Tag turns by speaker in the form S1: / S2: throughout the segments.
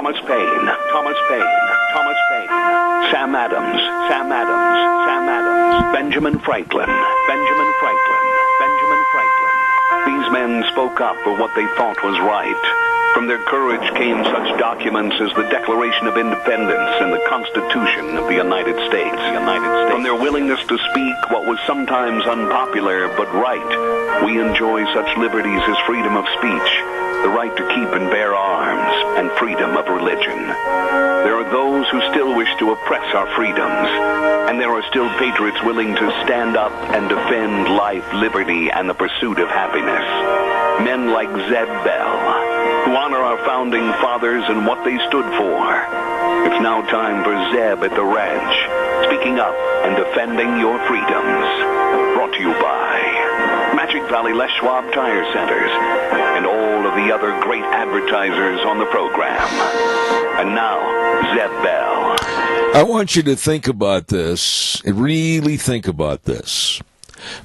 S1: Thomas Paine, Thomas Paine, Thomas Paine, Sam Adams, Sam Adams, Sam Adams, Benjamin Franklin, Benjamin Franklin, Benjamin Franklin. These men spoke up for what they thought was right. From their courage came such documents as the Declaration of Independence and the Constitution of the United States. From their willingness to speak what was sometimes unpopular but right, we enjoy such liberties as freedom of speech, the right to keep and bear arms, and freedom of religion. There are those who still wish to oppress our freedoms, and there are still patriots willing to stand up and defend life, liberty, and the pursuit of happiness. Men like Zeb Bell, who honor our founding fathers and what they stood for. It's now time for Zeb at the ranch, speaking up and defending your freedoms. Brought to you by Magic Valley Les Schwab Tire Centers and all of the other great advertisers on the program. And now, Zeb Bell.
S2: I want you to think about this, really think about this.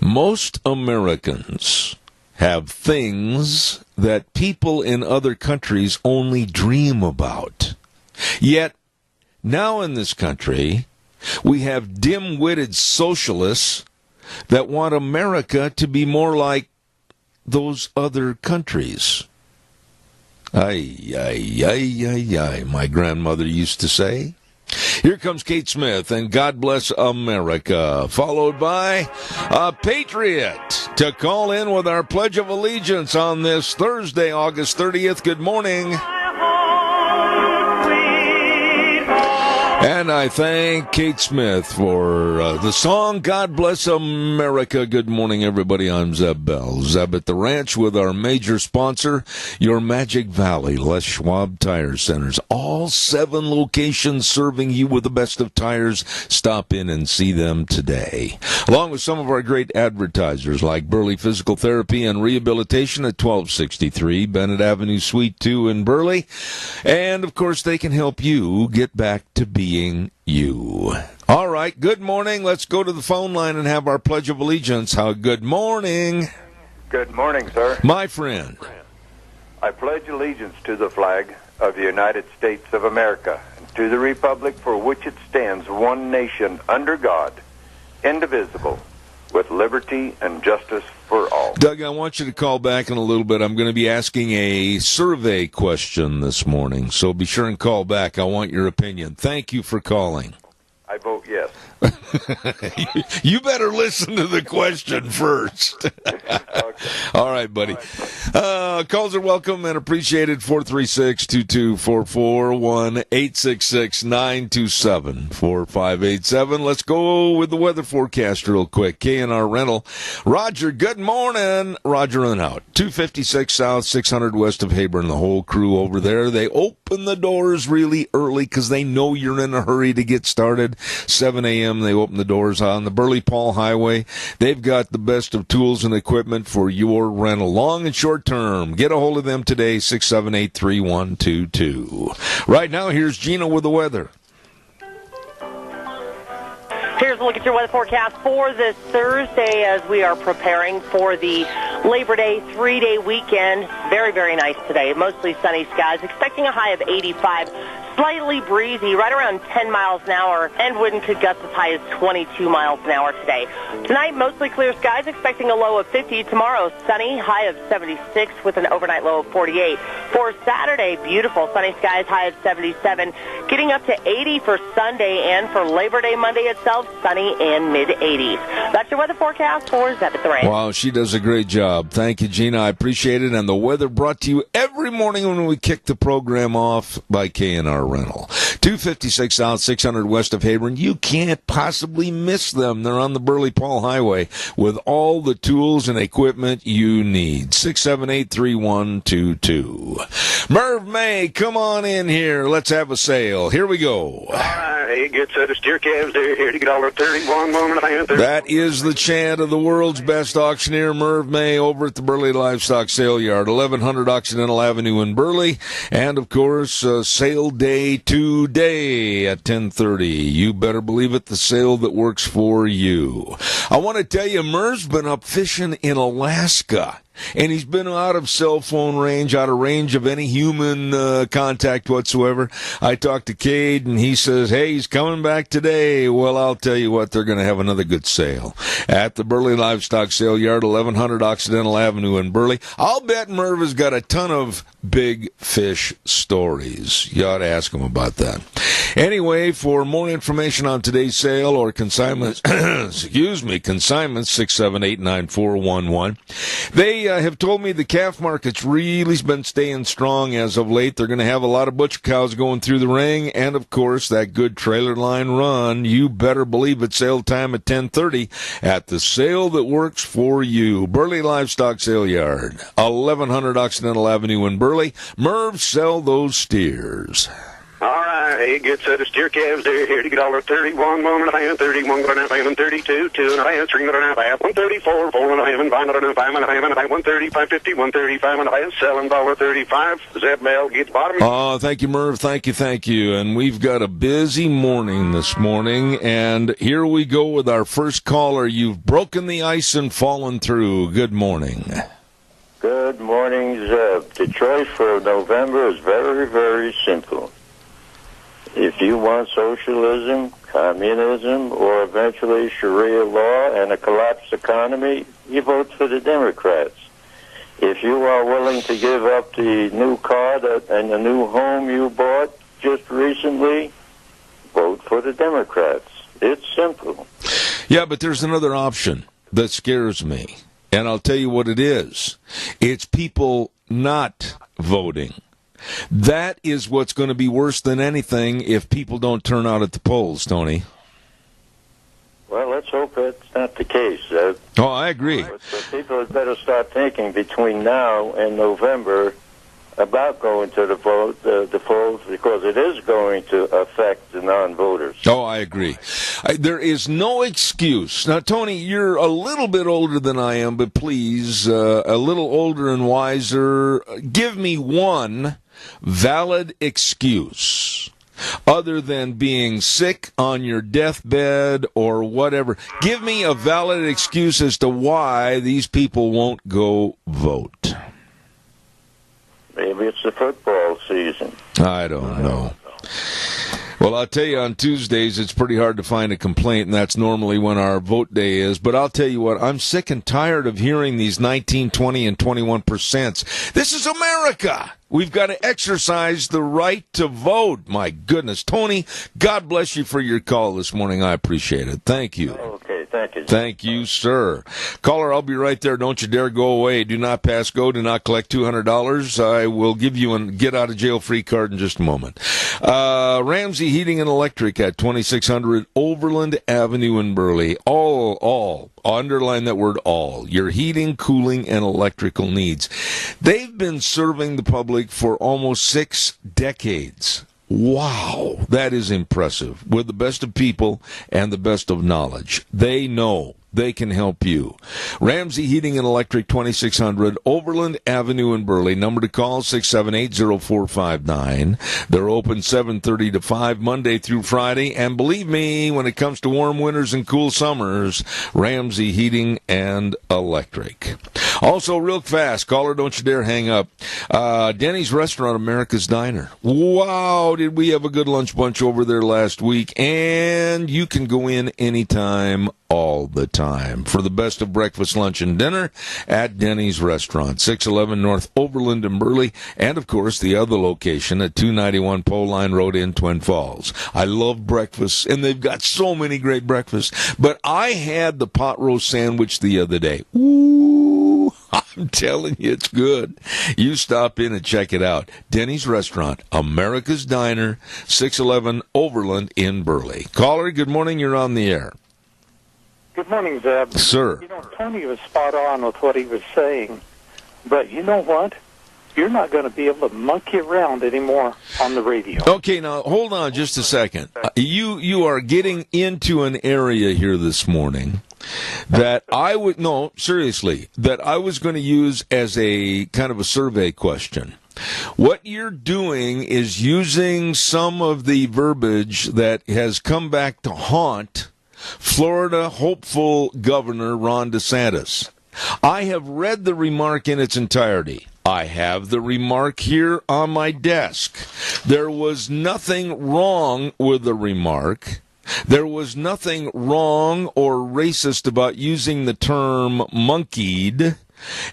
S2: Most Americans have things that people in other countries only dream about. Yet, now in this country, we have dim-witted socialists that want America to be more like those other countries. Ay, ay, ay, ay, ay, my grandmother used to say. Here comes Kate Smith and God Bless America, followed by a Patriot to call in with our Pledge of Allegiance on this Thursday, August 30th. Good morning. And I thank Kate Smith for the song, God Bless America. Good morning, everybody. I'm Zeb Bell. Zeb at the ranch with our major sponsor, your Magic Valley Les Schwab Tire Centers. All 7 locations serving you with the best of tires. Stop in and see them today. Along with some of our great advertisers like Burley Physical Therapy and Rehabilitation at 1263 Bennett Avenue, Suite 2 in Burley. And, of course, they can help you get back to being you. All right, good morning. Let's go to the phone line and have our Pledge of Allegiance. Good morning.
S3: Good morning, sir.
S2: My friend.
S3: I pledge allegiance to the flag of the United States of America and to the republic for which it stands, one nation, under God, indivisible, with liberty and justice for all.
S2: Doug, I want you to call back in a little bit. I'm going to be asking a survey question this morning, so be sure and call back. I want your opinion. Thank you for calling.
S3: I vote yes.
S2: You better listen to the question first.
S3: Okay.
S2: All right, buddy. Calls are welcome and appreciated. 436-2244, 1-866-927-4587. Let's go with the weather forecast real quick. K&R Rental. Roger, good morning. Roger and out. 256 South, 600 west of Hebron. The whole crew over there. They open the doors really early because they know you're in a hurry to get started. 7 a.m. they open the doors on the Burley-Paul Highway. They've got the best of tools and equipment for your rental, long and short term. Get a hold of them today, 678-3122. Right now, here's Gina with the weather.
S4: Here's a look at your weather forecast for this Thursday as we are preparing for the Labor Day 3-day weekend. Very, very nice today. Mostly sunny skies. Expecting a high of 85. Slightly breezy, right around 10 miles an hour, and wind could gust as high as 22 miles an hour today. Tonight, mostly clear skies, expecting a low of 50. Tomorrow, sunny, high of 76 with an overnight low of 48. For Saturday, beautiful sunny skies, high of 77, getting up to 80 for Sunday, and for Labor Day Monday itself, sunny and mid-80s. That's your weather forecast for Zeb at the Ranch.
S2: Wow, she does a great job. Thank you, Gina. I appreciate it. And the weather brought to you every morning when we kick the program off by K&R Rental. 256 South, 600 west of Hebron. You can't possibly miss them. They're on the Burley-Paul Highway with all the tools and equipment you need. 678-3122. Merv May, come on in here. Let's have a sale. Here we go.
S5: All right, a good set of steer calves there, here to get all the 31 woman.
S2: That is the chant of the world's best auctioneer, Merv May, over at the Burley Livestock Sale Yard, 1100 Occidental Avenue in Burley. And, of course, sale day today at 10:30. You better believe it, the sale that works for you. I want to tell you, Merv's been up fishing in Alaska. and he's been out of cell phone range, out of range of any human contact whatsoever. I talked to Cade, and he says, hey, he's coming back today. Well, I'll tell you what, they're going to have another good sale at the Burley Livestock Sale Yard, 1100 Occidental Avenue in Burley. I'll bet Merv has got a ton of big fish stories. You ought to ask him about that. Anyway, for more information on today's sale or consignments, consignments 678-9411. They have told me the calf market's really been staying strong as of late. They're going to have a lot of butcher cows going through the ring, and of course that good trailer line run. You better believe it. Sale time at 10:30 at the sale that works for you. Burley Livestock Sale Yard, 1100 Occidental Avenue in Burley. Merv, sell those steers.
S5: All right, he gets the steer calves there here to get $1.30, 1.5, 30, 1.5, and 32, 2.5, 3.5, 134, 4.5, and 5.5, 5.5, 130, 550, 135, and $5, selling $1.35. Zeb Bell gets bottom.
S2: Oh, thank you, Merv. Thank you. And we've got a busy morning this morning, and here we go with our first caller. You've broken the ice and fallen through. Good morning.
S6: Good morning, Zeb. The choice for November is very, very simple. If you want socialism, communism, or eventually Sharia law and a collapsed economy, you vote for the Democrats. If you are willing to give up the new car and the new home you bought just recently, vote for the Democrats. It's simple.
S2: Yeah, but there's another option that scares me, and I'll tell you what it is. It's people not voting. That is what's going to be worse than anything if people don't turn out at the polls, Tony.
S6: Well, let's hope that's not the case.
S2: Oh, I agree.
S6: But people had better start thinking between now and November about going to the polls, because it is going to affect the non-voters.
S2: Oh, I agree. There is no excuse. Now, Tony, you're a little bit older than I am, but please, a little older and wiser, give me one valid excuse other than being sick on your deathbed or whatever. Give me a valid excuse as to why these people won't go vote.
S6: Maybe it's the football season.
S2: I don't know. Well, I'll tell you, on Tuesdays, it's pretty hard to find a complaint, and that's normally when our vote day is. But I'll tell you what, I'm sick and tired of hearing these 19, 20, and 21%. This is America. We've got to exercise the right to vote. My goodness. Tony, God bless you for your call this morning. I appreciate it. Thank you.
S6: Okay, thank you.
S2: Thank you, sir. Caller, I'll be right there. Don't you dare go away. Do not pass go. Do not collect $200. I will give you a get-out-of-jail-free card in just a moment. Ramsey Heating and Electric at 2600 Overland Avenue in Burley. All, underline that word all, your heating, cooling, and electrical needs. They've been serving the public for almost 6 decades. Wow, that is impressive. With the best of people and the best of knowledge. They know they can help you. Ramsey Heating and Electric, 2600 Overland Avenue in Burley. Number to call, 678-0459. They're open 7:30 to 5, Monday through Friday. And believe me, when it comes to warm winters and cool summers, Ramsey Heating and Electric. Also, real fast, caller, don't you dare hang up. Denny's Restaurant, America's Diner. Wow, did we have a good lunch bunch over there last week. And you can go in anytime, all the time, for the best of breakfast, lunch, and dinner at Denny's Restaurant, 611 North Overland in Burley, and, of course, the other location at 291 Pole Line Road in Twin Falls. I love breakfast, and they've got so many great breakfasts. But I had the pot roast sandwich the other day. Ooh, I'm telling you, it's good. You stop in and check it out. Denny's Restaurant, America's Diner, 611 Overland in Burley. Caller, good morning. You're on the air.
S7: Good morning, Zeb.
S2: Sir.
S7: You know, Tony was spot on with what he was saying, but you know what? You're not going to be able to monkey around anymore on the radio.
S2: Okay, now, hold on just a second. You are getting into an area here this morning that I would, no, seriously, that I was going to use as a kind of a survey question. What you're doing is using some of the verbiage that has come back to haunt Florida hopeful Governor Ron DeSantis. I have read the remark in its entirety. I have the remark here on my desk. There was nothing wrong with the remark. There was nothing wrong or racist about using the term monkeyed.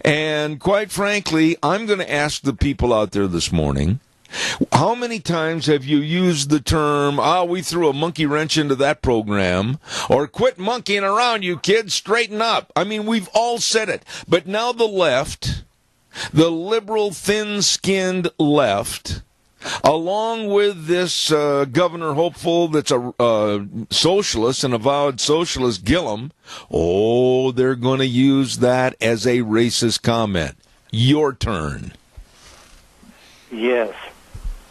S2: And quite frankly, I'm going to ask the people out there this morning, how many times have you used the term, we threw a monkey wrench into that program, or quit monkeying around, you kids, straighten up? I mean, we've all said it. But now the left, the liberal, thin-skinned left, along with this governor hopeful that's a socialist, an avowed socialist, Gillum, they're going to use that as a racist comment. Your turn.
S7: Yes.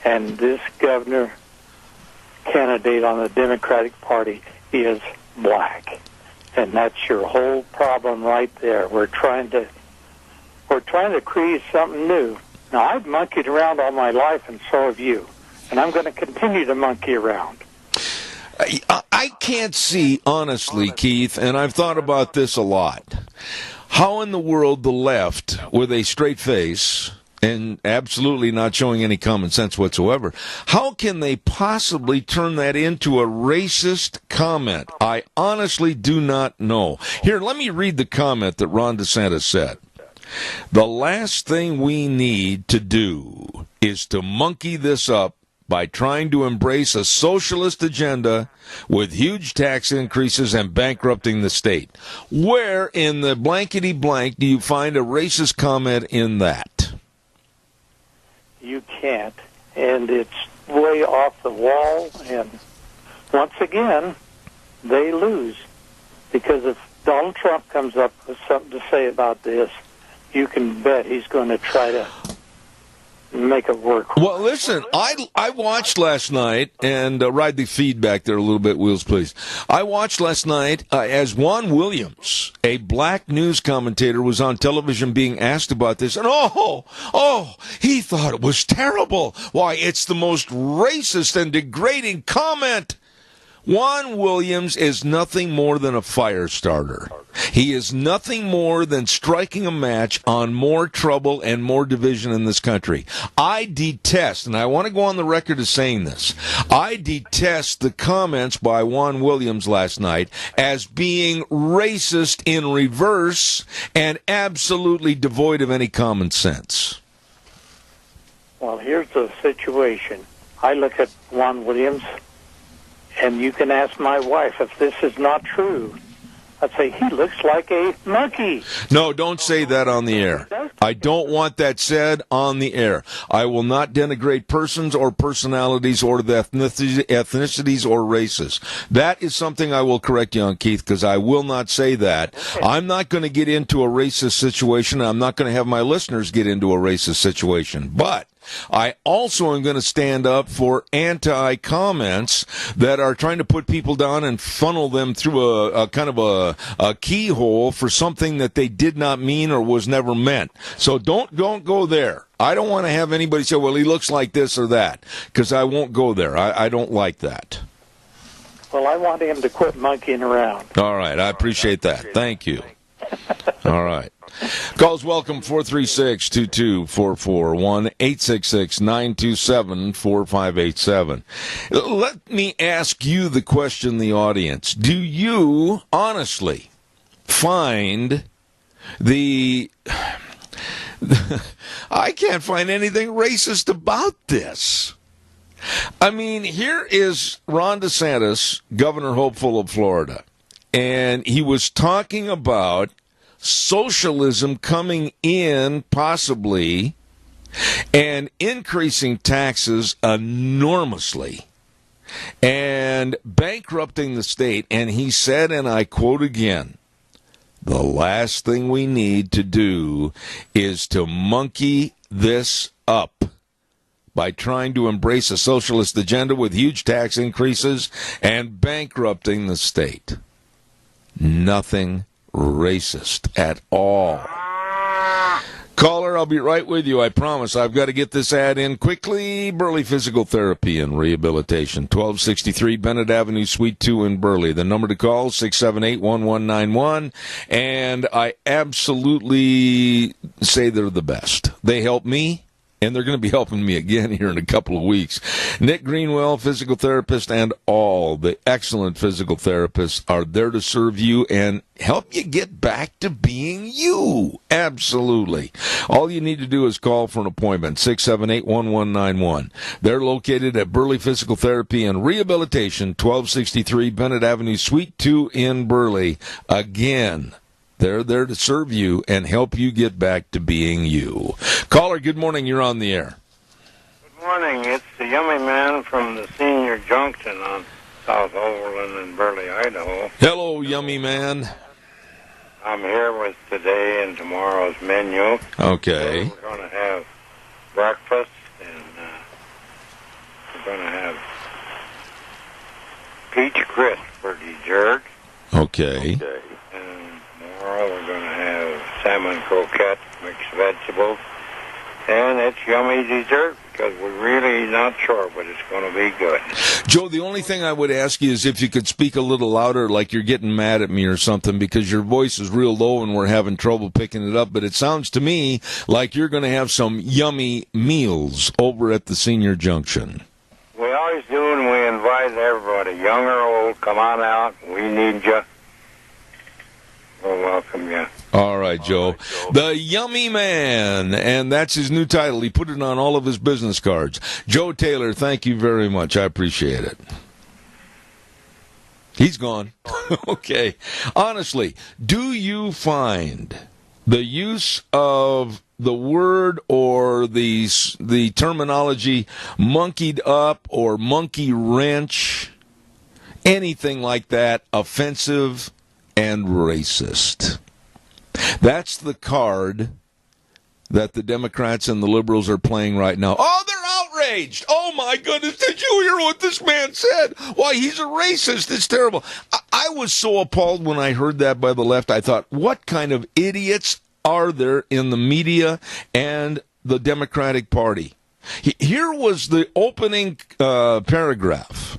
S7: And this governor candidate on the Democratic Party is black. And that's your whole problem right there. We're trying to create something new. Now, I've monkeyed around all my life, and so have you. And I'm going to continue to monkey around.
S2: I can't see, honestly, Keith, and I've thought about this a lot, how in the world the left, with a straight face and absolutely not showing any common sense whatsoever, how can they possibly turn that into a racist comment? I honestly do not know. Here, let me read the comment that Ron DeSantis said. The last thing we need to do is to monkey this up by trying to embrace a socialist agenda with huge tax increases and bankrupting the state. Where in the blankety blank do you find a racist comment in that?
S7: You can't. And it's way off the wall. And once again, they lose. Because if Donald Trump comes up with something to say about this, you can bet he's going to try to make it work.
S2: Well, listen, I watched last night, and ride the feedback there a little bit, Wheels, please. I watched last night as Juan Williams, a black news commentator, was on television being asked about this, and he thought it was terrible. Why, it's the most racist and degrading comment. Juan Williams is nothing more than a fire starter. He is nothing more than striking a match on more trouble and more division in this country. I detest, and I want to go on the record as saying this, I detest the comments by Juan Williams last night as being racist in reverse and absolutely devoid of any common sense.
S7: Well, here's the situation. I look at Juan Williams, and you can ask my wife if this is not true. I'd say he looks like a monkey.
S2: No, don't say that on the air. I don't want that said on the air. I will not denigrate persons or personalities or the ethnicities or races. That is something I will correct you on, Keith, because I will not say that. Okay. I'm not going to get into a racist situation. I'm not going to have my listeners get into a racist situation. But I also am going to stand up for anti-comments that are trying to put people down and funnel them through a kind of a keyhole for something that they did not mean or was never meant. So don't go there. I don't want to have anybody say, well, he looks like this or that, because I won't go there. I don't like that.
S7: Well, I want him to quit monkeying around.
S2: All right. I appreciate that. Thank you. All right. Calls welcome, 436-2244, 1-866-927-4587. Let me ask you the question, the audience. Do you honestly find I can't find anything racist about this. I mean, here is Ron DeSantis, governor hopeful of Florida, and he was talking about socialism coming in possibly and increasing taxes enormously and bankrupting the state. And he said, and I quote again, the last thing we need to do is to monkey this up by trying to embrace a socialist agenda with huge tax increases and bankrupting the state. Nothing racist at all. Caller caller. I'll be right with you, I promise. I've got to get this ad in quickly. Burley Physical Therapy and Rehabilitation, 1263 Bennett Avenue, Suite 2 in Burley. The number to call, 678-1191. And I absolutely say they're the best. They help me. And they're going to be helping me again here in a couple of weeks. Nick Greenwell, physical therapist, and all the excellent physical therapists are there to serve you and help you get back to being you. Absolutely. All you need to do is call for an appointment, 678-1191. They're located at Burley Physical Therapy and Rehabilitation, 1263 Bennett Avenue, Suite 2 in Burley. Again, they're there to serve you and help you get back to being you. Caller, good morning. You're on the air.
S8: Good morning. It's the Yummy Man from the Senior Junction on South Overland in Burley, Idaho.
S2: Hello, Yummy Man.
S8: I'm here with today and tomorrow's menu.
S2: Okay.
S8: We're going to have breakfast, and we're going to have peach crisp for dessert.
S2: Okay.
S8: Tomorrow we're going to have salmon croquette, mixed vegetables, and it's yummy dessert because we're really not sure, but it's going to be good.
S2: Joe, the only thing I would ask you is if you could speak a little louder, like you're getting mad at me or something, because your voice is real low and we're having trouble picking it up. But it sounds to me like you're going to have some yummy meals over at the Senior Junction.
S8: We always do, and we invite everybody, young or old, come on out. We need you. We'll welcome you.
S2: All right, Joe. The Yummy Man, and that's his new title. He put it on all of his business cards. Joe Taylor, thank you very much. I appreciate it. He's gone. Okay. Honestly, do you find the use of the word or the terminology monkeyed up or monkey wrench, anything like that, offensive and racist? That's the card that the Democrats and the liberals are playing right now. Oh, they're outraged. Oh, my goodness. Did you hear what this man said? Why, he's a racist. It's terrible. I was so appalled when I heard that by the left. I thought, what kind of idiots are there in the media and the Democratic Party? Here was the opening paragraph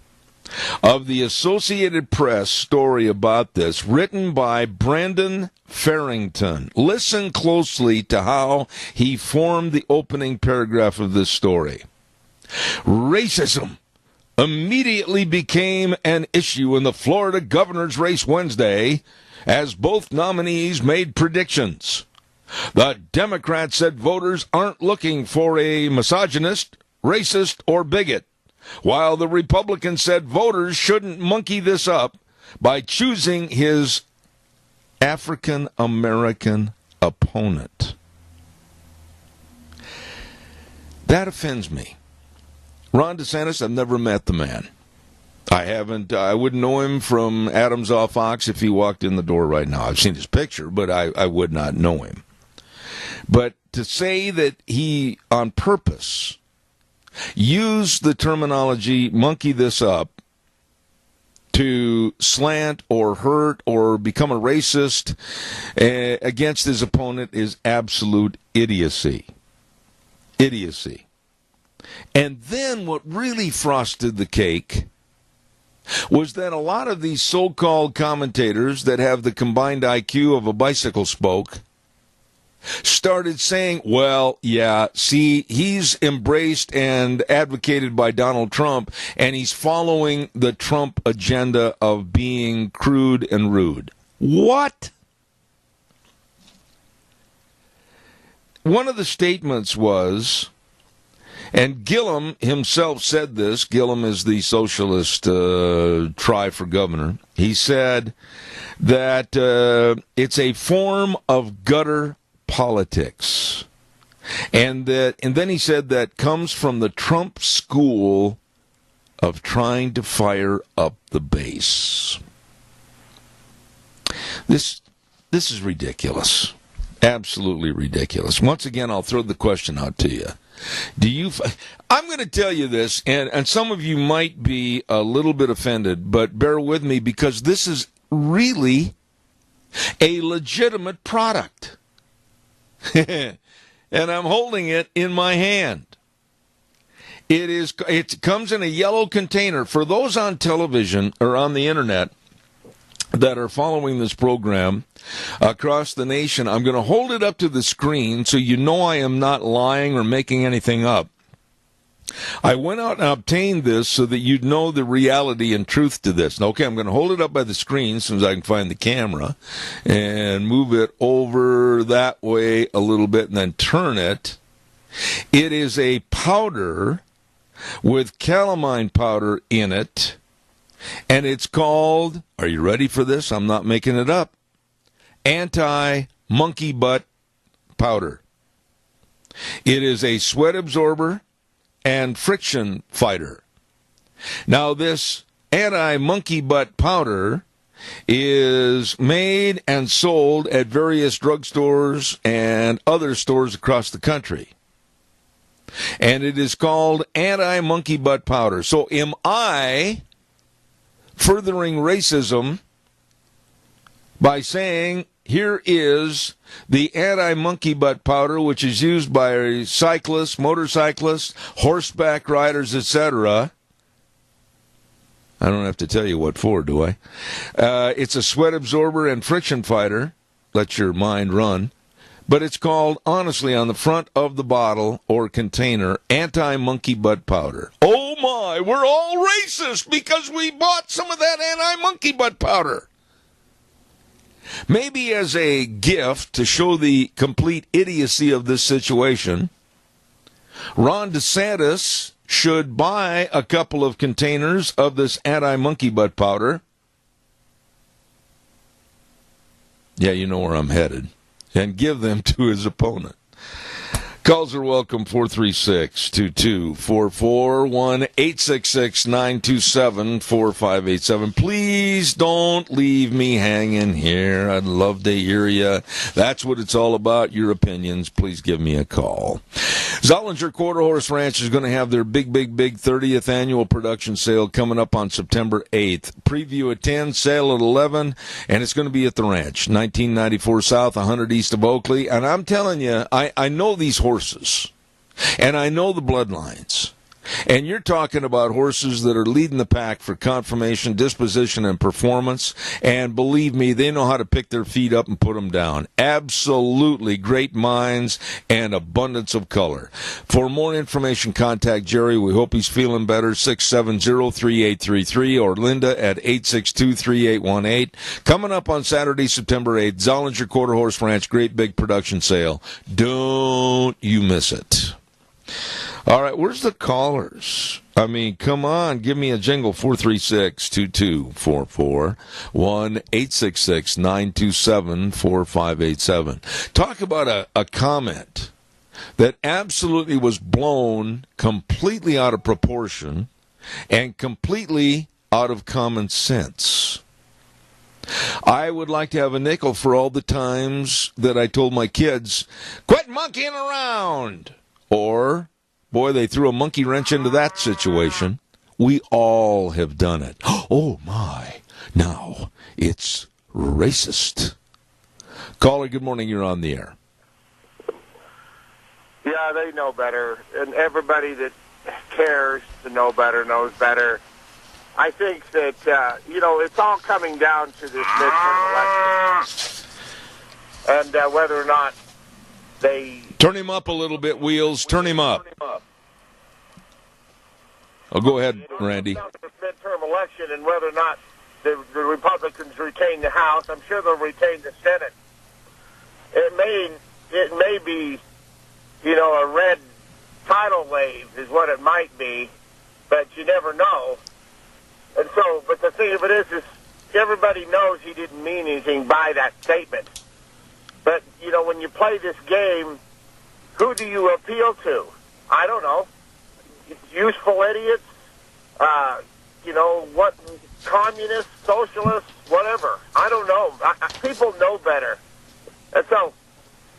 S2: of the Associated Press story about this, written by Brandon Farrington. Listen closely to how he formed the opening paragraph of this story. Racism immediately became an issue in the Florida governor's race Wednesday as both nominees made predictions. The Democrats said voters aren't looking for a misogynist, racist, or bigot, while the Republicans said voters shouldn't monkey this up by choosing his African-American opponent. That offends me. Ron DeSantis, I've never met the man. I wouldn't know him from Adams off Fox if he walked in the door right now. I've seen his picture, but I would not know him. But to say that he, on purpose, use the terminology monkey this up to slant or hurt or become a racist against his opponent is absolute idiocy. Idiocy. And then what really frosted the cake was that a lot of these so-called commentators that have the combined IQ of a bicycle spoke started saying, well, yeah, see, he's embraced and advocated by Donald Trump, and he's following the Trump agenda of being crude and rude. What? One of the statements was, and Gillum himself said this, Gillum is the socialist try for governor, he said that it's a form of gutter politics, and then he said that comes from the Trump school of trying to fire up the base. This is ridiculous, absolutely ridiculous. Once again, I'll throw the question out to you. I'm going to tell you this, and some of you might be a little bit offended, but bear with me because this is really a legitimate product. and I'm holding it in my hand. It comes in a yellow container. For those on television or on the internet that are following this program across the nation, I'm going to hold it up to the screen so you know I am not lying or making anything up. I went out and obtained this so that you'd know the reality and truth to this. Now, okay, I'm going to hold it up by the screen as soon as I can find the camera and move it over that way a little bit and then turn it. It is a powder with calamine powder in it, and it's called, are you ready for this? I'm not making it up, anti-monkey butt powder. It is a sweat absorber and friction fighter. Now, this anti-monkey butt powder is made and sold at various drugstores and other stores across the country. And it is called anti-monkey butt powder. So am I furthering racism by saying here is the anti-monkey butt powder, which is used by cyclists, motorcyclists, horseback riders, etc. I don't have to tell you what for, do I? It's a sweat absorber and friction fighter. Let your mind run. But it's called, honestly, on the front of the bottle or container, anti-monkey butt powder. Oh my, we're all racist because we bought some of that anti-monkey butt powder. Maybe as a gift to show the complete idiocy of this situation, Ron DeSantis should buy a couple of containers of this anti-monkey butt powder. Yeah, you know where I'm headed. And give them to his opponent. Calls are welcome, 436-2244, 1-866-927-4587. Please don't leave me hanging here. I'd love to hear you. That's what it's all about, your opinions. Please give me a call. Zollinger Quarter Horse Ranch is going to have their big 30th annual production sale coming up on September 8th. Preview at 10, sale at 11, and it's going to be at the ranch, 1994 South, 100 east of Oakley. And I'm telling you, I know these horses, and I know the bloodlines. And you're talking about horses that are leading the pack for conformation, disposition, and performance. And believe me, they know how to pick their feet up and put them down. Absolutely great minds and abundance of color. For more information, contact Jerry. We hope he's feeling better. 670-3833 or Linda at 862-3818. Coming up on Saturday, September 8th, Zollinger Quarter Horse Ranch, great big production sale. Don't you miss it. All right, where's the callers? I mean, come on, give me a jingle, 436-2244, 1-866-927-4587. Talk about a comment that absolutely was blown completely out of proportion and completely out of common sense. I would like to have a nickel for all the times that I told my kids, quit monkeying around, or boy, they threw a monkey wrench into that situation. We all have done it. Oh, my. Now, it's racist. Caller, good morning. You're on the air.
S9: Yeah, they know better. And everybody that cares to know better knows better. I think that, it's all coming down to this midterm election. And whether or not they...
S2: Turn him up a little bit, Wheels. Turn him up. Oh, go ahead, Randy.
S9: This midterm election and whether or not the Republicans retain the House, I'm sure they'll retain the Senate. It may be, a red tidal wave is what it might be, but you never know. And so, but the thing of it is everybody knows he didn't mean anything by that statement. But, when you play this game, who do you appeal to? I don't know. Useful idiots, what, communists, socialists, whatever. I don't know. People know better. And so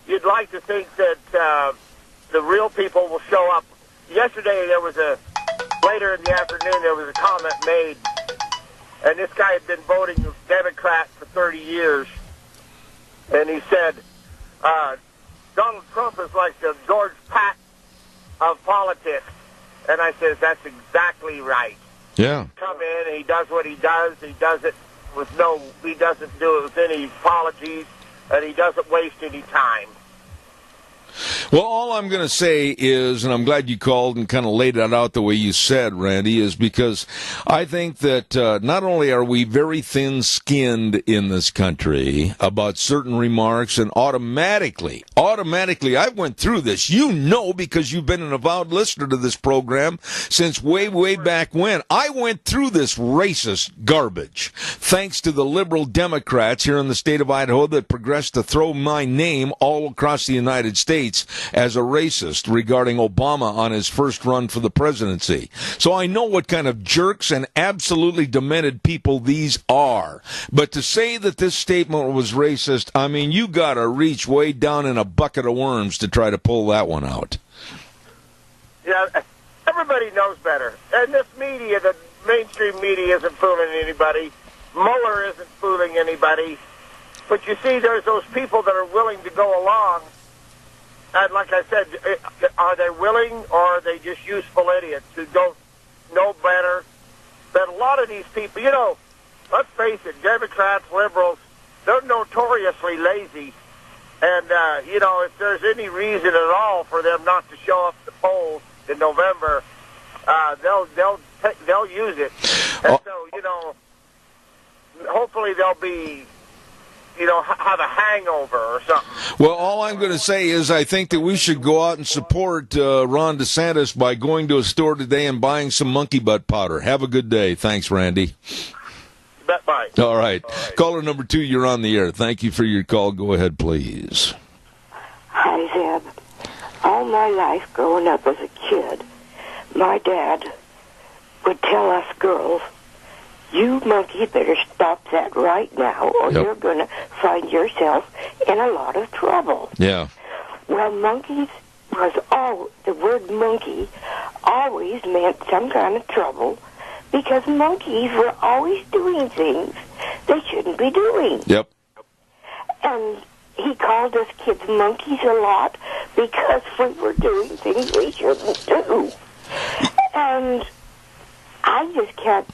S9: you'd like to think that the real people will show up. Yesterday later in the afternoon, there was a comment made, and this guy had been voting Democrat for 30 years, and he said, Donald Trump is like the George Patton of politics. And I says, that's exactly right.
S2: Yeah.
S9: Come in, he does what he does. He does it he doesn't do it with any apologies, and he doesn't waste any time.
S2: Well, all I'm going to say is, and I'm glad you called and kind of laid it out the way you said, Randy, is because I think that not only are we very thin-skinned in this country about certain remarks, and automatically, I went through this. You know, because you've been an avowed listener to this program since way, way back when. I went through this racist garbage thanks to the liberal Democrats here in the state of Idaho that progressed to throw my name all across the United States as a racist regarding Obama on his first run for the presidency. So I know what kind of jerks and absolutely demented people these are. But to say that this statement was racist, I mean, you gotta reach way down in a bucket of worms to try to pull that one out.
S9: Yeah, everybody knows better. And this media, the mainstream media, isn't fooling anybody. Mueller isn't fooling anybody. But you see, there's those people that are willing to go along. And like I said, are they willing, or are they just useful idiots who don't know better? That a lot of these people, let's face it, Democrats, liberals, they're notoriously lazy. And, if there's any reason at all for them not to show up at the polls in November, they'll use it. And so, hopefully they'll be... have a hangover or something.
S2: Well, all I'm going to say is I think that we should go out and support Ron DeSantis by going to a store today and buying some monkey butt powder. Have a good day. Thanks, Randy.
S9: Bye.
S2: All right. Caller number 2, you're on the air. Thank you for your call. Go ahead, please.
S10: Hi, Zeb. All my life growing up as a kid, my dad would tell us girls, you monkey better stop that right now, or you're going to find yourself in a lot of trouble.
S2: Yeah.
S10: Well, monkeys the word monkey always meant some kind of trouble, because monkeys were always doing things they shouldn't be doing.
S2: Yep.
S10: And he called us kids monkeys a lot because we were doing things we shouldn't do. And I just can't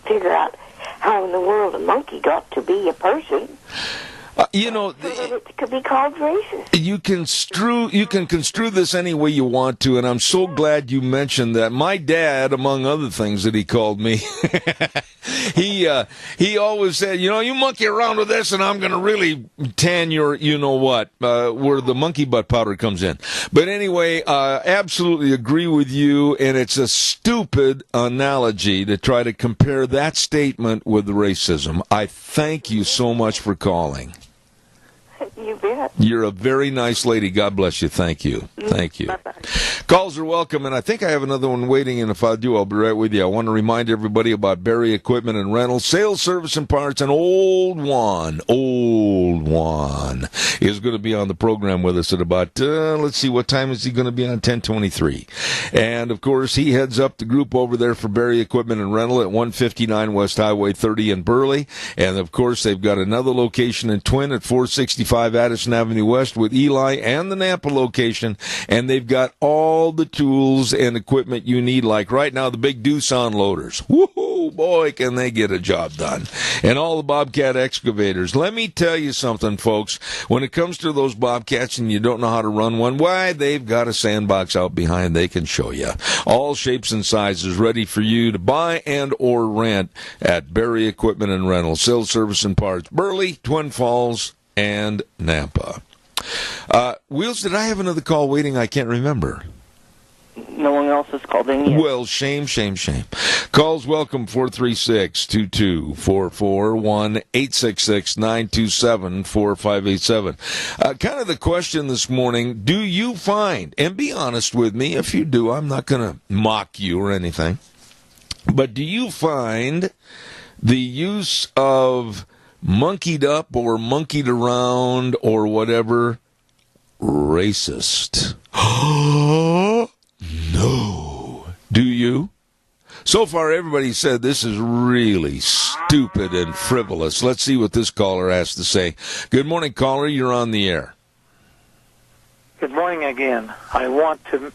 S10: figure out how in the world a monkey got to be a person. So that it could be called racist.
S2: You can construe this any way you want to, and I'm so glad you mentioned that. My dad, among other things that he called me, he always said, you monkey around with this, and I'm going to really tan your, where the monkey butt powder comes in. But anyway, absolutely agree with you, and it's a stupid analogy to try to compare that statement with racism. I thank you so much for calling.
S10: You bet.
S2: You're a very nice lady. God bless you. Thank you. Thank you.
S10: Bye-bye.
S2: Calls are welcome, and I think I have another one waiting, and if I do, I'll be right with you. I want to remind everybody about Berry Equipment and Rental, sales, service, and parts. An old one is going to be on the program with us at about, let's see, what time is he going to be on? 10:23. And, of course, he heads up the group over there for Berry Equipment and Rental at 159 West Highway 30 in Burley. And, of course, they've got another location in Twin at 465 Addison Avenue West with Eli and the Nampa location. And they've got all the tools and equipment you need, like right now the big Doosan loaders. Woohoo, boy, can they get a job done. And all the Bobcat excavators. Let me tell you something, folks. When it comes to those Bobcats and you don't know how to run one, why, they've got a sandbox out behind they can show you. All shapes and sizes ready for you to buy and or rent at Berry Equipment and Rental. Sales, service, and parts. Burley, Twin Falls, and Nampa. Wheels, did I have another call waiting? I can't remember.
S11: No one else has called in yet.
S2: Well, shame. Calls welcome, 436-2244, 1-866-927-4587. Kind of the question this morning, do you find, and be honest with me, if you do, I'm not going to mock you or anything, but do you find the use of monkeyed up or monkeyed around or whatever racist? No. Do you? So far, everybody said this is really stupid and frivolous. Let's see what this caller has to say. Good morning, caller. You're on the air.
S7: Good morning again. I want to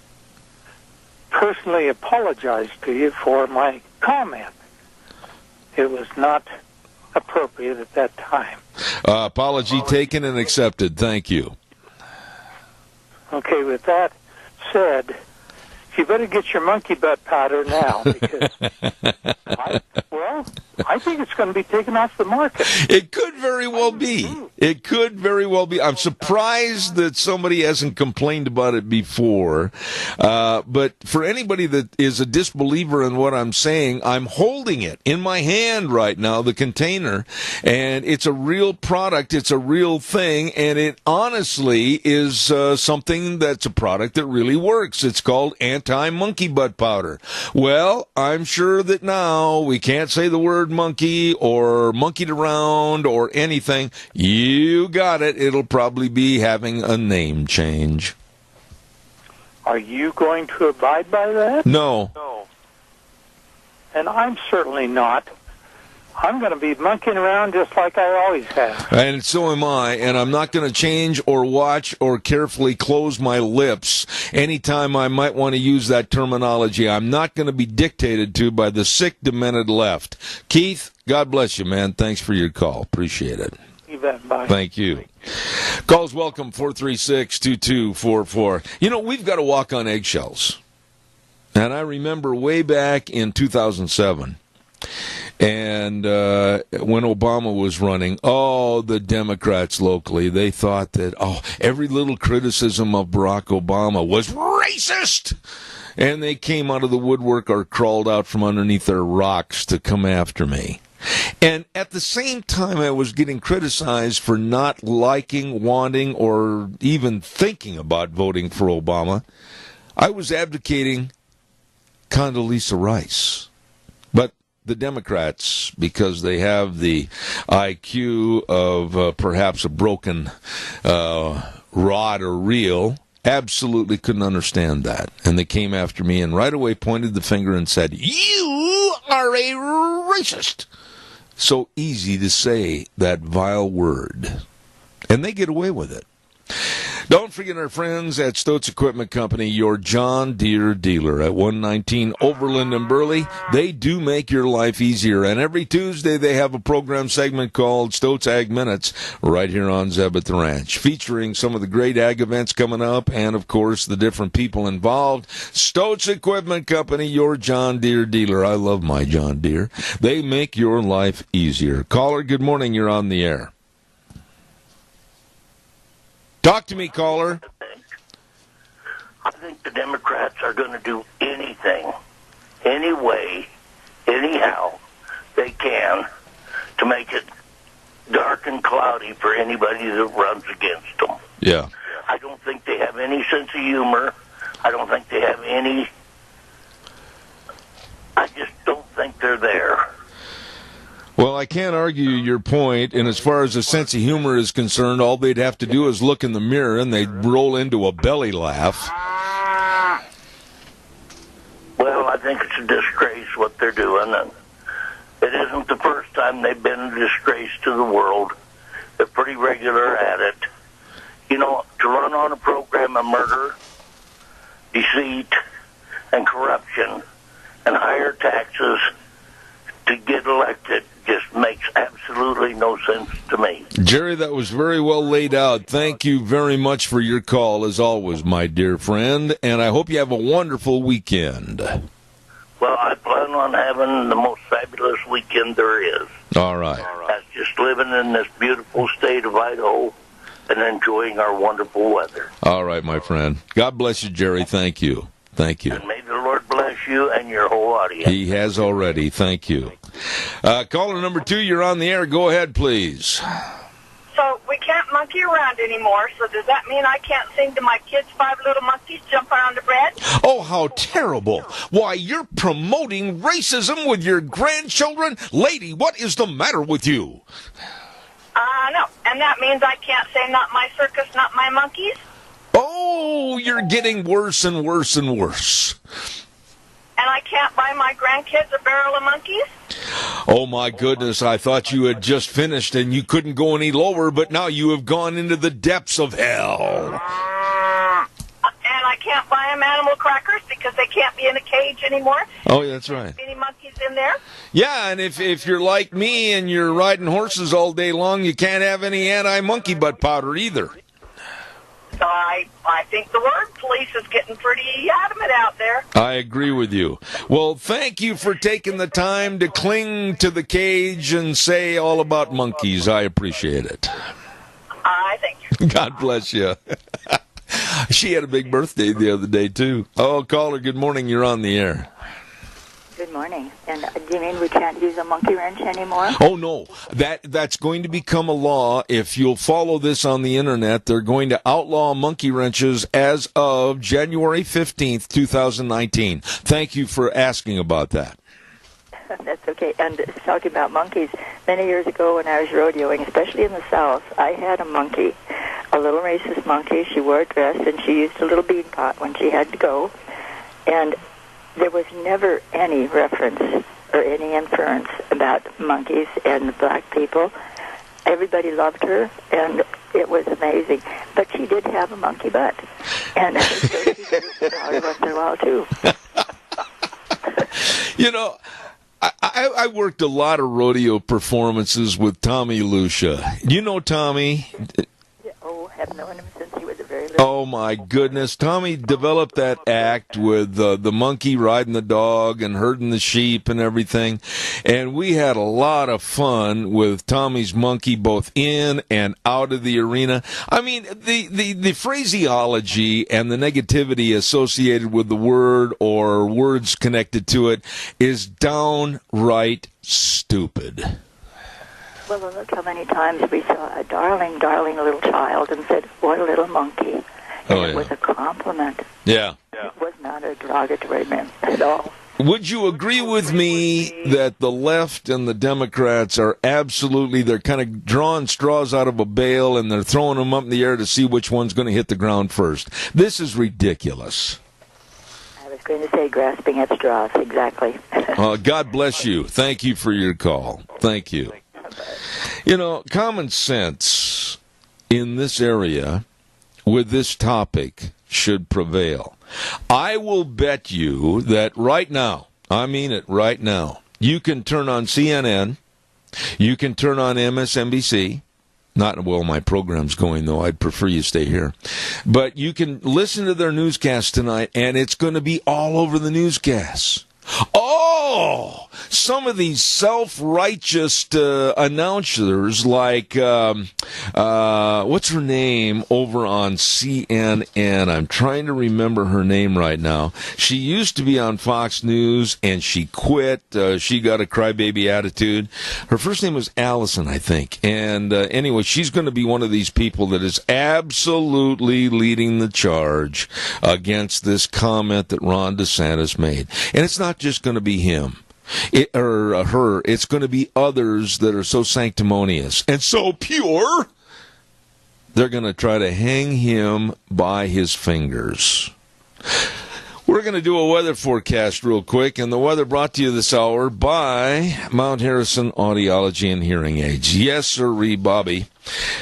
S7: personally apologize to you for my comment. It was not appropriate at that time.
S2: Apology taken and accepted. Thank you.
S7: Okay, with that said, you better get your monkey butt powder now, because I think it's going to be taken off the market.
S2: It could very well be. It could very well be. I'm surprised that somebody hasn't complained about it before. But for anybody that is a disbeliever in what I'm saying, I'm holding it in my hand right now, the container, and it's a real product. It's a real thing, and it honestly is something that's a product that really works. It's called anti-monkey butt powder. Well, I'm sure that now we can't say the word monkey or monkeyed around or anything. You got it. It'll probably be having a name change.
S7: Are you going to abide by that?
S2: No.
S7: And I'm certainly not. I'm going to be monkeying around just like I always have.
S2: And so am I, and I'm not going to change or watch or carefully close my lips anytime I might want to use that terminology. I'm not going to be dictated to by the sick, demented left. Keith, God bless you, man. Thanks for your call. Appreciate it.
S7: You bet. Bye.
S2: Thank you. Calls welcome, 436-2244. You know, we've got to walk on eggshells. And I remember way back in 2007, and when Obama was running, the Democrats locally, they thought that, every little criticism of Barack Obama was racist. And they came out of the woodwork or crawled out from underneath their rocks to come after me. And at the same time, I was getting criticized for not liking, wanting, or even thinking about voting for Obama. I was advocating Condoleezza Rice. But the Democrats, because they have the IQ of perhaps a broken rod or reel, absolutely couldn't understand that. And they came after me and right away pointed the finger and said, "You are a racist." So easy to say that vile word. And they get away with it. Don't forget our friends at Stotz Equipment Company, your John Deere dealer at 119 Overland and Burley. They do make your life easier. And every Tuesday they have a program segment called Stotz Ag Minutes right here on Zeb at the Ranch, featuring some of the great ag events coming up and, of course, the different people involved. Stotz Equipment Company, your John Deere dealer. I love my John Deere. They make your life easier. Caller, good morning. You're on the air. Talk to me, caller.
S12: I think the Democrats are going to do anything, any way, anyhow they can to make it dark and cloudy for anybody that runs against them.
S2: Yeah.
S12: I don't think they have any sense of humor. I don't think they have any. I just don't think they're there.
S2: Well, I can't argue your point, and as far as a sense of humor is concerned, all they'd have to do is look in the mirror and they'd roll into a belly laugh.
S12: Well, I think it's a disgrace what they're doing, and it isn't the first time they've been a disgrace to the world. They're pretty regular at it. You know, to run on a program of murder, deceit, and corruption, and higher taxes to get elected just makes absolutely no sense to me.
S2: Jerry, that was very well laid out. Thank you very much for your call, as always, my dear friend, and I hope you have a wonderful weekend.
S12: Well, I plan on having the most fabulous weekend there is.
S2: All right.
S12: That's just living in this beautiful state of Idaho and enjoying our wonderful weather.
S2: All right, my friend. God bless you, Jerry. Thank you. Thank you.
S12: And may the Lord bless you and your whole audience.
S2: He has already. Thank you. Caller number 2, you're on the air. Go ahead, please.
S13: So we can't monkey around anymore, so does that mean I can't sing to my kids, 5 little monkeys jump around the bread?
S2: Oh, how terrible. Why, you're promoting racism with your grandchildren? Lady, what is the matter with you?
S13: No, and that means I can't say not my circus, not my monkeys?
S2: Oh, you're getting worse and worse and worse.
S13: And I can't buy my grandkids a barrel of monkeys?
S2: Oh, my goodness, I thought you had just finished and you couldn't go any lower, but now you have gone into the depths of hell.
S13: can't buy them animal crackers because they can't be in a cage anymore.
S2: Oh, yeah, that's right.
S13: Any monkeys in there?
S2: Yeah, and if you're like me and you're riding horses all day long, you can't have any anti-monkey butt powder either.
S13: So I think the word police is getting pretty adamant out there.
S2: I agree with you. Well, thank you for taking the time to cling to the cage and say all about monkeys. I appreciate it.
S13: Thank you.
S2: God bless you. She had a big birthday the other day, too. Oh, caller, good morning. You're on the air.
S14: Good morning. And do you mean we can't use a monkey wrench anymore?
S2: Oh, no. That's going to become a law. If you'll follow this on the Internet, they're going to outlaw monkey wrenches as of January 15th, 2019. Thank you for asking about that.
S14: That's okay. And talking about monkeys, many years ago when I was rodeoing, especially in the South, I had a monkey, a little racist monkey. She wore a dress, and she used a little bean pot when she had to go. And there was never any reference or any inference about monkeys and black people. Everybody loved her, and it was amazing. But she did have a monkey butt. And so she did it probably once in a while, too.
S2: You know, I worked a lot of rodeo performances with Tommy Lucia. You know Tommy?
S14: Oh, I've known him since he was a very little.
S2: Oh, my goodness. Tommy developed that act with the monkey riding the dog and herding the sheep and everything. And we had a lot of fun with Tommy's monkey both in and out of the arena. I mean, the phraseology and the negativity associated with the word or words connected to it is downright stupid.
S14: Well, look how many times we saw a darling, darling little child and said, "What a little monkey." And it was a compliment.
S2: Yeah.
S14: It was not a derogatory meant at all.
S2: Would you agree with me that the left and the Democrats are absolutely, they're kind of drawing straws out of a bale and they're throwing them up in the air to see which one's going to hit the ground first? This is ridiculous.
S14: I was going to say grasping at straws, exactly.
S2: God bless you. Thank you for your call. Thank you. You know, common sense in this area with this topic should prevail. I will bet you that right now, I mean it right now, you can turn on CNN, you can turn on MSNBC, not, well, my program's going, though. I'd prefer you stay here. But you can listen to their newscast tonight, and it's going to be all over the newscasts. Oh, some of these self-righteous announcers like, what's her name over on CNN? I'm trying to remember her name right now. She used to be on Fox News, and she quit. She got a crybaby attitude. Her first name was Allison, I think. And anyway, she's going to be one of these people that is absolutely leading the charge against this comment that Ron DeSantis made. And it's not just going to be him or her. It's going to be others that are so sanctimonious and so pure, they're going to try to hang him by his fingers. We're going to do a weather forecast real quick, and the weather brought to you this hour by Mount Harrison Audiology and Hearing Aids. Yes, sirree, Bobby.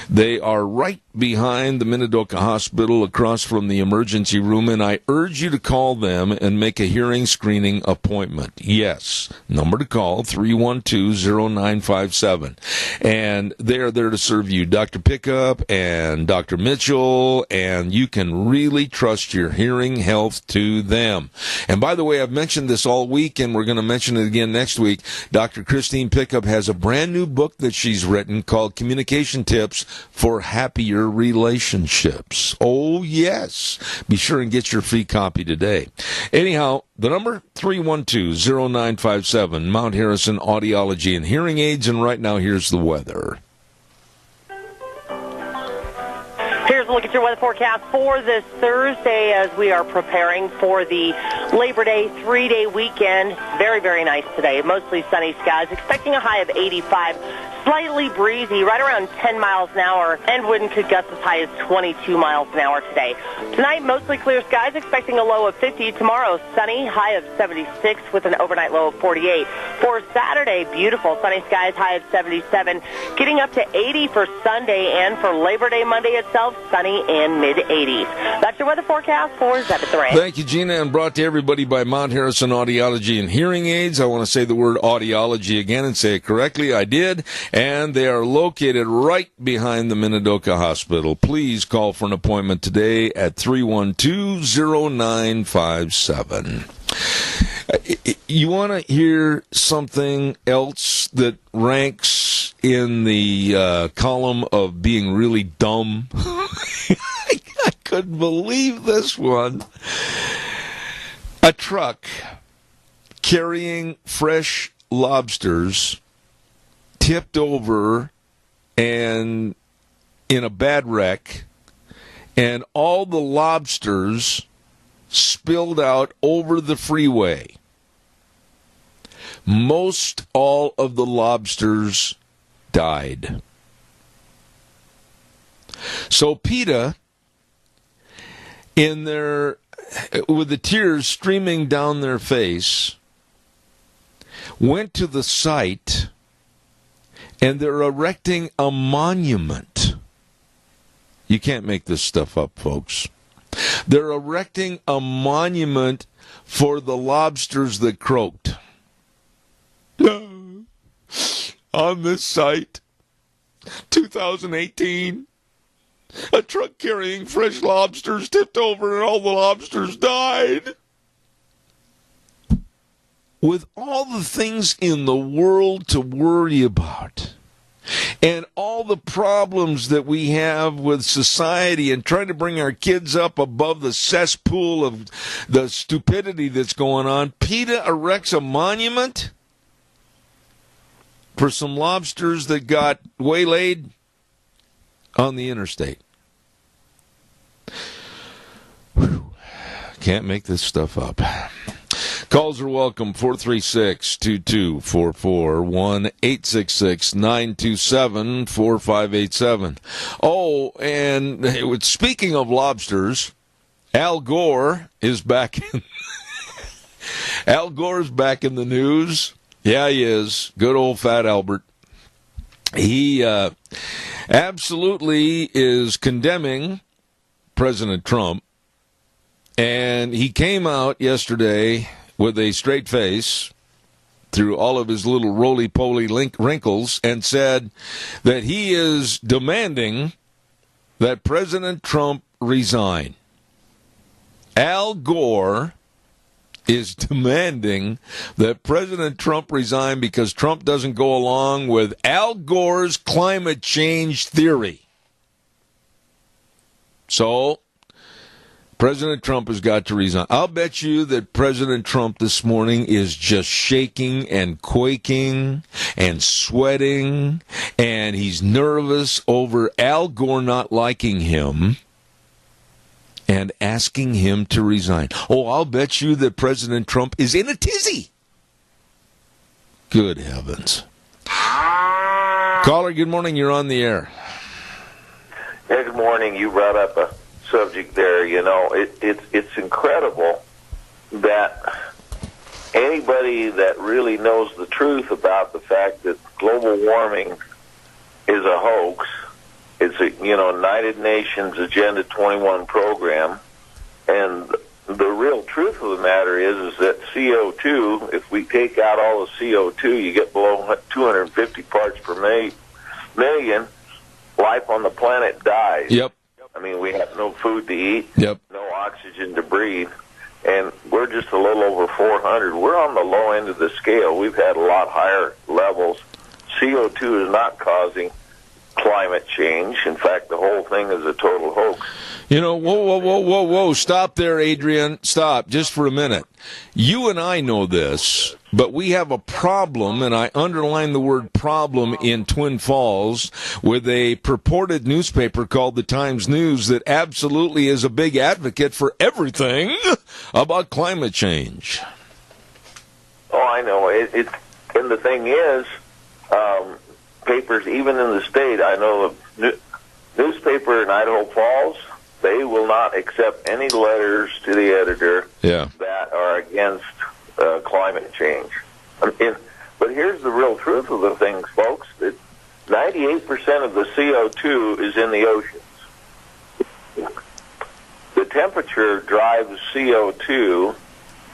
S2: They are right behind the Minidoka Hospital across from the emergency room, and I urge you to call them and make a hearing screening appointment. Yes, number to call, 312-0957. And they are there to serve you, Dr. Pickup and Dr. Mitchell, and you can really trust your hearing health to them. And by the way, I've mentioned this all week, and we're going to mention it again next week. Dr. Christine Pickup has a brand new book that she's written called Communication Tips for Happier Relationships. Oh, yes. Be sure and get your free copy today. Anyhow, the number, 312-0957, Mount Harrison Audiology and Hearing Aids. And right now, here's the weather.
S4: Here's a look at your weather forecast for this Thursday as we are preparing for the Labor Day 3-day weekend. Very, very nice today. Mostly sunny skies. Expecting a high of 85. Slightly breezy, right around 10 miles an hour, and wind could gust as high as 22 miles an hour today. Tonight, mostly clear skies, expecting a low of 50. Tomorrow, sunny, high of 76 with an overnight low of 48. For Saturday, beautiful sunny skies, high of 77, getting up to 80 for Sunday, and for Labor Day Monday itself, sunny. sunny and mid-80s. That's your weather forecast for Zeb at the Ranch.
S2: Thank you, Gina, and brought to everybody by Mount Harrison Audiology and Hearing Aids. I want to say the word audiology again and say it correctly. I did. And they are located right behind the Minidoka Hospital. Please call for an appointment today at 312-0957. You want to hear something else that ranks in the column of being really dumb? I couldn't believe this one. A truck carrying fresh lobsters tipped over and in a bad wreck, and all the lobsters spilled out over the freeway. Most all of the lobsters died. So PETA, with the tears streaming down their face, went to the site, and they're erecting a monument. You can't make this stuff up, folks. They're erecting a monument for the lobsters that croaked. On this site, 2018, a truck carrying fresh lobsters tipped over and all the lobsters died. With all the things in the world to worry about, and all the problems that we have with society and trying to bring our kids up above the cesspool of the stupidity that's going on, PETA erects a monument for some lobsters that got waylaid on the interstate. Whew. Can't make this stuff up. Calls are welcome, 436-2244, 1-866-927-4587. Oh, and speaking of lobsters, Al Gore is back in Al Gore's back in the news. Yeah, he is. Good old Fat Albert. He absolutely is condemning President Trump, and he came out yesterday with a straight face through all of his little roly-poly wrinkles and said that he is demanding that President Trump resign. Al Gore is demanding that President Trump resign because Trump doesn't go along with Al Gore's climate change theory. So President Trump has got to resign. I'll bet you that President Trump this morning is just shaking and quaking and sweating, and he's nervous over Al Gore not liking him and asking him to resign. Oh, I'll bet you that President Trump is in a tizzy. Good heavens. Caller, good morning. You're on the air.
S3: Yeah, good morning. You brought up a subject there. You know, it's incredible that anybody that really knows the truth about the fact that global warming is a hoax. It's a United Nations Agenda 21 program, and the real truth of the matter is that CO2, if we take out all the CO2, you get below 250 parts per million, life on the planet dies.
S2: Yep.
S3: I mean, we have no food to eat,
S2: yep,
S3: no oxygen to breathe, and we're just a little over 400. We're on the low end of the scale. We've had a lot higher levels. CO2 is not causing climate change. In fact, the whole thing is a total hoax.
S2: You know, whoa. Stop there, Adrian. Stop, just for a minute. You and I know this, but we have a problem, and I underline the word problem in Twin Falls, with a purported newspaper called the Times News that absolutely is a big advocate for everything about climate change.
S3: Oh, I know. And the thing is, papers, even in the state, I know the newspaper in Idaho Falls, they will not accept any letters to the editor that are against climate change. But here's the real truth of the things, folks. That 98% of the CO2 is in the oceans.
S6: the temperature drives CO2.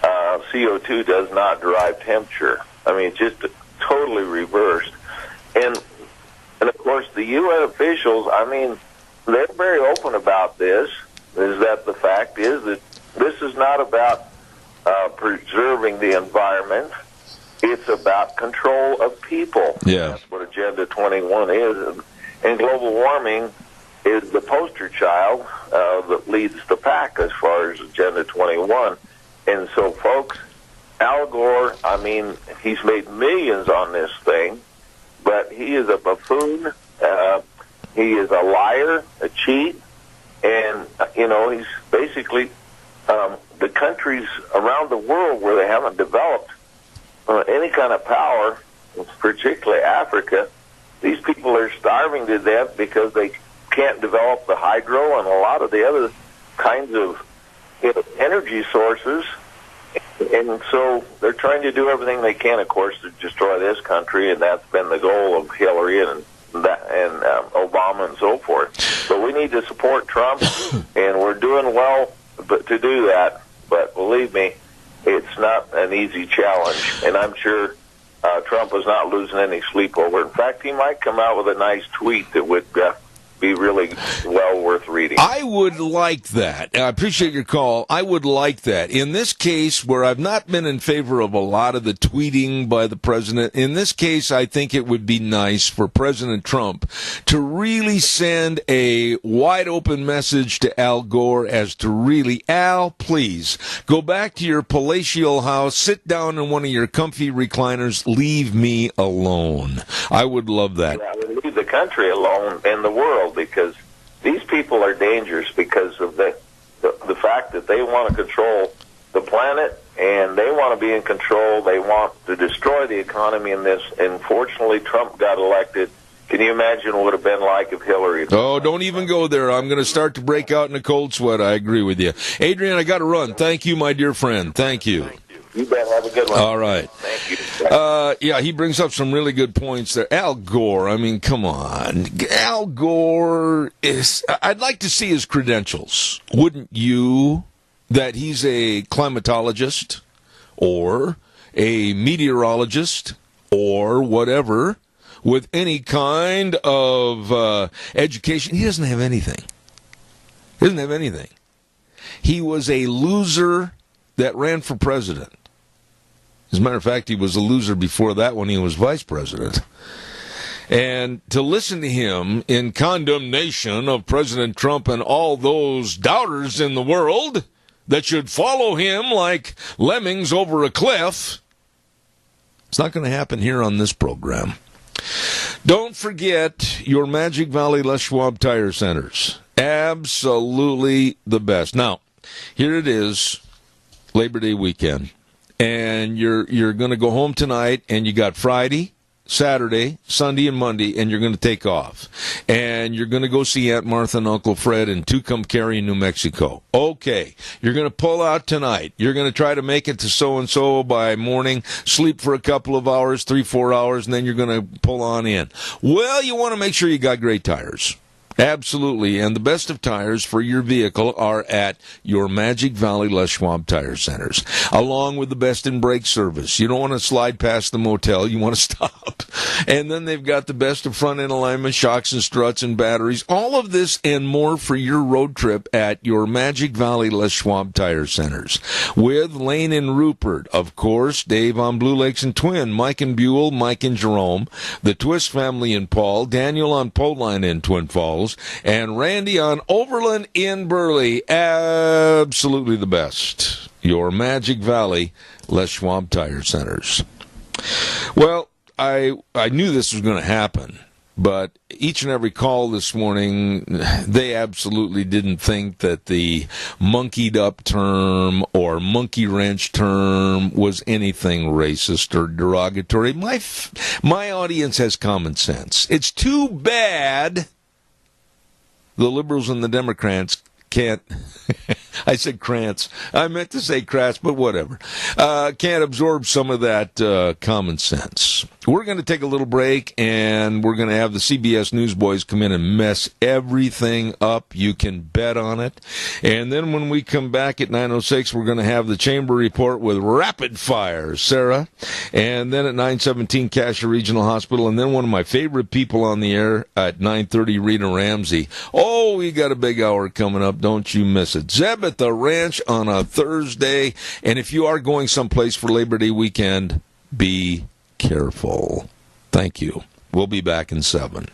S6: CO2 does not drive temperature. I mean, it's just totally reversed. And of course, the UN officials, I mean, they're very open about this, is that the fact is that this is not about preserving the environment. It's about control of people.
S2: Yeah.
S6: That's what Agenda 21 is. And global warming is the poster child that leads the pack as far as Agenda 21. And so, folks, Al Gore, I mean, he's made millions on this thing, but he is a buffoon. He is a liar, a cheat, and, you know, he's basically the countries around the world where they haven't developed any kind of power, particularly Africa. These people are starving to death because they can't develop the hydro and a lot of the other kinds of energy sources. And so they're trying to do everything they can, of course, to destroy this country, and that's been the goal of Hillary and Obama and so forth. So we need to support Trump, and we're doing well to do that. But believe me, it's not an easy challenge, and I'm sure Trump is not losing any sleep over it. In fact, he might come out with a nice tweet that would be really well worth reading.
S2: I would like that. I appreciate your call. I would like that. In this case, where I've not been in favor of a lot of the tweeting by the president, in this case, I think it would be nice for President Trump to really send a wide open message to Al Gore as to really, Al, please, go back to your palatial house, sit down in one of your comfy recliners, leave me alone. I would love that.
S6: Yeah, I would leave the country alone and the world, because these people are dangerous because of the fact that they want to control the planet, and they want to be in control. They want to destroy the economy in this. And fortunately, Trump got elected. Can you imagine what it would have been like if Hillary...
S2: Oh, don't even go there. I'm going to start to break out in a cold sweat. I agree with you. Adrian, I got to run. Thank you, my dear friend. Thank you.
S6: You bet. Have a good one.
S2: All right.
S6: Thank you.
S2: Yeah, he brings up some really good points there. Al Gore, I mean, come on. Al Gore is... I'd like to see his credentials. Wouldn't you? That he's a climatologist or a meteorologist or whatever with any kind of education. He doesn't have anything. He doesn't have anything. He was a loser that ran for president. As a matter of fact, he was a loser before that when he was vice president. And to listen to him in condemnation of President Trump and all those doubters in the world that should follow him like lemmings over a cliff, it's not going to happen here on this program. Don't forget your Magic Valley Les Schwab Tire Centers. Absolutely the best. Now, here it is, Labor Day weekend. And you're going to go home tonight, and you got Friday, Saturday, Sunday, and Monday, and you're going to take off. And you're going to go see Aunt Martha and Uncle Fred in Tucumcari, New Mexico. Okay, you're going to pull out tonight. You're going to try to make it to so-and-so by morning, sleep for a couple of hours, 3-4 hours, and then you're going to pull on in. Well, you want to make sure you got great tires. Absolutely, and the best of tires for your vehicle are at your Magic Valley Les Schwab Tire Centers, along with the best in brake service. You don't want to slide past the motel, you want to stop. And then they've got the best of front-end alignment, shocks and struts and batteries. All of this and more for your road trip at your Magic Valley Les Schwab Tire Centers. With Lane and Rupert, of course, Dave on Blue Lakes and Twin, Mike and Buell, Mike and Jerome, the Twist family in Paul, Daniel on Poline in Twin Falls, and Randy on Overland in Burley. Absolutely the best. Your Magic Valley Les Schwab Tire Centers. Well, I knew this was going to happen, but each and every call this morning, they absolutely didn't think that the monkeyed up term or monkey wrench term was anything racist or derogatory. My audience has common sense. It's too bad the liberals and the Democrats can't. I said Krantz. I meant to say Kratz, but whatever. Can't absorb some of that common sense. We're going to take a little break, and we're going to have the CBS Newsboys come in and mess everything up. You can bet on it. And then when we come back at 9:06, we're going to have the Chamber Report with Rapid Fire, Sarah. And then at 9:17, Cassia Regional Hospital. And then one of my favorite people on the air at 9:30, Rita Ramsey. Oh, we got a big hour coming up. Don't you miss it. Zeb at the Ranch on a Thursday. And if you are going someplace for Labor Day weekend, be careful. Thank you. We'll be back in 7.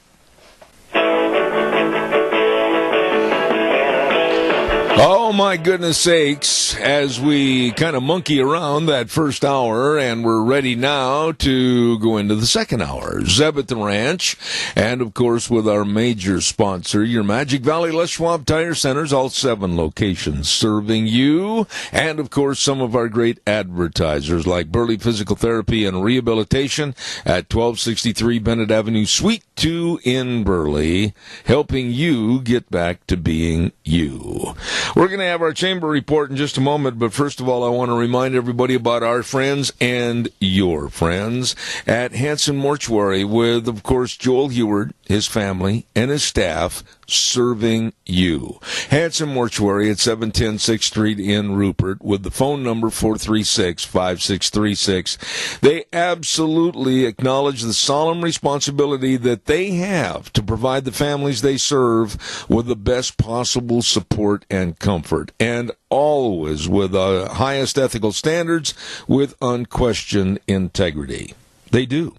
S2: Oh, my goodness sakes, as we kind of monkey around that first hour, and we're ready now to go into the second hour. Zeb at the Ranch, and, of course, with our major sponsor, your Magic Valley Les Schwab Tire Centers, all 7 locations serving you, and, of course, some of our great advertisers like Burley Physical Therapy and Rehabilitation at 1263 Bennett Avenue, Suite 2 in Burley, helping you get back to being you. We're going to have our chamber report in just a moment, but first of all, I want to remind everybody about our friends and your friends at Hanson Mortuary with, of course, Joel Heward, his family, and his staff serving you. Hanson Mortuary at 710 6th Street in Rupert with the phone number 436-5636. They absolutely acknowledge the solemn responsibility that they have to provide the families they serve with the best possible support and comfort, and always with the highest ethical standards with unquestioned integrity. They do,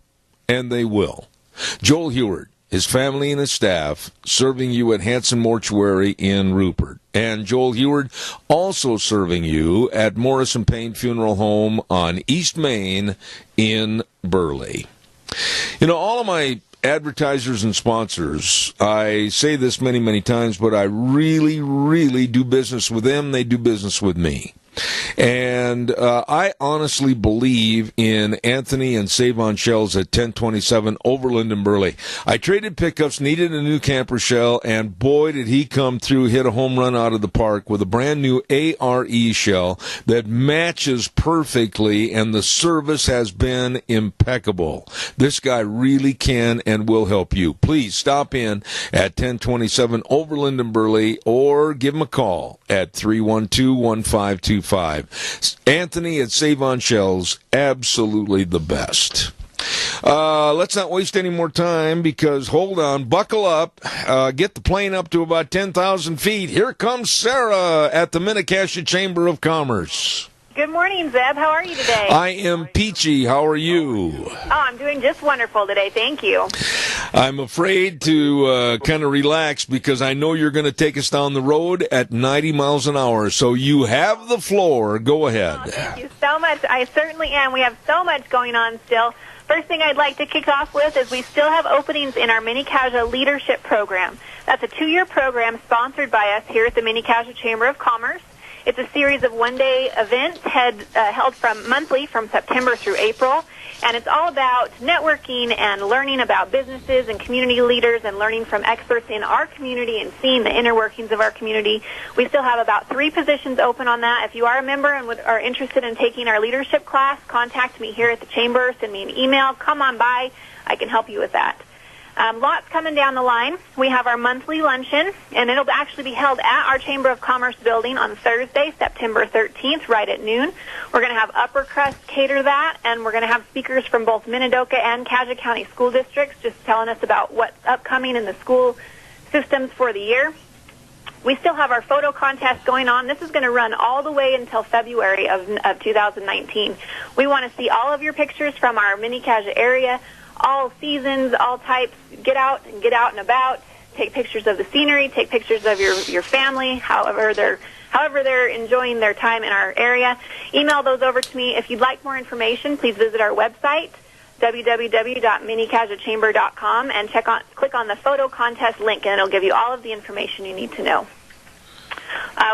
S2: and they will. Joel Heward, his family and his staff, serving you at Hanson Mortuary in Rupert. And Joel Heward also serving you at Morrison Payne Funeral Home on East Main in Burley. You know, all of my advertisers and sponsors, I say this many, many times, but I really, really do business with them. They do business with me. And I honestly believe in Anthony and Save-On Shells at 1027 Overland and Burley. I traded pickups, needed a new camper shell, and boy, did he come through, hit a home run out of the park with a brand new ARE shell that matches perfectly, and the service has been impeccable. This guy really can and will help you. Please stop in at 1027 Overland and Burley or give him a call at 312-1525. Anthony at Save-On Shells, absolutely the best. Let's not waste any more time because, hold on, buckle up, get the plane up to about 10,000 feet. Here comes Sarah at the Minnecasia Chamber of Commerce.
S15: Good morning, Zeb. How are you today?
S2: I am peachy. How are you?
S15: Oh, I'm doing just wonderful today. Thank you.
S2: I'm afraid to kind of relax because I know you're going to take us down the road at 90 miles an hour. So you have the floor. Go ahead.
S15: Oh, thank you so much. I certainly am. We have so much going on still. First thing I'd like to kick off with is we still have openings in our Minnecasia Leadership Program. That's a 2-year program sponsored by us here at the Minnecasia Chamber of Commerce. It's a series of one-day events held monthly from September through April, and it's all about networking and learning about businesses and community leaders and learning from experts in our community and seeing the inner workings of our community. We still have about 3 positions open on that. If you are a member and are interested in taking our leadership class, contact me here at the Chamber, send me an email, come on by. I can help you with that. Lots coming down the line. We have our monthly luncheon, and it'll actually be held at our Chamber of Commerce building on Thursday, September 13th, right at noon. We're going to have Upper Crust cater that, and we're going to have speakers from both Minidoka and Cassia County school districts just telling us about what's upcoming in the school systems for the year. We still have our photo contest going on. This is going to run all the way until February of 2019. We want to see all of your pictures from our Minnecasia area, all seasons, all types. Get out and about. Take pictures of the scenery. Take pictures of your family, however they're enjoying their time in our area. Email those over to me. If you'd like more information, please visit our website, www.minnecassiachamber.com, and click on the photo contest link, and it'll give you all of the information you need to know.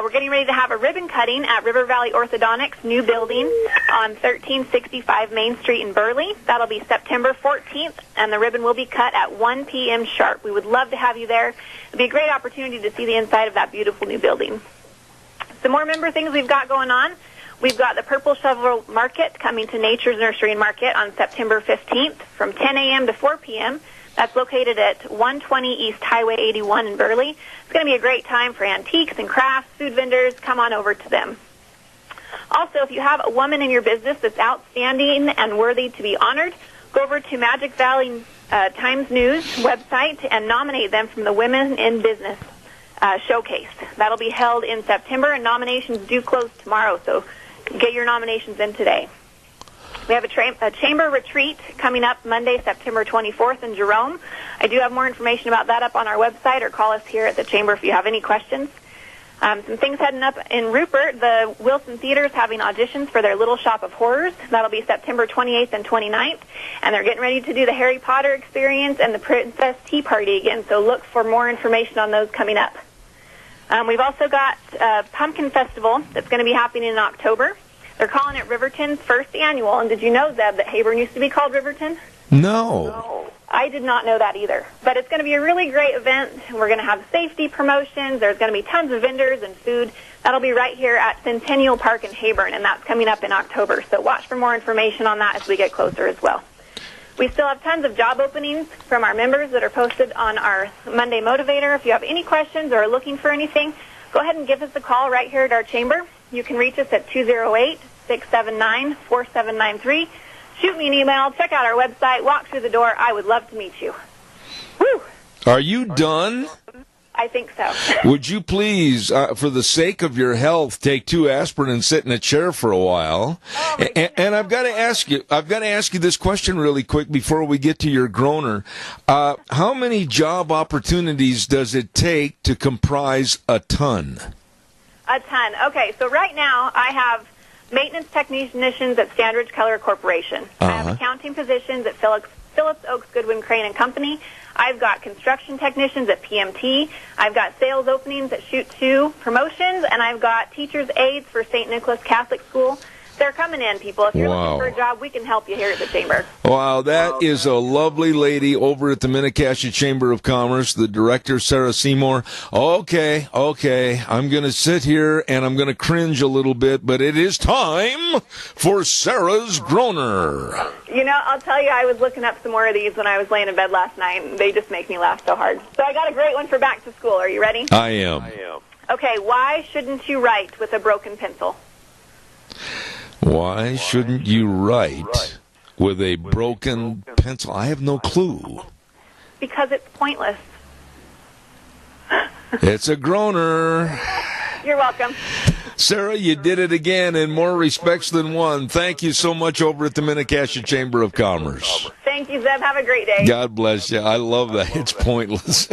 S15: We're getting ready to have a ribbon cutting at River Valley Orthodontics, new building on 1365 Main Street in Burley. That'll be September 14th, and the ribbon will be cut at 1 p.m. sharp. We would love to have you there. It'll be a great opportunity to see the inside of that beautiful new building. Some more member things we've got going on. We've got the Purple Shovel Market coming to Nature's Nursery and Market on September 15th from 10 a.m. to 4 p.m. That's located at 120 East Highway 81 in Burley. It's going to be a great time for antiques and crafts, food vendors. Come on over to them. Also, if you have a woman in your business that's outstanding and worthy to be honored, go over to Magic Valley Times News website and nominate them from the Women in Business Showcase. That'll be held in September, and nominations do close tomorrow, so get your nominations in today. We have a chamber retreat coming up Monday, September 24th in Jerome. I do have more information about that up on our website, or call us here at the chamber if you have any questions. Some things heading up in Rupert. The Wilson Theater is having auditions for their Little Shop of Horrors. That'll be September 28th and 29th. And they're getting ready to do the Harry Potter experience and the Princess Tea Party again, so look for more information on those coming up. We've also got a Pumpkin Festival that's going to be happening in October. They're calling it Riverton's first annual. And did you know, Zeb, that Hayburn used to be called Riverton?
S2: No.
S15: I did not know that either. But it's going to be a really great event. We're going to have safety promotions. There's going to be tons of vendors and food. That'll be right here at Centennial Park in Hayburn, and that's coming up in October. So watch for more information on that as we get closer as well. We still have tons of job openings from our members that are posted on our Monday Motivator. If you have any questions or are looking for anything, go ahead and give us a call right here at our chamber. You can reach us at 208-679-4793. Shoot me an email, check out our website, walk through the door. I would love to meet you. Woo!
S2: Are you done?
S15: I think so.
S2: Would you please, for the sake of your health, take 2 aspirin and sit in a chair for a while? And I've got to ask you this question really quick before we get to your groaner. How many job opportunities does it take to comprise a ton?
S15: A ton. Okay, so right now I have maintenance technicians at Standridge Keller Corporation. I have accounting positions at Phillips Oaks Goodwin Crane and Company. I've got construction technicians at PMT. I've got sales openings at Shoot 2 Promotions, and I've got teachers' aides for St. Nicholas Catholic School. They're coming in, people. If you're looking for a job, we can help you here at the Chamber.
S2: Wow, that is a lovely lady over at the Mini-Cassia Chamber of Commerce, the director, Sarah Seymour. Okay, I'm going to sit here and I'm going to cringe a little bit, but it is time for Sarah's Groaner.
S15: You know, I'll tell you, I was looking up some more of these when I was laying in bed last night, and they just make me laugh so hard. So I got a great one for back to school. Are you ready?
S2: I am.
S15: Okay, why shouldn't you write with a broken pencil?
S2: Why shouldn't you write with a broken pencil? I have no clue.
S15: Because it's pointless.
S2: It's a groaner.
S15: You're welcome.
S2: Sarah, you did it again in more respects than one. Thank you so much over at the Mini-Cassia Chamber of Commerce.
S15: Thank you, Zeb. Have a great day.
S2: God bless you. I love that. It's pointless.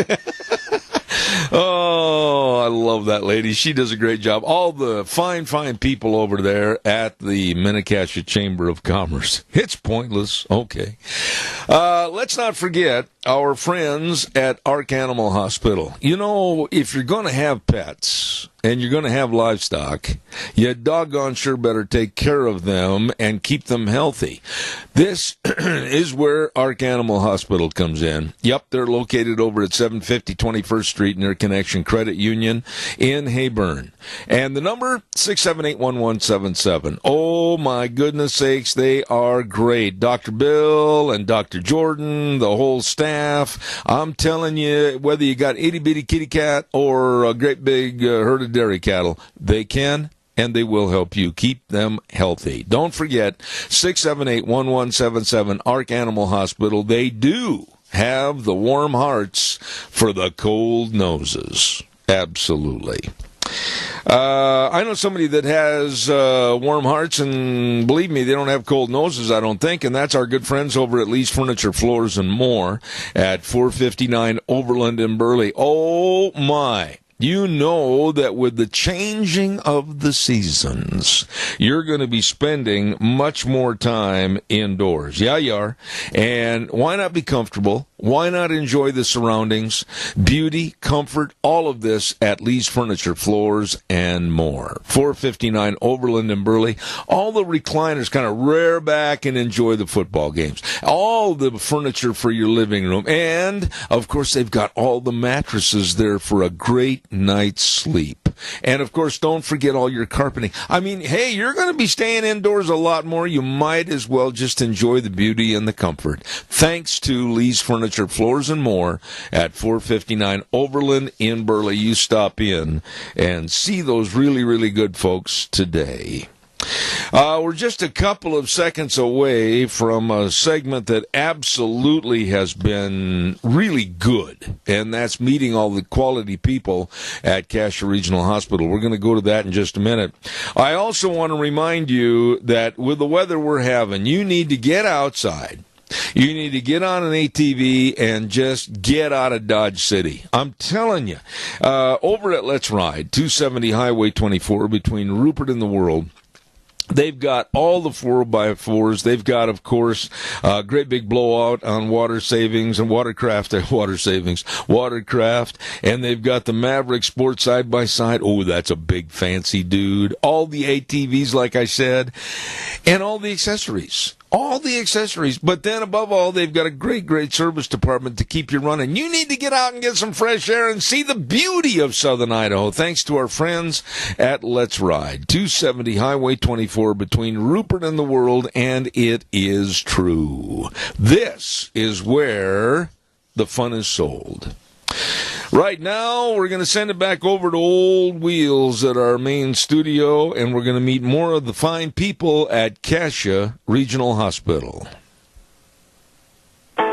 S2: Oh, I love that lady. She does a great job. All the fine people over there at the Mini-Cassia Chamber of Commerce. It's pointless. Okay. Let's not forget our friends at Ark Animal Hospital. You know, if you're going to have pets and you're going to have livestock, you doggone sure better take care of them and keep them healthy. This is where Ark Animal Hospital comes in. Yep, they're located over at 750 21st Street near Connection Credit Union in Hayburn. And the number, 678-1177. Oh, my goodness sakes, they are great. Dr. Bill and Dr. Jordan, the whole staff. I'm telling you, whether you got itty-bitty kitty cat or a great big herd of dairy cattle, they can and they will help you keep them healthy. Don't forget, 678-1177, Ark Animal Hospital. They do have the warm hearts for the cold noses. Absolutely. I know somebody that has warm hearts, and believe me, they don't have cold noses, I don't think, and that's our good friends over at Lee's Furniture, Floors, and More at 459 Overland in Burley. Oh, my. You know that with the changing of the seasons, you're going to be spending much more time indoors. Yeah, you are. And why not be comfortable? Why not enjoy the surroundings, beauty, comfort, all of this at Lee's Furniture, Floors, and more. 459 Overland in Burley. All the recliners kind of rear back and enjoy the football games. All the furniture for your living room. And, of course, they've got all the mattresses there for a great night's sleep. And, of course, don't forget all your carpeting. I mean, hey, you're going to be staying indoors a lot more. You might as well just enjoy the beauty and the comfort. Thanks to Lee's Furniture, Floors, and more at 459 Overland in Burley. You stop in and see those really, really good folks today. We're just a couple of seconds away from a segment that absolutely has been really good, and that's meeting all the quality people at Cassia Regional Hospital. We're going to go to that in just a minute. I also want to remind you that with the weather we're having, you need to get outside. You need to get on an ATV and just get out of Dodge City. I'm telling you, over at Let's Ride, 270 Highway 24 between Rupert and the World, they've got all the 4x4s. They've got, of course, a great big blowout on water savings and watercraft, and they've got the Maverick Sport side-by-side. Oh, that's a big fancy dude. All the ATVs, like I said, and all the accessories. All the accessories. But then, above all, they've got a great, great service department to keep you running. You need to get out and get some fresh air and see the beauty of southern Idaho, thanks to our friends at Let's Ride. 270 Highway 24 between Rupert and the World, and it is true. This is where the fun is sold. Right now, we're going to send it back over to Old Wheels at our main studio, and we're going to meet more of the fine people at Cassia Regional Hospital.
S16: People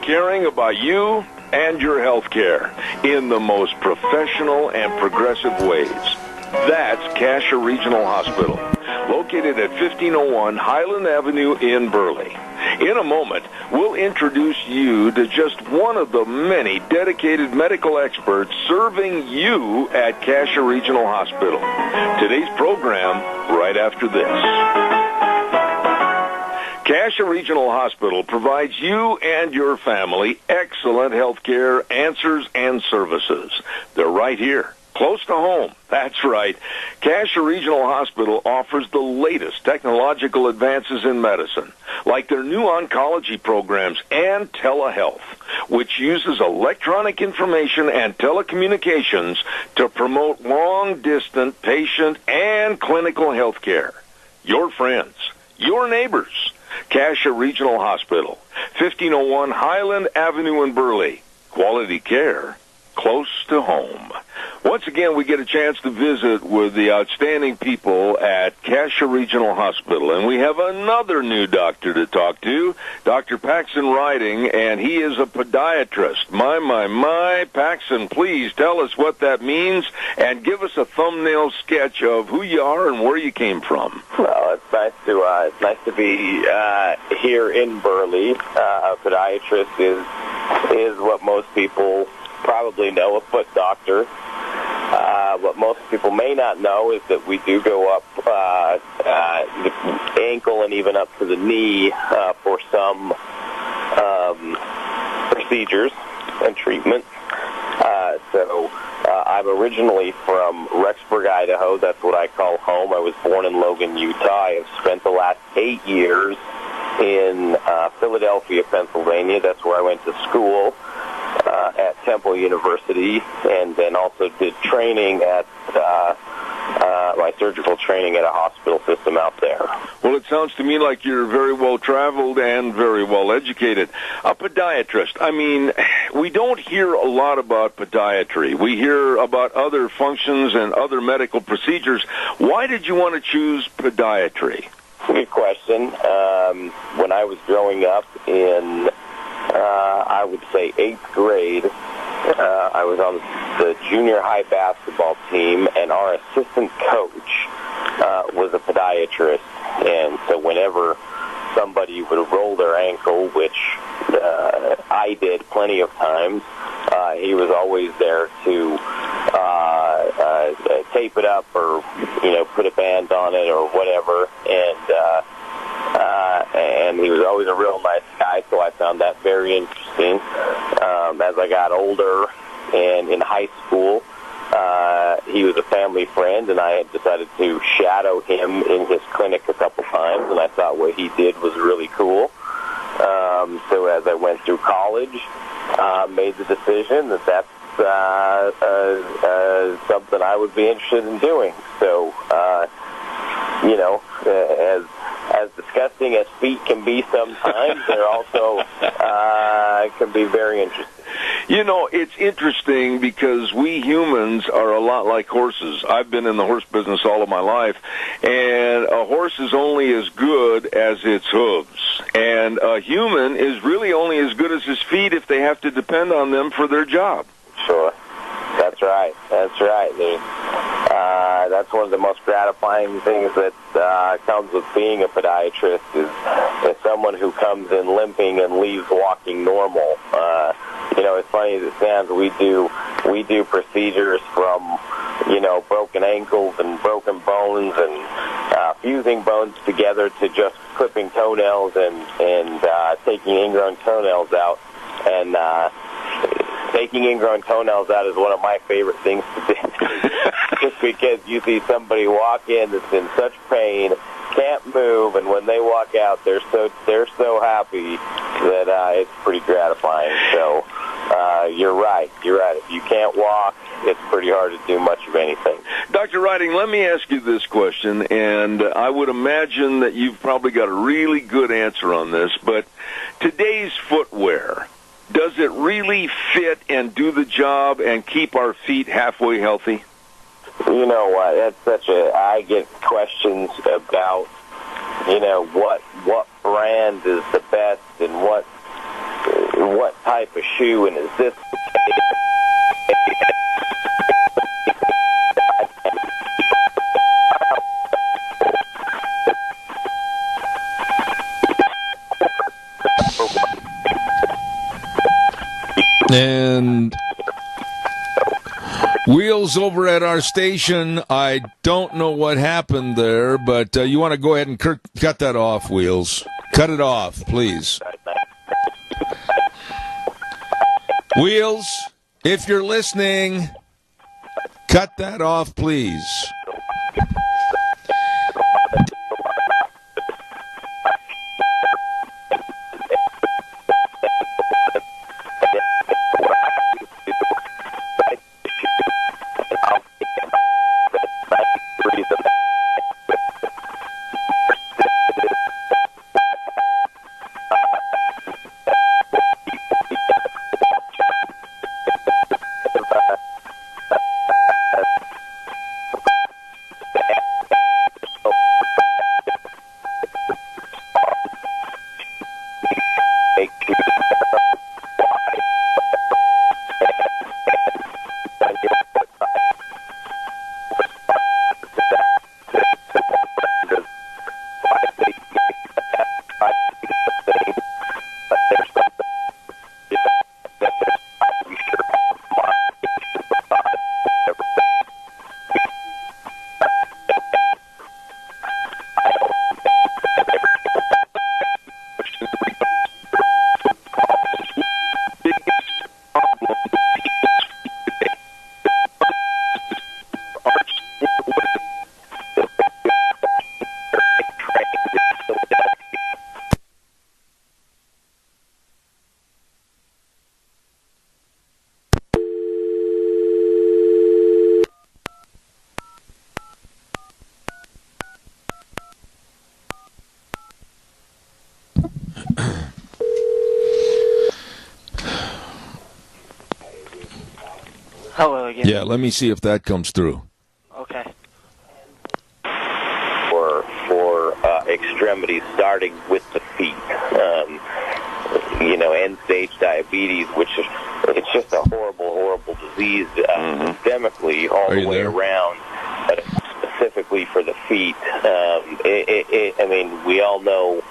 S16: caring about you and your health care in the most professional and progressive ways. That's Cassia Regional Hospital, located at 1501 Highland Avenue in Burley. In a moment, we'll introduce you to just one of the many dedicated medical experts serving you at Cassia Regional Hospital. Today's program, right after this. Cassia Regional Hospital provides you and your family excellent health care answers and services. They're right here, close to home. That's right. Cassia Regional Hospital offers the latest technological advances in medicine, like their new oncology programs and telehealth, which uses electronic information and telecommunications to promote long-distance patient and clinical health care. Your friends, your neighbors. Cassia Regional Hospital, 1501 Highland Avenue in Burley. Quality care close to home. Once again, we get a chance to visit with the outstanding people at Cassia Regional Hospital, and we have another new doctor to talk to, Dr. Paxton Riding, and he is a podiatrist. My, Paxton, please tell us what that means and give us a thumbnail sketch of who you are and where you came from.
S17: Well, it's nice to be here in Burley. A podiatrist is what most people probably know, a foot doctor. What most people may not know is that we do go up the ankle and even up to the knee for some procedures and treatments. So I'm originally from Rexburg, Idaho. That's what I call home. I was born in Logan, Utah. I have spent the last 8 years in Philadelphia, Pennsylvania. That's where I went to school. At Temple University, and then also did training at my surgical training at a hospital system out there.
S16: Well, it sounds to me like you're very well traveled and very well educated. A podiatrist, I mean, we don't hear a lot about podiatry. We hear about other functions and other medical procedures. Why did you want to choose podiatry?
S17: Good question. When I was growing up in I would say 8th grade, I was on the junior high basketball team, and our assistant coach was a podiatrist. And so whenever somebody would roll their ankle, which I did plenty of times, he was always there to tape it up or, put a band on it or whatever. And he was always a real nice guy. guy, so I found that very interesting. As I got older and in high school, he was a family friend, and I had decided to shadow him in his clinic a couple times, and I thought what he did was really cool. So as I went through college, made the decision that that's something I would be interested in doing. So, as disgusting as feet can be sometimes, they're also can be very interesting.
S16: You know, it's interesting because we humans are a lot like horses. I've been in the horse business all of my life, and a horse is only as good as its hooves. And a human is really only as good as his feet if they have to depend on them for their job.
S17: Sure. That's right. That's right. That's one of the most gratifying things that comes with being a podiatrist is someone who comes in limping and leaves walking normal. It's funny as it sounds, we do procedures from, broken ankles and broken bones and fusing bones together to just clipping toenails and taking ingrown toenails out. And taking ingrown toenails out is one of my favorite things to do. Just because you see somebody walk in that's in such pain, can't move, and when they walk out, they're so happy that it's pretty gratifying. So you're right. If you can't walk, it's pretty hard to do much of anything.
S16: Dr. Riding, let me ask you this question, and I would imagine that you've probably got a really good answer on this, but today's footwear, does it really fit and do the job and keep our feet halfway healthy?
S17: You know what? I get questions about, what brand is the best and what type of shoe, and is this
S2: And Wheels over at our station, I don't know what happened there, but you want to go ahead and cut that off, Wheels. Cut it off, please. Wheels, if you're listening, cut that off, please.
S11: Hello again.
S2: Yeah, let me see if that comes through.
S11: Okay.
S17: For extremities, starting with the feet. End-stage diabetes, which is it's just a horrible disease systemically all the way around, but specifically for the feet. We all know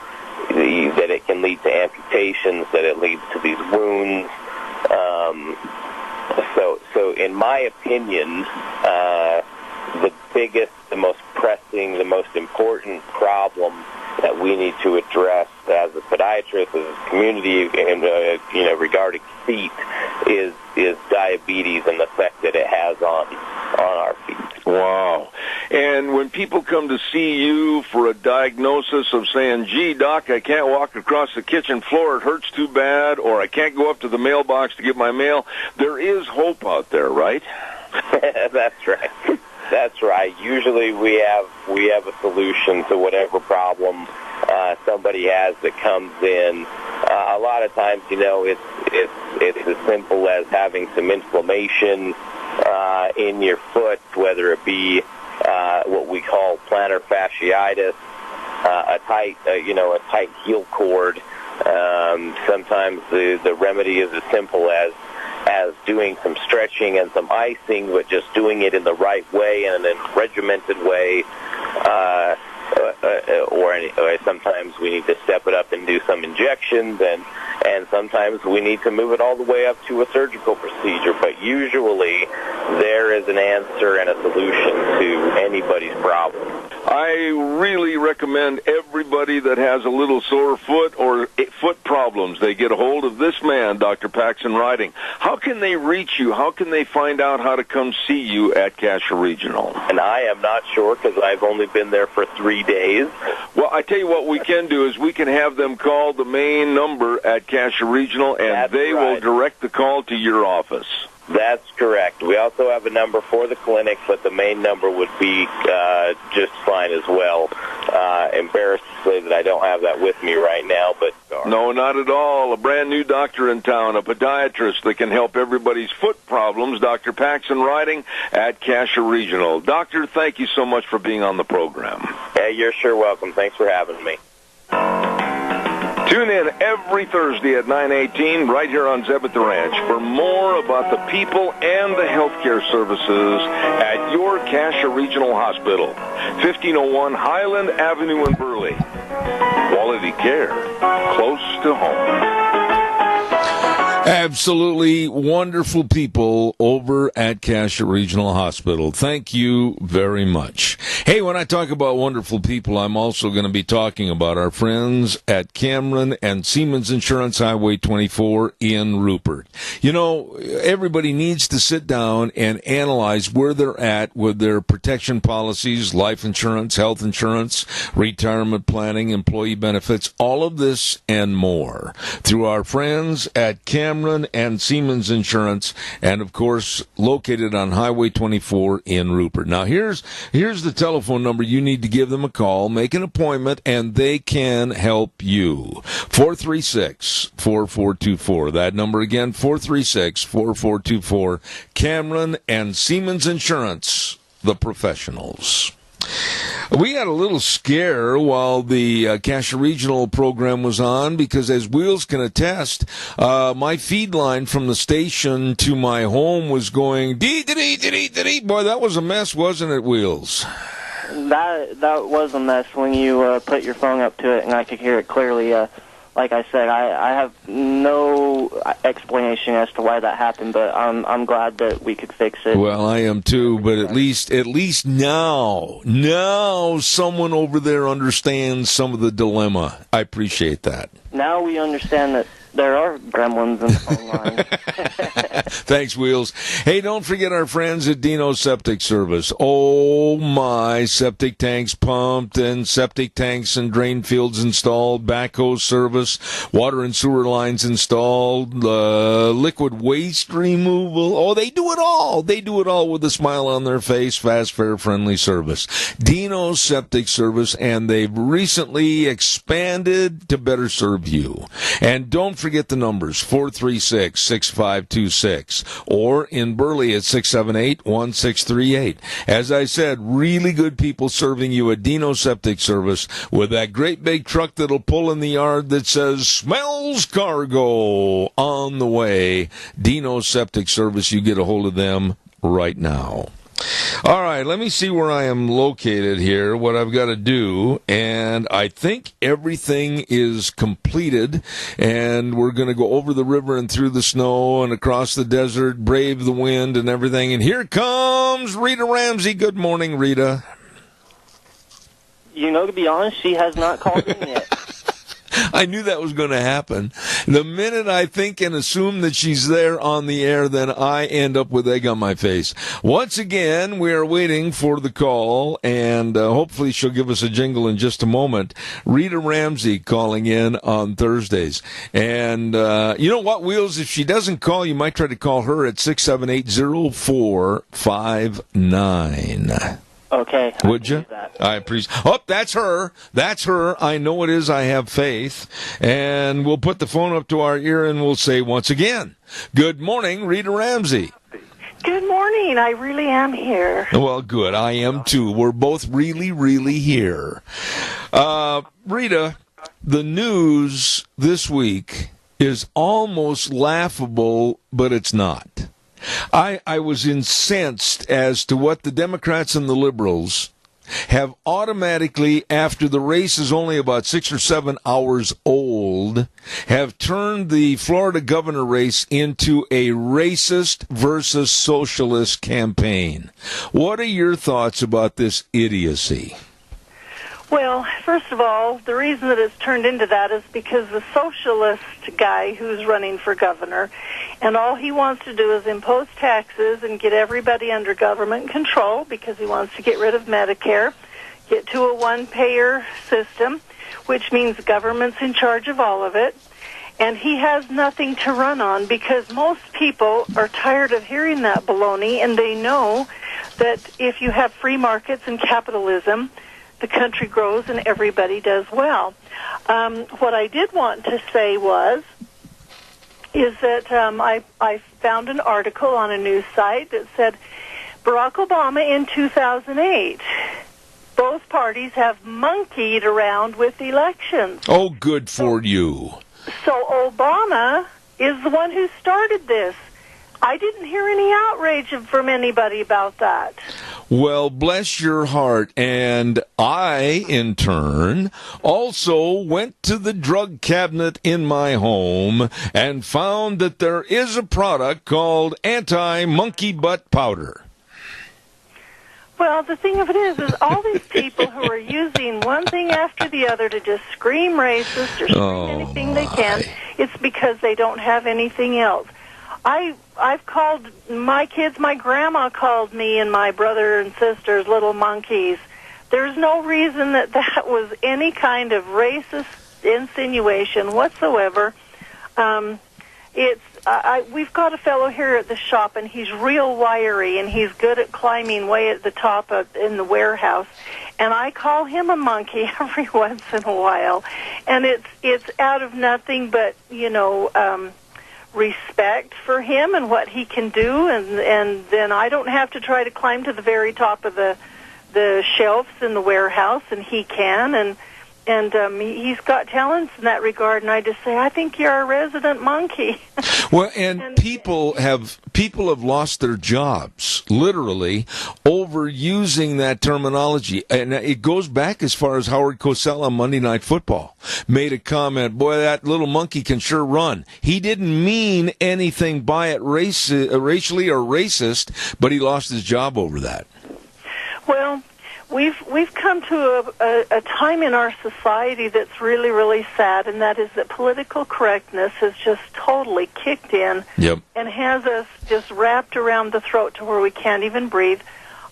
S17: that it can lead to amputations, that it leads to these wounds. So in my opinion, the biggest, the most pressing, the most important problem that we need to address as a podiatrist podiatrist, as a community, regarding feet, is diabetes and the effect that it has on our feet.
S16: Wow. And when people come to see you for a diagnosis of saying, gee, doc, I can't walk across the kitchen floor, it hurts too bad, or I can't go up to the mailbox to get my mail, there is hope out there, right?
S17: That's right. That's right. Usually we have a solution to whatever problem somebody has that comes in. A lot of times, it's as simple as having some inflammation in your foot, whether it be what we call plantar fasciitis, a tight heel cord. Sometimes the remedy is as simple as doing some stretching and some icing, but just doing it in the right way and in a regimented way. Or sometimes we need to step it up and do some injections, and sometimes we need to move it all the way up to a surgical procedure. But usually there is an answer and a solution to anybody's problem.
S16: I really recommend everybody that has a little sore foot or foot problems, they get a hold of this man, Dr. Paxton Riding. How can they reach you? How can they find out how to come see you at Cassia Regional?
S17: And I am not sure because I've only been there for 3 days.
S16: Well, I tell you what we can do is we can have them call the main number at Cassia Regional, and they will direct the call to your office.
S17: That's correct. We also have a number for the clinic, but the main number would be just fine as well. Embarrassed to say that I don't have that with me right now, but...
S16: No, not at all. A brand new doctor in town, a podiatrist that can help everybody's foot problems, Dr. Paxton Riding at Cassia Regional. Doctor, thank you so much for being on the program.
S17: Hey, you're sure welcome. Thanks for having me.
S16: Tune in every Thursday at 9:18 right here on Zeb at the Ranch for more about the people and the healthcare services at your Cassia Regional Hospital, 1501 Highland Avenue in Burley. Quality care close to home.
S2: Absolutely wonderful people over at Cassia Regional Hospital. Thank you very much. Hey, when I talk about wonderful people, I'm also going to be talking about our friends at Cameron and Siemens Insurance, Highway 24 in Rupert. You know, everybody needs to sit down and analyze where they're at with their protection policies, life insurance, health insurance, retirement planning, employee benefits, all of this and more through our friends at Cameron and Siemens Insurance, and of course located on Highway 24 in Rupert. Now here's the telephone number you need to give them a call, make an appointment, and they can help you. 436-4424. That number again, 436-4424. Cameron and Siemens Insurance, the professionals. We had a little scare while the Cassia Regional program was on because, as Wheels can attest, my feed line from the station to my home was going dee-dee-dee-dee-dee-dee. Boy, that was a mess, wasn't it, Wheels?
S11: That was a mess when you put your phone up to it, and I could hear it clearly. Like I said, I have no explanation as to why that happened, but I'm glad that we could fix it.
S2: Well, I am too, but at least now someone over there understands some of the dilemma. I appreciate that.
S11: Now we understand that there are gremlins in the phone line.
S2: Thanks, Wheels. Hey, don't forget our friends at Dino Septic Service. Oh, my. Septic tanks pumped and septic tanks and drain fields installed, backhoe service, water and sewer lines installed, liquid waste removal. Oh, they do it all. They do it all with a smile on their face, fast, fair, friendly service. Dino Septic Service, and they've recently expanded to better serve you. And don't forget the numbers, 436-6526, or in Burley at 678-1638. As I said, really good people serving you at Dino Septic Service with that great big truck that'll pull in the yard that says, smells cargo on the way. Dino Septic Service, you get a hold of them right now. All right, let me see where I am located here, what I've got to do, and I think everything is completed, and we're going to go over the river and through the snow and across the desert, brave the wind and everything, and here comes Rita Ramsey. Good morning, Rita.
S11: You know, to be honest, she has not called in yet.
S2: I knew that was going to happen. The minute I think and assume that she's there on the air, then I end up with egg on my face. Once again, we are waiting for the call, and hopefully she'll give us a jingle in just a moment. Rita Ramsey calling in on Thursdays. And you know what, Wheels? If she doesn't call, you might try to call her at 678-0459.
S11: Okay.
S2: Would you? I appreciate. Oh, that's her. That's her. I know it is. I have faith. And we'll put the phone up to our ear and we'll say once again, good morning, Rita Ramsey.
S18: Good morning. I really am here.
S2: Well, good. I am too. We're both really, really here. Rita, the news this week is almost laughable, but it's not. I was incensed as to what the Democrats and the liberals have automatically, after the race is only about 6 or 7 hours old, have turned the Florida governor race into a racist versus socialist campaign. What are your thoughts about this idiocy?
S18: Well, first of all, the reason that it's turned into that is because the socialist guy who's running for governor, and all he wants to do is impose taxes and get everybody under government control because he wants to get rid of Medicare, get to a one-payer system, which means the government's in charge of all of it. And he has nothing to run on because most people are tired of hearing that baloney, and they know that if you have free markets and capitalism, the country grows and everybody does well. What I did want to say is that I found an article on a news site that said Barack Obama in 2008, both parties have monkeyed around with elections.
S2: Oh, good for you.
S18: So Obama is the one who started this. I didn't hear any outrage from anybody about that.
S2: Well, bless your heart. And I, in turn, also went to the drug cabinet in my home and found that there is a product called anti-monkey butt powder.
S18: Well, the thing of it is all these people who are using one thing after the other to just scream racist or scream anything they can, it's because they don't have anything else. I've called my kids, my grandma called me and my brother and sisters little monkeys. There's no reason that was any kind of racist insinuation whatsoever. We've got a fellow here at the shop, and he's real wiry, and he's good at climbing way at the top in the warehouse. And I call him a monkey every once in a while, and it's out of nothing but respect for him and what he can do, and then I don't have to try to climb to the very top of the shelves in the warehouse, and he can, and he's got talents in that regard, and I just say, I think you're a resident monkey.
S2: Well, and people have lost their jobs, literally, over using that terminology. And it goes back as far as Howard Cosell on Monday Night Football made a comment, boy, that little monkey can sure run. He didn't mean anything by it racially or racist, but he lost his job over that.
S18: Well, We've come to a time in our society that's really, really sad, and that is that political correctness has just totally kicked in and has us just wrapped around the throat to where we can't even breathe.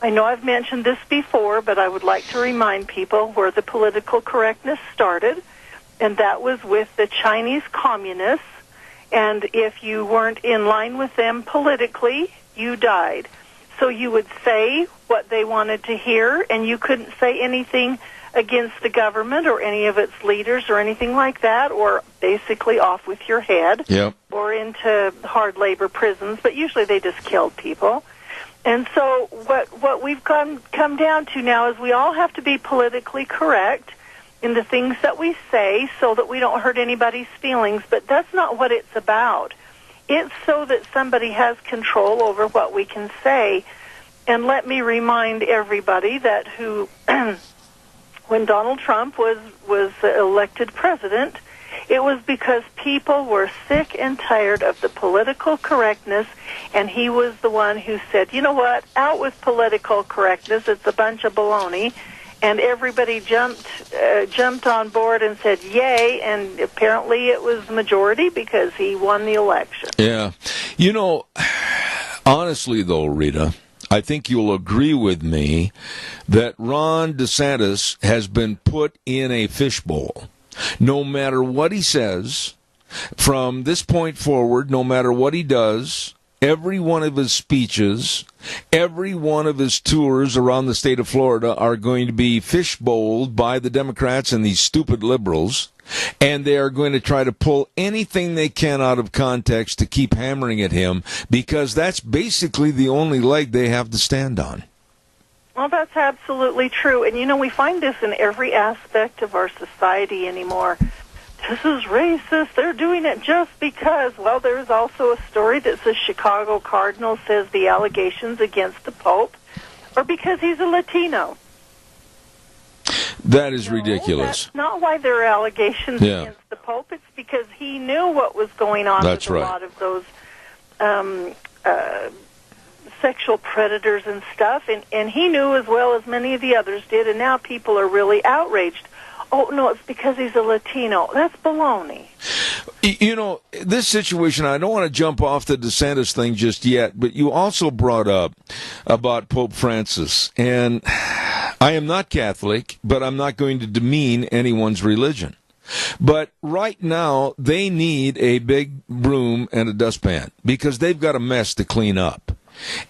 S18: I know I've mentioned this before, but I would like to remind people where the political correctness started, and that was with the Chinese communists, and if you weren't in line with them politically, you died. So you would say what they wanted to hear, and you couldn't say anything against the government or any of its leaders or anything like that, or basically off with your head or into hard labor prisons, but usually they just killed people. And so what we've come down to now is we all have to be politically correct in the things that we say so that we don't hurt anybody's feelings, but that's not what it's about. It's so that somebody has control over what we can say. And let me remind everybody that when Donald Trump was elected president, it was because people were sick and tired of the political correctness, and he was the one who said, you know what, out with political correctness, it's a bunch of baloney, and everybody jumped on board and said yay, and apparently it was the majority because he won the election.
S2: Yeah. You know, honestly, though, Rita, I think you'll agree with me that Ron DeSantis has been put in a fishbowl. No matter what he says, from this point forward, no matter what he does, every one of his speeches, every one of his tours around the state of Florida are going to be fishbowled by the Democrats and these stupid liberals, and they are going to try to pull anything they can out of context to keep hammering at him, because that's basically the only leg they have to stand on.
S18: Well, that's absolutely true. And, you know, we find this in every aspect of our society anymore. This is racist. They're doing it just because. Well, there's also a story that says Chicago Cardinal says the allegations against the Pope are because he's a Latino.
S2: That is ridiculous.
S18: That's not why there are allegations against the Pope. It's because he knew what was going on with a lot of those sexual predators and stuff, and he knew as well as many of the others did, and now people are really outraged. Oh, no, it's because he's a Latino. That's baloney.
S2: You know, this situation, I don't want to jump off the DeSantis thing just yet, but you also brought up about Pope Francis, and I am not Catholic, but I'm not going to demean anyone's religion. But right now, they need a big broom and a dustpan because they've got a mess to clean up.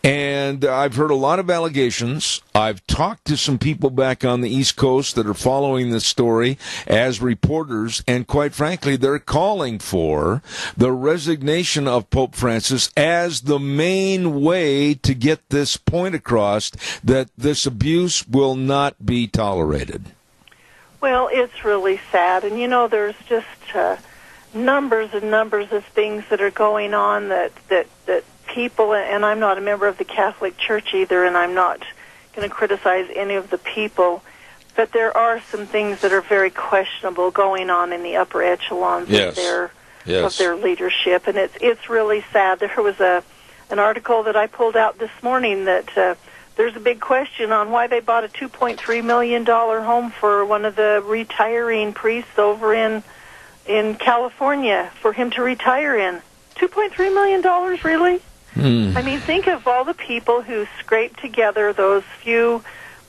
S2: And I've heard a lot of allegations. I've talked to some people back on the East Coast that are following this story as reporters, and quite frankly, they're calling for the resignation of Pope Francis as the main way to get this point across that this abuse will not be tolerated.
S18: Well, it's really sad. And, you know, there's just numbers and numbers of things that are going on that people, and I'm not a member of the Catholic Church either, and I'm not going to criticize any of the people, but there are some things that are very questionable going on in the upper echelons of their leadership, and it's really sad. There was an article that I pulled out this morning that there's a big question on why they bought a $2.3 million home for one of the retiring priests over in California for him to retire in. $2.3 million, really? I mean, think of all the people who scraped together those few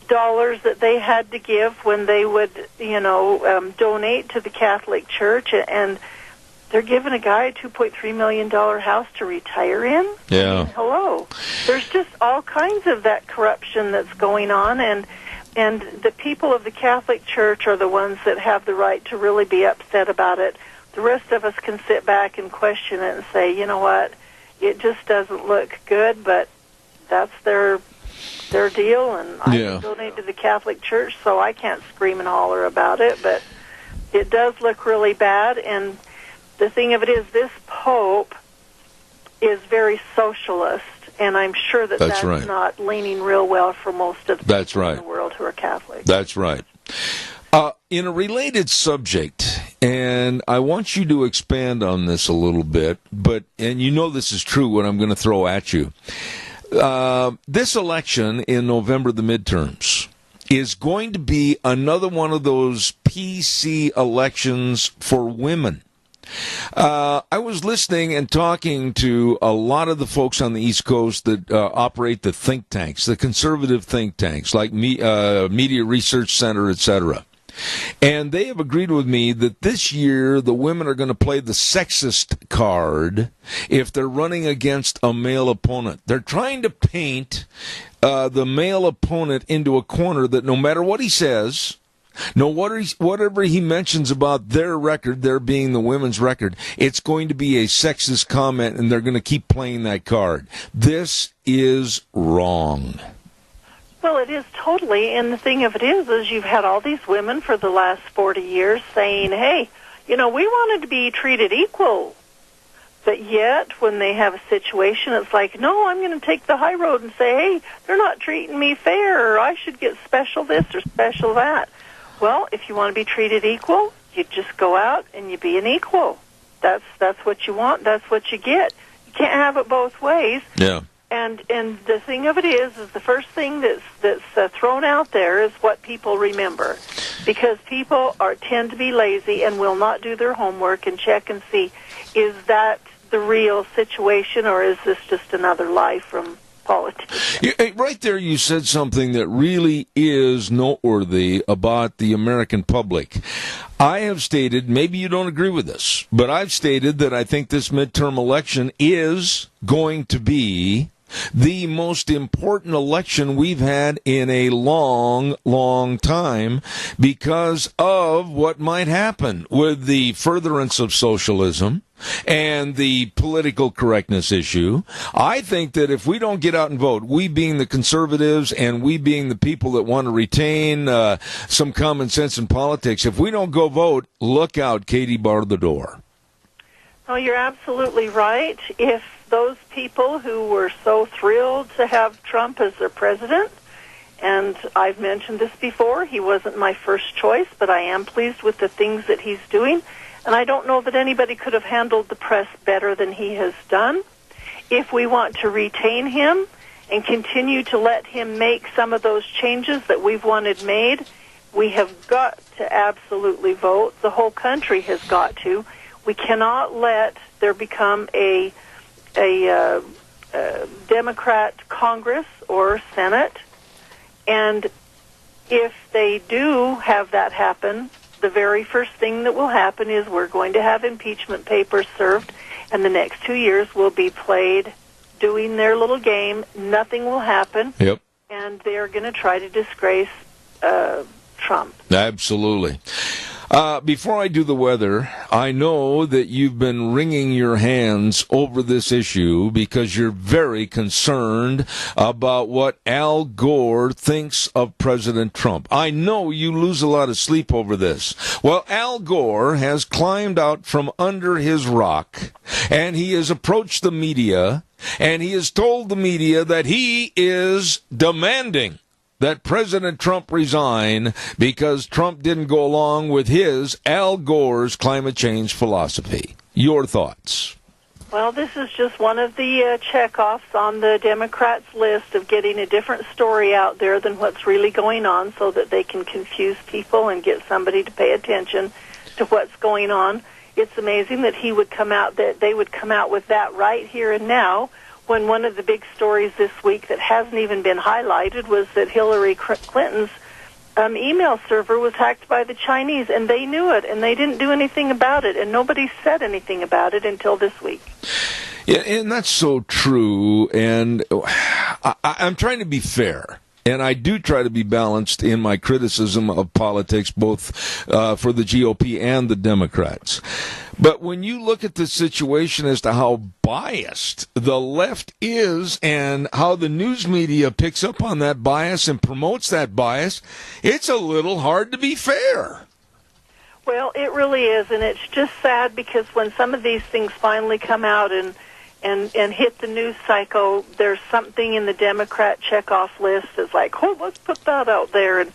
S18: dollars that they had to give when they would, donate to the Catholic Church, and they're giving a guy a $2.3 million house to retire in?
S2: Yeah.
S18: I mean, hello. There's just all kinds of that corruption that's going on, and the people of the Catholic Church are the ones that have the right to really be upset about it. The rest of us can sit back and question it and say, you know what, it just doesn't look good, but that's their deal, and I donate to the Catholic Church, so I can't scream and holler about it, but it does look really bad. And the thing of it is, this Pope is very socialist, and I'm sure that's
S2: right.
S18: not leaning real well for most of the people in the world who are Catholic.
S2: That's right. In a related subject, and I want you to expand on this a little bit, and you know this is true what I'm going to throw at you. This election in November, the midterms, is going to be another one of those PC elections for women. I was listening and talking to a lot of the folks on the East Coast that operate the think tanks, the conservative think tanks, like Media Research Center, etc. And they have agreed with me that this year the women are going to play the sexist card if they're running against a male opponent. They're trying to paint the male opponent into a corner that no matter what he says, whatever he mentions about their record, their being the women's record, it's going to be a sexist comment, and they're going to keep playing that card. This is wrong.
S18: Well, it is totally, and the thing of it is you've had all these women for the last 40 years saying, hey, we wanted to be treated equal. But yet, when they have a situation, it's like, no, I'm going to take the high road and say, hey, they're not treating me fair, or I should get special this or special that. Well, if you want to be treated equal, you just go out and you be an equal. That's what you want. That's what you get. You can't have it both ways.
S2: Yeah.
S18: And the thing of it is the first thing that's thrown out there is what people remember, because people tend to be lazy and will not do their homework and check and see, is that the real situation, or is this just another lie from politicians?
S2: Right there, you said something that really is noteworthy about the American public. I have stated, maybe you don't agree with this, but I've stated that I think this midterm election is going to be the most important election we've had in a long, long time because of what might happen with the furtherance of socialism and the political correctness issue. I think that if we don't get out and vote, we being the conservatives and we being the people that want to retain some common sense in politics, if we don't go vote, look out, Katie, bar the door.
S18: Oh, you're absolutely right. If those people who were so thrilled to have Trump as their president, and I've mentioned this before, he wasn't my first choice, but I am pleased with the things that he's doing, and I don't know that anybody could have handled the press better than he has done. If we want to retain him and continue to let him make some of those changes that we've wanted made, we have got to absolutely vote. The whole country has got to. We cannot let there become a Democrat Congress or Senate, and if they do have that happen, the very first thing that will happen is we're going to have impeachment papers served, and the next 2 years will be played doing their little game. Nothing will happen.
S2: Yep.
S18: And they're going to try to disgrace Trump.
S2: Absolutely. Before I do the weather, I know that you've been wringing your hands over this issue because you're very concerned about what Al Gore thinks of President Trump. I know you lose a lot of sleep over this. Well, Al Gore has climbed out from under his rock, and he has approached the media, and he has told the media that he is demanding that President Trump resign because Trump didn't go along with his, Al Gore's, climate change philosophy. Your thoughts?
S18: Well, this is just one of the checkoffs on the Democrats' list of getting a different story out there than what's really going on so that they can confuse people and get somebody to pay attention to what's going on. It's amazing that they would come out with that right here and now, when one of the big stories this week that hasn't even been highlighted was that Hillary Clinton's email server was hacked by the Chinese, and they knew it, and they didn't do anything about it, and nobody said anything about it until this week.
S2: Yeah, and that's so true, and I'm trying to be fair. And I do try to be balanced in my criticism of politics, both for the GOP and the Democrats. But when you look at the situation as to how biased the left is and how the news media picks up on that bias and promotes that bias, it's a little hard to be fair.
S18: Well, it really is, and it's just sad because when some of these things finally come out and hit the news cycle, there's something in the Democrat checkoff list that's like, oh, let's put that out there. And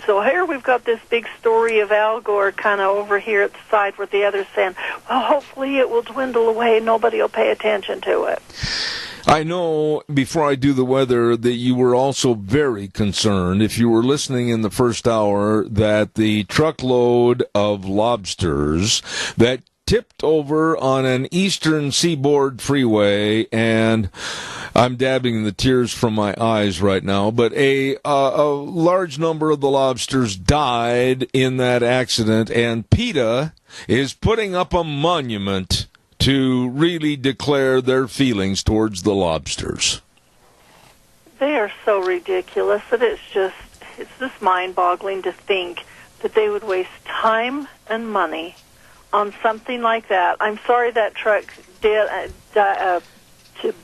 S18: so here we've got this big story of Al Gore kind of over here at the side where the other's saying, well, hopefully it will dwindle away and nobody will pay attention to it.
S2: I know, before I do the weather, that you were also very concerned, if you were listening in the first hour, that the truckload of lobsters that tipped over on an eastern seaboard freeway, and I'm dabbing the tears from my eyes right now, but a large number of the lobsters died in that accident, and PETA is putting up a monument to really declare their feelings towards the lobsters.
S18: They are so ridiculous that it's just mind-boggling to think that they would waste time and money on something like that. I'm sorry that truck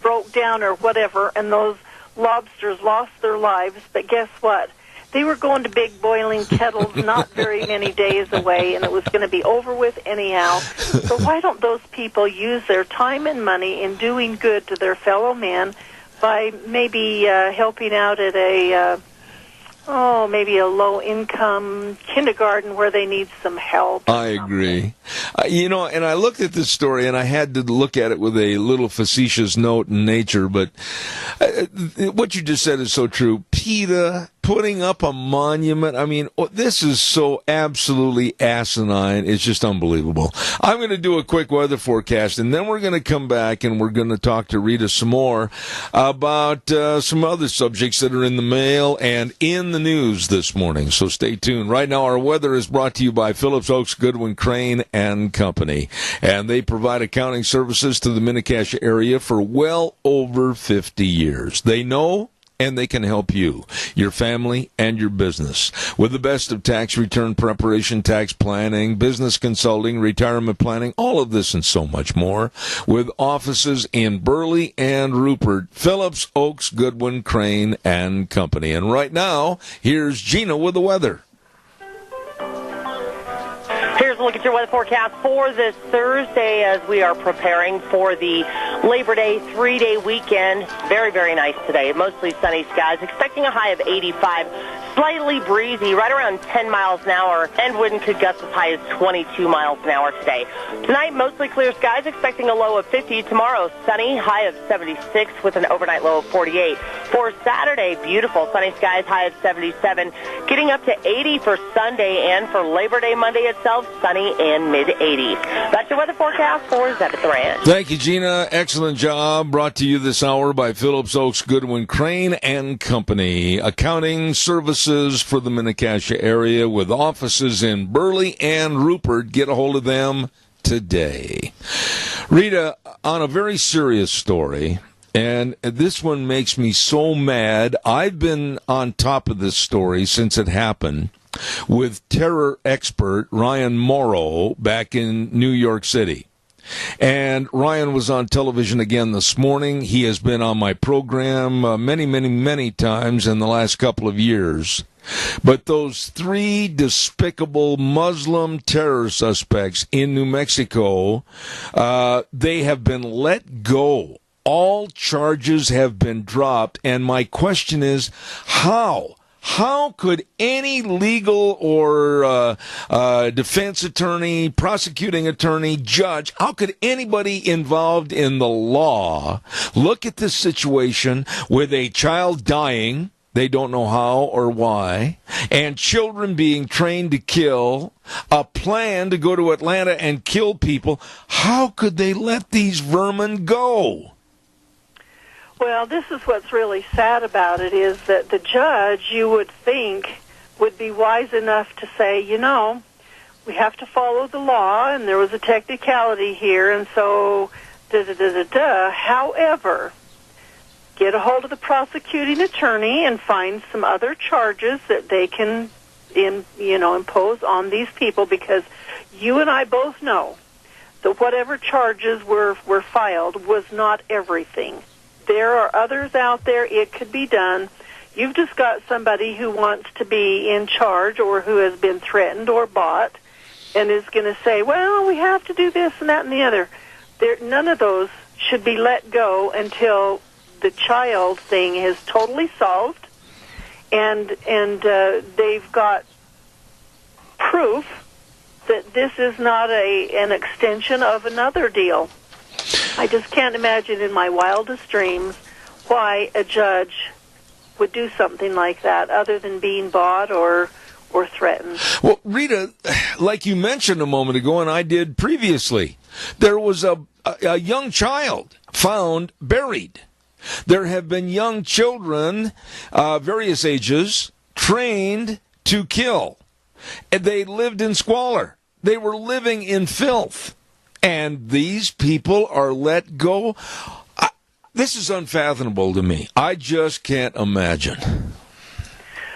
S18: broke down or whatever, and those lobsters lost their lives, but guess what? They were going to big boiling kettles not very many days away, and it was going to be over with anyhow. So why don't those people use their time and money in doing good to their fellow man by maybe helping out at maybe a low-income kindergarten where they need some help.
S2: I agree. And I looked at this story, and I had to look at it with a little facetious note in nature, but what you just said is so true. PETA putting up a monument, this is so absolutely asinine. It's just unbelievable. I'm going to do a quick weather forecast, and then we're going to come back, and we're going to talk to Rita some more about some other subjects that are in the mail and in the news this morning. So stay tuned. Right now, our weather is brought to you by Phillips Oaks Goodwin Crane and Company, and they provide accounting services to the Mini-Cassia area for well over 50 years. They know and they can help you, your family, and your business with the best of tax return preparation, tax planning, business consulting, retirement planning, all of this and so much more, with offices in Burley and Rupert. Phillips Oaks Goodwin Crane and Company. And right now, here's Gina with the weather.
S4: Here's a look at your weather forecast for this Thursday as we are preparing for the Labor Day 3-day weekend. Very, very nice today. Mostly sunny skies. Expecting a high of 85. Slightly breezy, right around 10 miles an hour, and wind could gust as high as 22 miles an hour today. Tonight, mostly clear skies, expecting a low of 50. Tomorrow, sunny, high of 76 with an overnight low of 48. For Saturday, beautiful sunny skies, high of 77, getting up to 80 for Sunday, and for Labor Day Monday itself, sunny and mid-80s. That's your weather forecast for Zebit the Ranch.
S2: Thank you, Gina. Excellent job. Brought to you this hour by Phillips Oaks Goodwin Crane and Company. Accounting services for the Mini-Cassia area with offices in Burley and Rupert. Get a hold of them today. Rita, on a very serious story, and this one makes me so mad. I've been on top of this story since it happened with terror expert Ryan Morrow back in New York City. And Ryan was on television again this morning. He has been on my program many times in the last couple of years. But those 3 despicable Muslim terror suspects in New Mexico, they have been let go. All charges have been dropped. And my question is, how? How could any legal or defense attorney, prosecuting attorney, judge, how could anybody involved in the law look at this situation with a child dying, they don't know how or why, and children being trained to kill, a plan to go to Atlanta and kill people? How could they let these vermin go?
S18: Well, this is what's really sad about it, is that the judge, you would think, would be wise enough to say, we have to follow the law, and there was a technicality here, and so da-da-da-da-da. However, get a hold of the prosecuting attorney and find some other charges that they can, impose on these people, because you and I both know that whatever charges were filed was not everything. There are others out there. It could be done. You've just got somebody who wants to be in charge or who has been threatened or bought and is going to say, well, we have to do this and that and the other. None of those should be let go until the child thing is totally solved and they've got proof that this is not an extension of another deal. I just can't imagine in my wildest dreams why a judge would do something like that other than being bought or threatened.
S2: Well, Rita, like you mentioned a moment ago, and I did previously, there was a young child found buried. There have been young children, various ages, trained to kill. And they lived in squalor. They were living in filth. And these people are let go. This is unfathomable to me. I just can't imagine.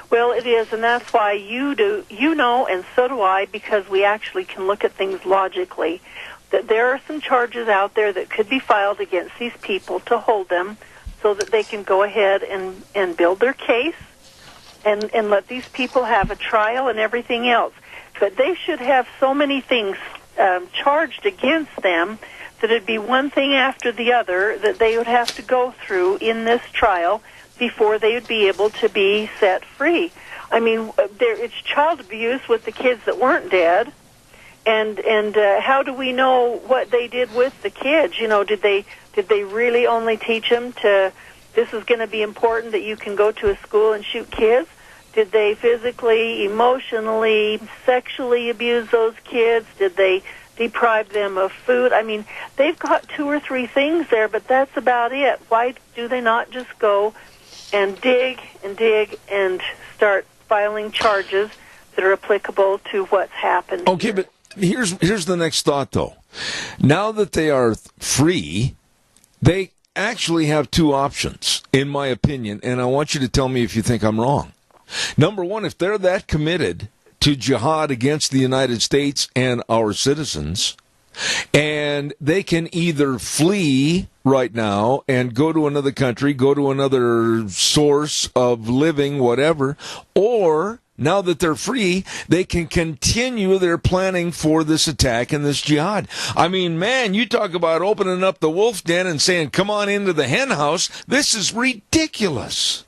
S18: Well, it is, and that's why you know, and so do I, because we actually can look at things logically, that there are some charges out there that could be filed against these people to hold them so that they can go ahead and build their case and let these people have a trial and everything else. But they should have so many things charged against them that it'd be one thing after the other that they would have to go through in this trial before they would be able to be set free. I mean, it's child abuse with the kids that weren't dead. And how do we know what they did with the kids? Did they really only teach them this is going to be important that you can go to a school and shoot kids? Did they physically, emotionally, sexually abuse those kids? Did they deprive them of food? I mean, they've got 2 or 3 things there, but that's about it. Why do they not just go and dig and start filing charges that are applicable to what's happened?
S2: Okay, but here's the next thought, though. Now that they are free, they actually have 2 options, in my opinion, and I want you to tell me if you think I'm wrong. Number one, if they're that committed to jihad against the United States and our citizens, and they can either flee right now and go to another country, go to another source of living, whatever, or now that they're free, they can continue their planning for this attack and this jihad. I mean, man, you talk about opening up the wolf den and saying, come on into the hen house. This is ridiculous.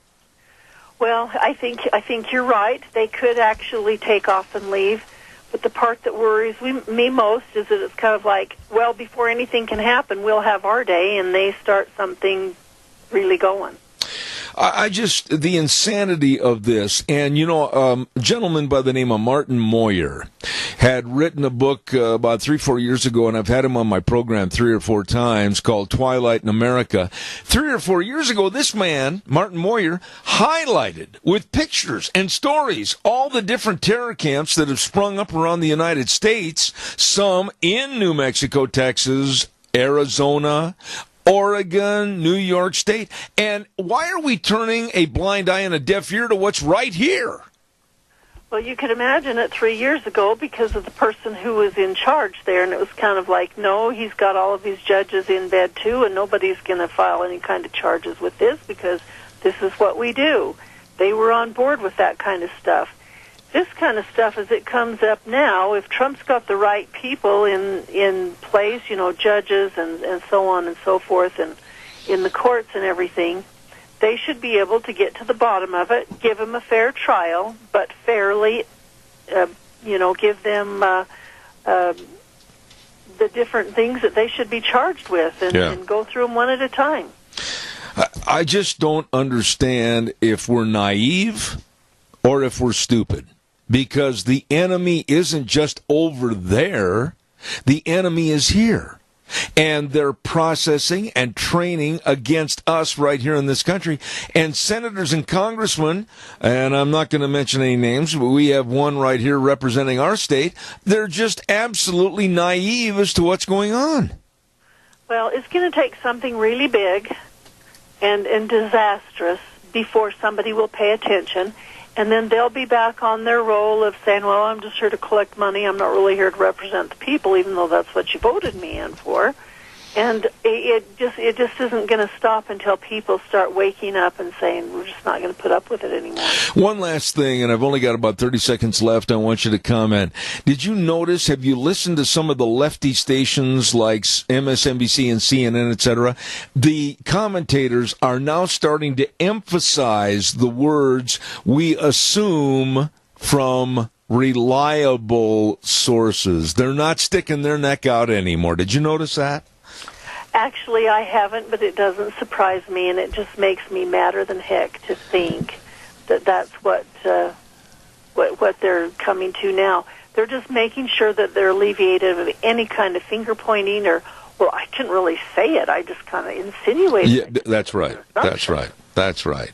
S18: Well, I think you're right. They could actually take off and leave. But the part that worries me most is that it's kind of like, well, before anything can happen, we'll have our day, and they start something really going.
S2: The insanity of this, and a gentleman by the name of Martin Moyer had written a book about 3-4 years ago, and I've had him on my program 3 or 4 times, called Twilight in America. 3 or 4 years ago, this man, Martin Moyer, highlighted with pictures and stories all the different terror camps that have sprung up around the United States, some in New Mexico, Texas, Arizona, Oregon, New York State. And why are we turning a blind eye and a deaf ear to what's right here?
S18: Well, you could imagine it 3 years ago because of the person who was in charge there, and it was kind of like, no, he's got all of his judges in bed too, and nobody's going to file any kind of charges with this because this is what we do. They were on board with that kind of stuff. This kind of stuff, as it comes up now, if Trump's got the right people in place, judges and so on and so forth, and in the courts and everything, they should be able to get to the bottom of it, give them a fair trial, but fairly, give them the different things that they should be charged with and go through them one at a time.
S2: I just don't understand if we're naive or if we're stupid. Because the enemy isn't just over there, the enemy is here. And they're processing and training against us right here in this country. And senators and congressmen, and I'm not going to mention any names, but we have one right here representing our state, they're just absolutely naive as to what's going on.
S18: Well, it's going to take something really big and disastrous before somebody will pay attention. And then they'll be back on their role of saying, well, I'm just here to collect money. I'm not really here to represent the people, even though that's what you voted me in for. And it just isn't going to stop until people start waking up and saying, we're just not going to put up with it anymore.
S2: One last thing, and I've only got about 30 seconds left. I want you to comment. Did you notice, have you listened to some of the lefty stations like MSNBC and CNN, etc.? The commentators are now starting to emphasize the words, we assume from reliable sources. They're not sticking their neck out anymore. Did you notice that?
S18: Actually, I haven't, but it doesn't surprise me, and it just makes me madder than heck to think that that's what they're coming to now. They're just making sure that they're alleviated of any kind of finger pointing or, well, I didn't really say it. I just kind of insinuated.
S2: Yeah, that's right. That's right. That's right.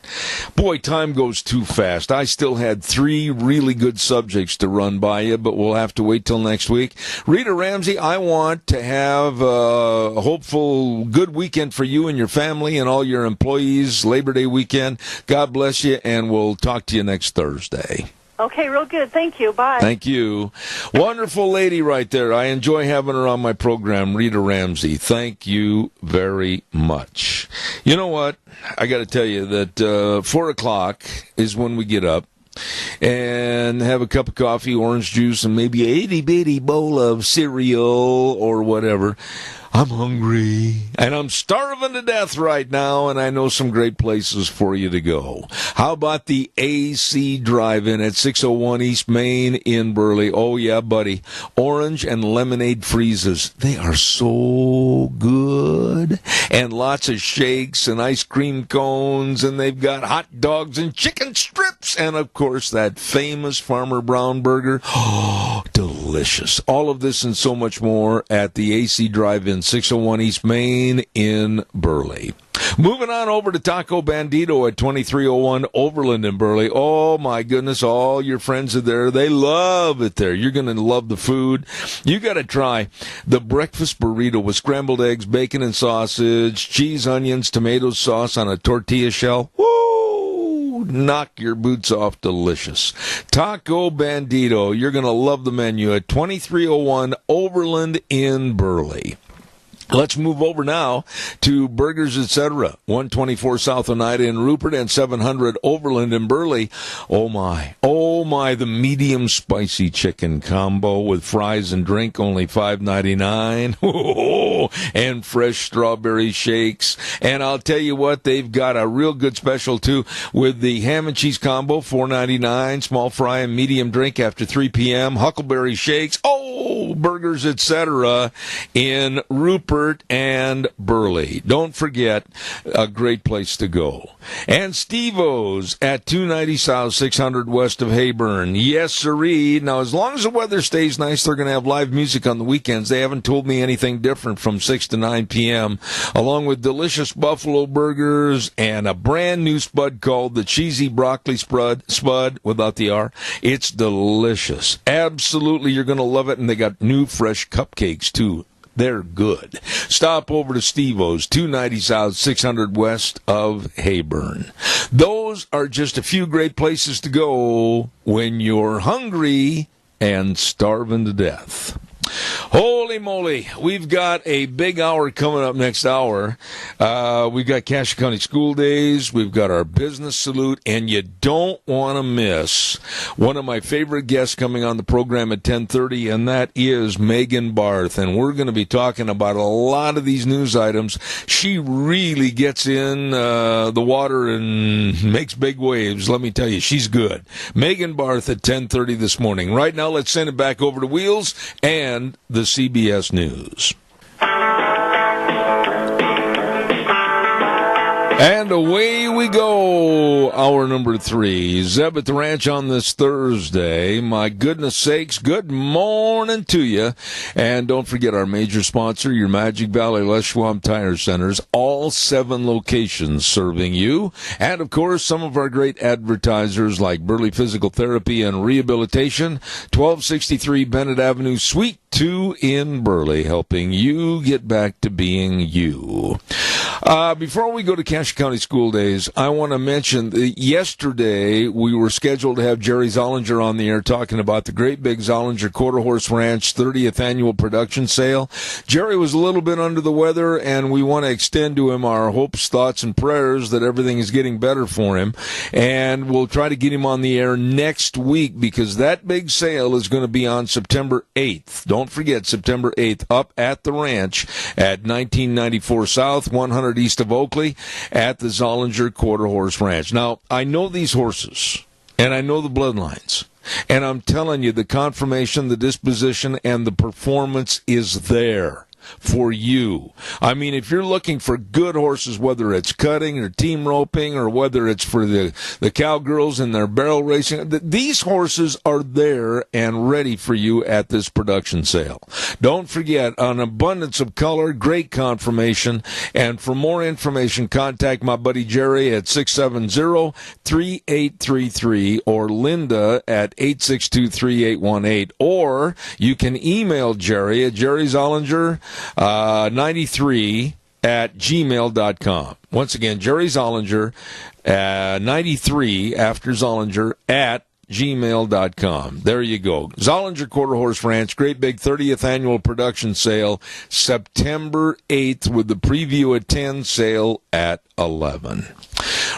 S2: Boy, time goes too fast. I still had 3 really good subjects to run by you, but we'll have to wait till next week. Rita Ramsey, I want to have a hopeful good weekend for you and your family and all your employees, Labor Day weekend. God bless you, and we'll talk to you next Thursday.
S18: Okay, real good. Thank you. Bye.
S2: Thank you. Wonderful lady right there. I enjoy having her on my program, Rita Ramsey. Thank you very much. You know what? I got to tell you that 4 o'clock is when we get up and have a cup of coffee, orange juice, and maybe a itty-bitty bowl of cereal or whatever. I'm hungry, and I'm starving to death right now, and I know some great places for you to go. How about the AC Drive-In at 601 East Main in Burley? Oh, yeah, buddy. Orange and lemonade freezes. They are so good. And lots of shakes and ice cream cones, and they've got hot dogs and chicken strips, and, of course, that famous Farmer Brown burger. Oh, delicious. All of this and so much more at the AC Drive-In, 601 East Main in Burley. Moving on over to Taco Bandito at 2301 Overland in Burley. Oh, my goodness, all your friends are there. They love it there. You're going to love the food. You got to try the breakfast burrito with scrambled eggs, bacon and sausage, cheese, onions, tomato sauce on a tortilla shell. Woo! Knock your boots off. Delicious. Taco Bandito. You're going to love the menu at 2301 Overland in Burley. Let's move over now to Burgers Etc. 124 South Oneida in Rupert and 700 Overland in Burley. Oh my, the medium spicy chicken combo with fries and drink, only $5.99. Oh, and fresh strawberry shakes. And I'll tell you what, they've got a real good special too with the ham and cheese combo, $4.99, small fry and medium drink after 3 p.m., huckleberry shakes. Oh, Burgers Etc. in Rupert and Burley. Don't forget, a great place to go. And Steve-O's at 290 South, 600 west of Hayburn. Yes, sirree. Now, as long as the weather stays nice, they're going to have live music on the weekends. They haven't told me anything different from 6 to 9 p.m., along with delicious buffalo burgers and a brand new spud called the Cheesy Broccoli Spud without the R. It's delicious. Absolutely, you're going to love it, and they got new fresh cupcakes, too. They're good. Stop over to Steve-O's, 290 South, 600 west of Hayburn. Those are just a few great places to go when you're hungry and starving to death. Holy moly, we've got a big hour coming up next hour. We've got Cache County School Days. We've got our business salute, and you don't want to miss one of my favorite guests coming on the program at 10:30, and that is Megan Barth. And we're going to be talking about a lot of these news items. She really gets in the water and makes big waves. Let me tell you, she's good. Megan Barth at 10:30 this morning. Right now, let's send it back over to Wheels and the CBS News. And away we go, hour number 3. Zeb at the Ranch on this Thursday. My goodness sakes, good morning to you. And don't forget our major sponsor, your Magic Valley Les Schwab Tire Centers. All 7 locations serving you. And, of course, some of our great advertisers like Burley Physical Therapy and Rehabilitation, 1263 Bennett Avenue, Suite 2 in Burley, helping you get back to being you. Before we go to Cache County School Days, I want to mention that yesterday we were scheduled to have Jerry Zollinger on the air talking about the great big Zollinger Quarter Horse Ranch 30th annual production sale. Jerry was a little bit under the weather, and we want to extend to him our hopes, thoughts, and prayers that everything is getting better for him. And we'll try to get him on the air next week because that big sale is going to be on September 8th. Don't forget, September 8th, up at the ranch at 1994 South, 100 east of Oakley, at the Zollinger Quarter Horse Ranch. Now, I know these horses, and I know the bloodlines, and I'm telling you, the conformation, the disposition, and the performance is there for you. I mean, if you're looking for good horses, whether it's cutting or team roping or whether it's for the cowgirls and their barrel racing, these horses are there and ready for you at this production sale. Don't forget, an abundance of color, great conformation, and for more information, contact my buddy Jerry at 670-3833 or Linda at 862-3818, or you can email Jerry at jerryzollinger 93 at gmail.com. Once again, Jerry Zollinger, 93 after Zollinger at gmail.com. There you go. Zollinger Quarter Horse Ranch, great big 30th annual production sale, September 8th with the preview at 10, sale at 11.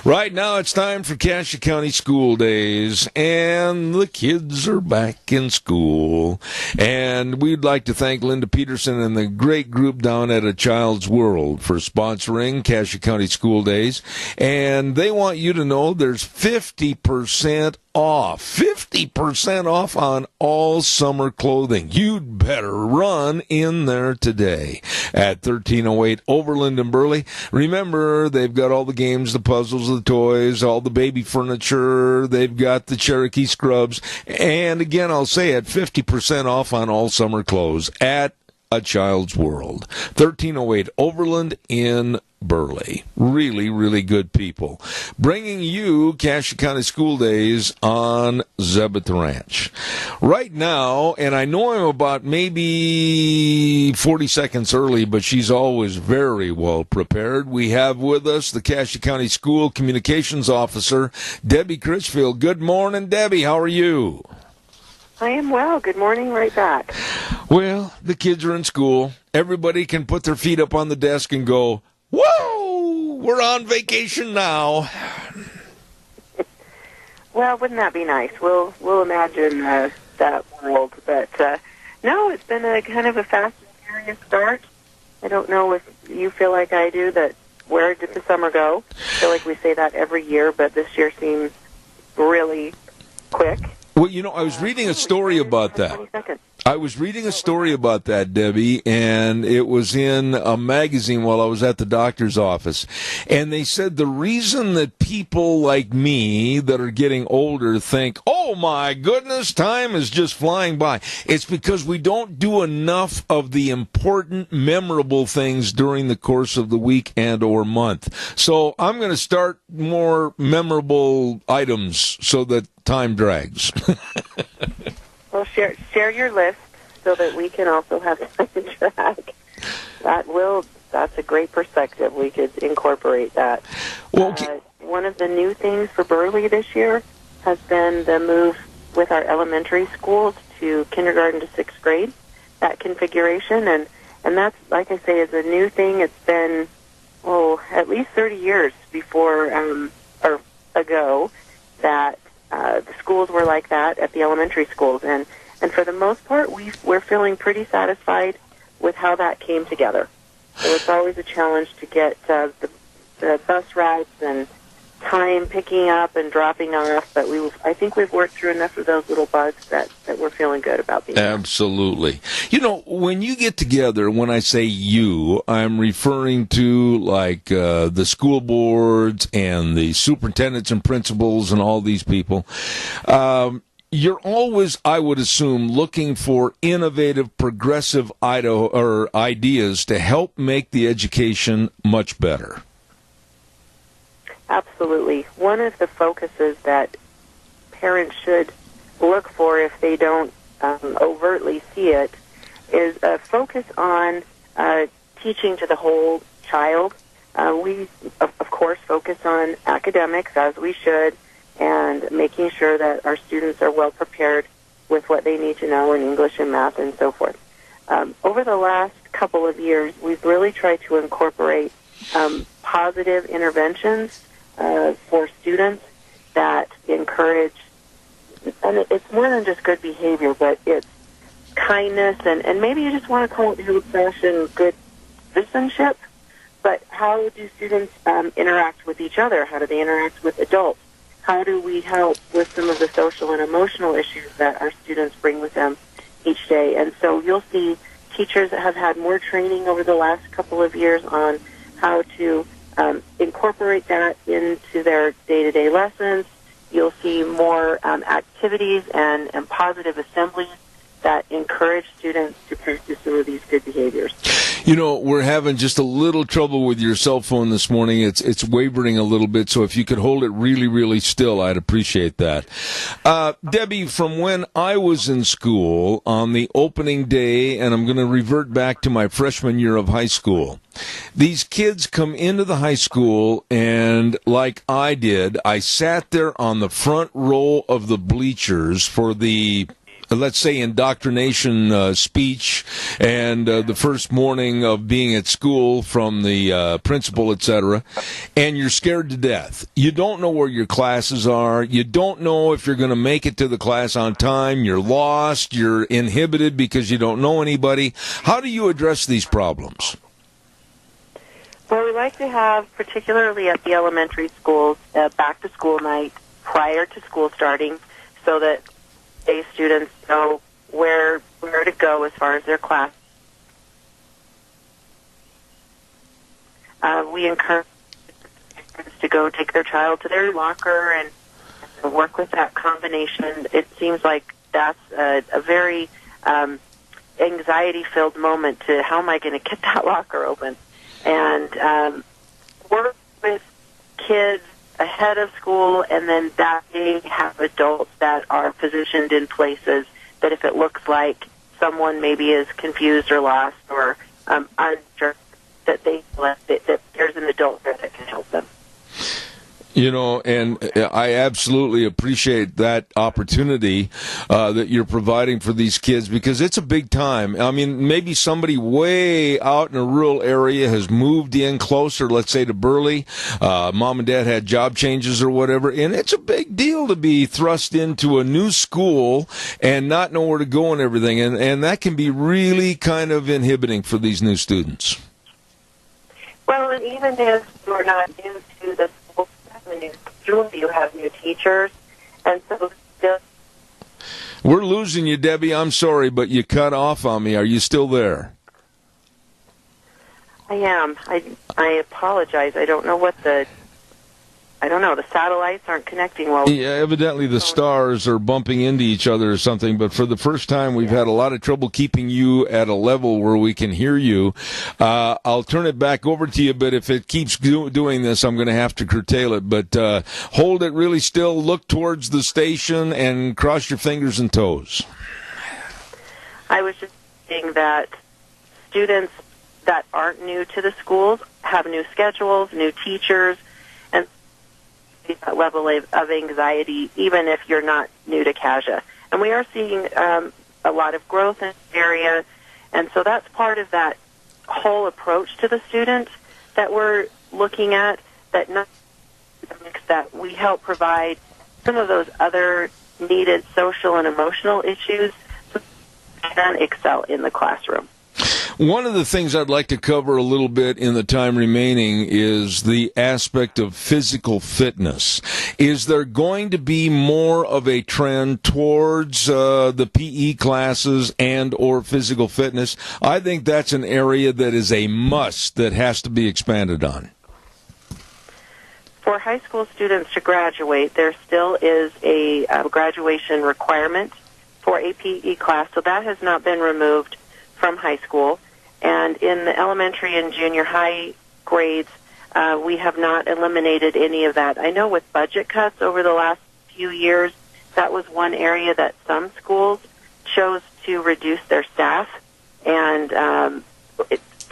S2: Right now it's time for Cassia County School Days, and the kids are back in school. And we'd like to thank Linda Peterson and the great group down at A Child's World for sponsoring Cassia County School Days. And they want you to know there's 50% off. 50% off on all summer clothing. You'd better run in there today at 1308 Overland in Burley. Remember, they've got all the games, the puzzles, the toys, all the baby furniture. They've got the Cherokee scrubs. And again, I'll say it, 50% off on all summer clothes at A Child's World. 1308 Overland in Burley. Really, really good people. Bringing you Cassia County School Days on Zebeth Ranch. Right now, and I know I'm about maybe 40 seconds early, but she's always very well prepared. We have with us the Cassia County School Communications Officer, Debbie Critchfield. Good morning, Debbie. How are you?
S19: I am well. Good morning, right back.
S2: Well, the kids are in school. Everybody can put their feet up on the desk and go, whoa, we're on vacation now.
S19: Well, wouldn't that be nice? We'll imagine that world. But no, it's been a kind of a fast and furious start. I don't know if you feel like I do, that where did the summer go? I feel like we say that every year, but this year seems really quick.
S2: Well, you know, I was reading a story about that. I was reading a story about that, Debbie, and it was in a magazine while I was at the doctor's office. And they said the reason that people like me that are getting older think, oh my goodness, time is just flying by, it's because we don't do enough of the important, memorable things during the course of the week and or month. So I'm going to start more memorable items so that time drags.
S19: Well, share your list so that we can also have time to track. That's a great perspective. We could incorporate that. Well, one of the new things for Burley this year has been the move with our elementary schools to kindergarten to sixth grade, that configuration. And that's, like I say, is a new thing. It's been, at least 30 years before or ago that the schools were like that at the elementary schools, and for the most part, we're feeling pretty satisfied with how that came together. So it's always a challenge to get the bus rides and time picking up and dropping off, but I think we've worked through enough of those little bugs that we're feeling good about being
S2: Absolutely. You know, when you get together, when I say you, I'm referring to like the school boards and the superintendents and principals and all these people. You're always, I would assume, looking for innovative, progressive ideas to help make the education much better.
S19: Absolutely. One of the focuses that parents should look for, if they don't overtly see it, is a focus on teaching to the whole child. We, of course, focus on academics, as we should, and making sure that our students are well prepared with what they need to know in English and math and so forth. Over the last couple of years, we've really tried to incorporate positive interventions for students that encourage, and it's more than just good behavior, but it's kindness, and maybe you just want to call it the old-fashioned good citizenship, but how do students interact with each other? How do they interact with adults? How do we help with some of the social and emotional issues that our students bring with them each day? And so you'll see teachers that have had more training over the last couple of years on how to incorporate that into their day-to-day lessons. You'll see more activities and positive assemblies that encourage students to practice some of these good behaviors.
S2: You know, we're having just a little trouble with your cell phone this morning. It's wavering a little bit, so if you could hold it really, really still, I'd appreciate that. Debbie, from when I was in school on the opening day, and I'm going to revert back to my freshman year of high school, these kids come into the high school, and like I did, I sat there on the front row of the bleachers for the let's say, indoctrination speech and the first morning of being at school from the principal, etc., and you're scared to death. You don't know where your classes are. You don't know if you're going to make it to the class on time. You're lost. You're inhibited because you don't know anybody. How do you address these problems?
S19: Well, we like to have, particularly at the elementary schools, back-to-school night prior to school starting, so that students know where to go as far as their class. We encourage parents to go take their child to their locker and work with that combination. It seems like that's a very anxiety-filled moment to how am I going to get that locker open? And work with kids ahead of school, and then that day have adults that are positioned in places that if it looks like someone maybe is confused or lost or unsure, that that there's an adult there that can help them.
S2: You know, and I absolutely appreciate that opportunity that you're providing for these kids, because it's a big time. I mean, maybe somebody way out in a rural area has moved in closer, let's say to Burley. Mom and dad had job changes or whatever, and it's a big deal to be thrust into a new school and not know where to go and everything. And that can be really kind of inhibiting for these new students.
S19: Well, and even if you're not new to the school, you have new teachers, and so still.
S2: We're losing you, Debbie. I'm sorry, but you cut off on me. Are you still there?
S19: I am. I apologize. I don't know the satellites aren't connecting well.
S2: Yeah, evidently the stars are bumping into each other or something, but for the first time we've had a lot of trouble keeping you at a level where we can hear you. I'll turn it back over to you, but if it keeps doing this, I'm going to have to curtail it. But hold it really still, look towards the station, and cross your fingers and toes.
S19: I was just saying that students that aren't new to the schools have new schedules, new teachers, and that level of anxiety, even if you're not new to CASA. And we are seeing a lot of growth in the area, and so that's part of that whole approach to the student that we're looking at, that we help provide some of those other needed social and emotional issues so they can excel in the classroom.
S2: One of the things I'd like to cover a little bit in the time remaining is the aspect of physical fitness. Is there going to be more of a trend towards the PE classes and or physical fitness? I think that's an area that is a must that has to be expanded on.
S19: For high school students to graduate, there still is a graduation requirement for a PE class, so that has not been removed from high school. And in the elementary and junior high grades, we have not eliminated any of that. I know with budget cuts over the last few years, that was one area that some schools chose to reduce their staff and to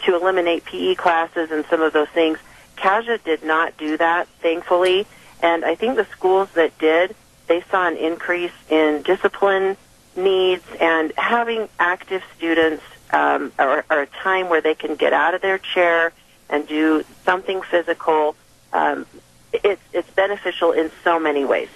S19: eliminate PE classes and some of those things. CASA did not do that, thankfully, and I think the schools that did, they saw an increase in discipline needs and having active students or a time where they can get out of their chair and do something physical. It's beneficial in so many ways.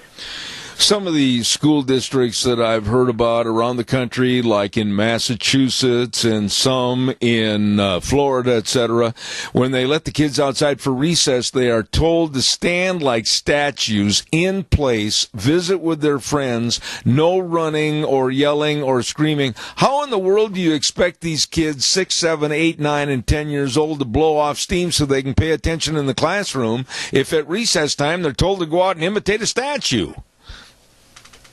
S2: Some of the school districts that I've heard about around the country, like in Massachusetts and some in Florida, etc., when they let the kids outside for recess, they are told to stand like statues in place, visit with their friends, no running or yelling or screaming. How in the world do you expect these kids, 6, 7, 8, 9, and 10 years old, to blow off steam so they can pay attention in the classroom if at recess time they're told to go out and imitate a statue?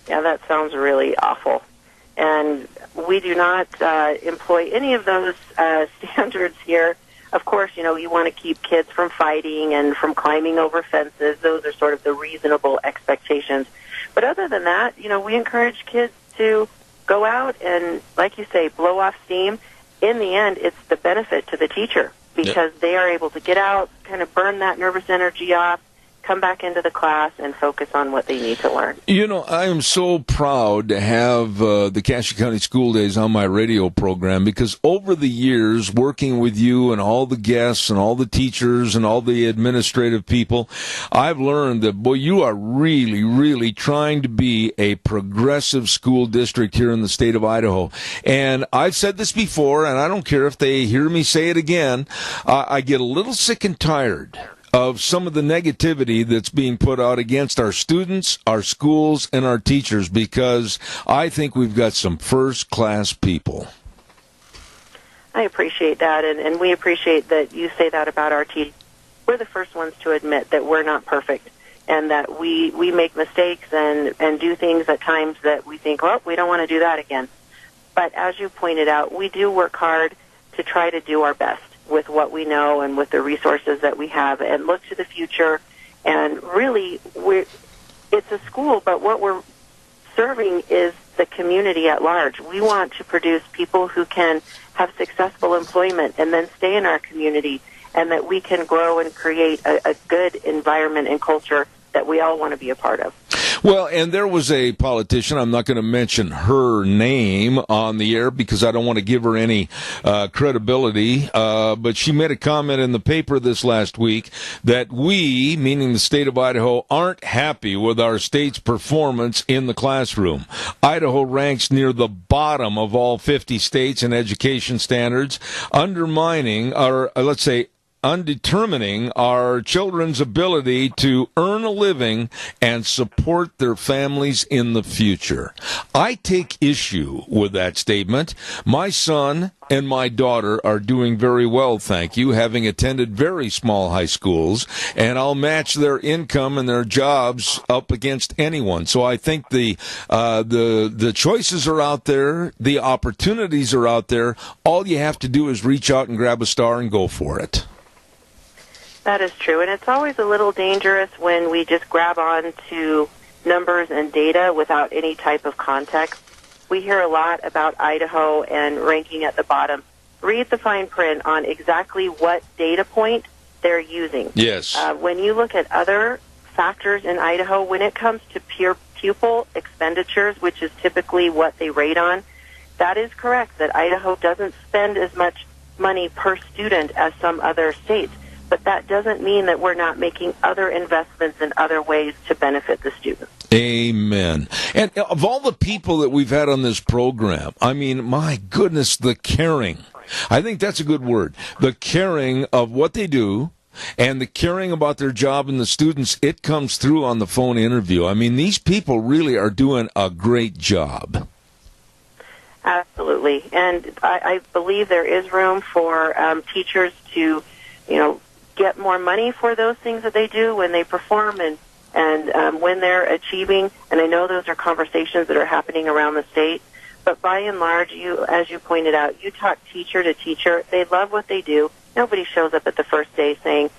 S19: Yeah, that sounds really awful. And we do not employ any of those standards here. Of course, you want to keep kids from fighting and from climbing over fences. Those are sort of the reasonable expectations. But other than that, we encourage kids to go out and, like you say, blow off steam. In the end, it's the benefit to the teacher because they are able to get out, kind of burn that nervous energy off, come back into the class and focus on what they need to learn.
S2: You know, I am so proud to have the Cassia County School Days on my radio program, because over the years, working with you and all the guests and all the teachers and all the administrative people, I've learned that, boy, you are really, really trying to be a progressive school district here in the state of Idaho. And I've said this before, and I don't care if they hear me say it again, I get a little sick and tired of some of the negativity that's being put out against our students, our schools, and our teachers, because I think we've got some first-class people.
S19: I appreciate that, and we appreciate that you say that about our teachers. We're the first ones to admit that we're not perfect, and that we make mistakes and do things at times that we think, well, we don't want to do that again. But as you pointed out, we do work hard to try to do our best with what we know and with the resources that we have, and look to the future. And really, it's a school, but what we're serving is the community at large. We want to produce people who can have successful employment and then stay in our community, and that we can grow and create a good environment and culture that we all want to be a part of.
S2: Well, and there was a politician, I'm not going to mention her name on the air because I don't want to give her any credibility, but she made a comment in the paper this last week that we, meaning the state of Idaho, aren't happy with our state's performance in the classroom. Idaho ranks near the bottom of all 50 states in education standards, undermining our, let's say, undetermining our children's ability to earn a living and support their families in the future. I take issue with that statement. My son and my daughter are doing very well, thank you, having attended very small high schools, and I'll match their income and their jobs up against anyone. So I think the choices are out there, the opportunities are out there. All you have to do is reach out and grab a star and go for it.
S19: That is true, and it's always a little dangerous when we just grab on to numbers and data without any type of context. We hear a lot about Idaho and ranking at the bottom. Read the fine print on exactly what data point they're using.
S2: Yes.
S19: When you look at other factors in Idaho, when it comes to pupil expenditures, which is typically what they rate on, that is correct, that Idaho doesn't spend as much money per student as some other states. But that doesn't mean that we're not making other investments in other ways to benefit the students.
S2: Amen. And of all the people that we've had on this program, I mean, my goodness, the caring. I think that's a good word. The caring of what they do and the caring about their job and the students, it comes through on the phone interview. I mean, these people really are doing a great job.
S19: Absolutely. And I believe there is room for teachers to, get more money for those things that they do when they perform and when they're achieving. And I know those are conversations that are happening around the state. But by and large, as you pointed out, you talk teacher to teacher. They love what they do. Nobody shows up at the first day saying,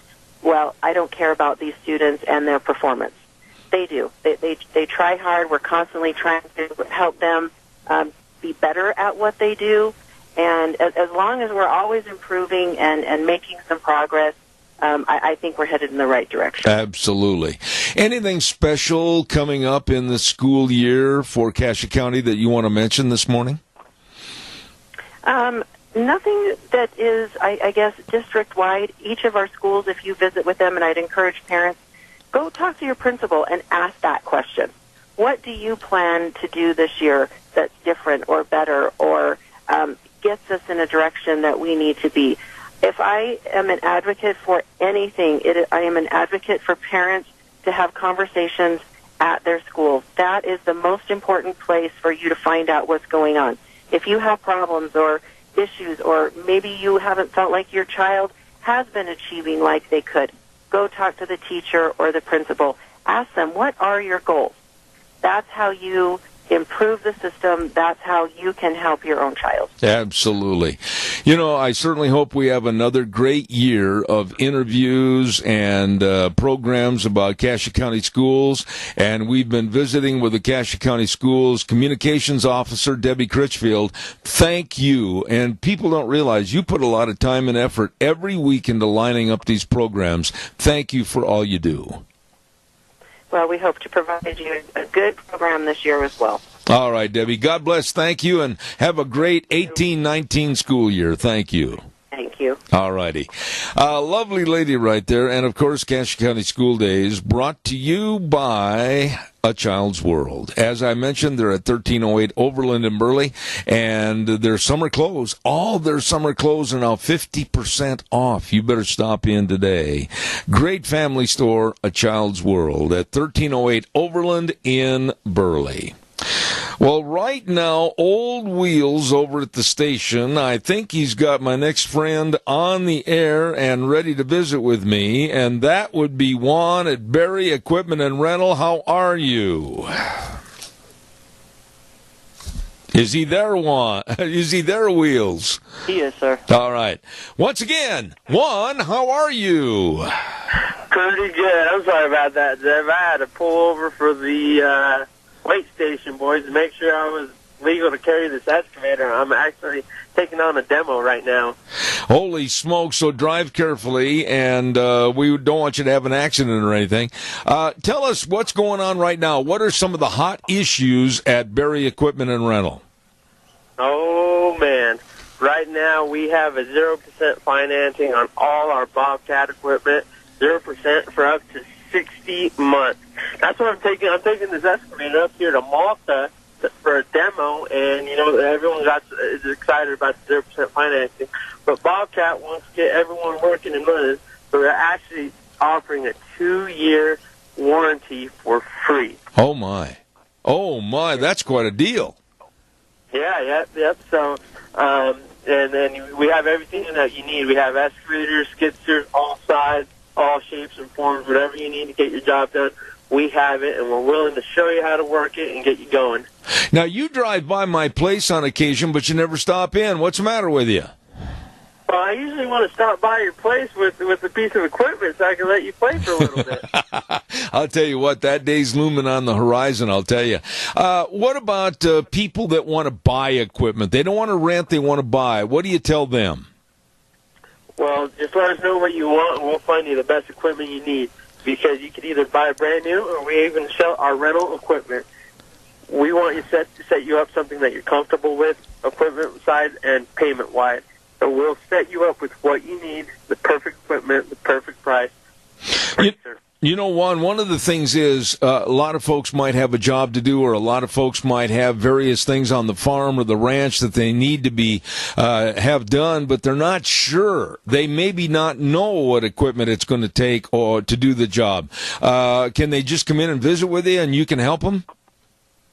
S19: well, I don't care about these students and their performance. They do. They try hard. We're constantly trying to help them be better at what they do. And as long as we're always improving and making some progress, I think we're headed in the right direction.
S2: Absolutely. Anything special coming up in the school year for Cassia County that you want to mention this morning?
S19: Nothing that is, I guess, district-wide. Each of our schools, if you visit with them, and I'd encourage parents, go talk to your principal and ask that question. What do you plan to do this year that's different or better or gets us in a direction that we need to be? If I am an advocate for anything, I am an advocate for parents to have conversations at their school. That is the most important place for you to find out what's going on. If you have problems or issues, or maybe you haven't felt like your child has been achieving like they could, go talk to the teacher or the principal. Ask them, what are your goals? That's how you improve the system. That's how you can help your own child.
S2: Absolutely. I certainly hope we have another great year of interviews and programs about Cassia County schools. And we've been visiting with the Cassia County Schools Communications Officer, Debbie Critchfield. Thank you. And people don't realize you put a lot of time and effort every week into lining up these programs. Thank you for all you do.
S19: well, we hope to provide you a good program this year as well.
S2: All right, Debbie. God bless. Thank you, and have a great 18-19 school year. Thank you.
S19: Thank you.
S2: All righty. Lovely lady right there. And, of course, Cache County School Days brought to you by A Child's World. As I mentioned, they're at 1308 Overland in Burley, and their summer clothes, all their summer clothes are now 50% off. You better stop in today. Great family store, A Child's World, at 1308 Overland in Burley. Well, right now, Old Wheels over at the station, I think he's got my next friend on the air and ready to visit with me, and that would be Juan at Berry Equipment and Rental. How are you? Is he there, Juan? Is he there, Wheels?
S11: He is, sir.
S2: All right. Once again, Juan, how are you?
S20: Pretty good. I'm sorry about that, Zev. I had to pull over for the weight station, boys, to make sure I was legal to carry this excavator. I'm actually taking on a demo right now.
S2: Holy smoke, so drive carefully, and we don't want you to have an accident or anything. Tell us what's going on right now. What are some of the hot issues at Berry Equipment and Rental?
S20: Oh, man. Right now, we have a 0% financing on all our Bobcat equipment, 0% for up to 60 months. That's what I'm taking. I'm taking this excavator up here to Malta for a demo, and, you know, everyone is excited about the 0% financing. But Bobcat wants to get everyone working and running, so we're actually offering a 2-year warranty for free.
S2: Oh, my. Oh, my. That's quite a deal.
S20: Yeah, yep. So, and then we have everything that you need. We have excavators, skid steers, all sides, all shapes and forms, whatever you need to get your job done. We have it, and we're willing to show you how to work it and get you going.
S2: Now, you drive by my place on occasion, but you never stop in. What's the matter with you?
S20: Well, I usually want to stop by your place with a piece of equipment so I can let you play for a little bit.
S2: I'll tell you what, that day's looming on the horizon, I'll tell you. What about people that want to buy equipment? They don't want to rent, they want to buy. What do you tell them?
S20: Well, just let us know what you want, and we'll find you the best equipment you need. Because you can either buy brand new, or we even sell our rental equipment. We want you to set you up something that you're comfortable with, equipment side and payment wise. So we'll set you up with what you need, the perfect equipment, the perfect price.
S2: You know, Juan, one of the things is a lot of folks might have a job to do, or a lot of folks might have various things on the farm or the ranch that they need to be have done, but they're not sure. They maybe not know what equipment it's going to take or to do the job. Can they just come in and visit with you, and you can help them?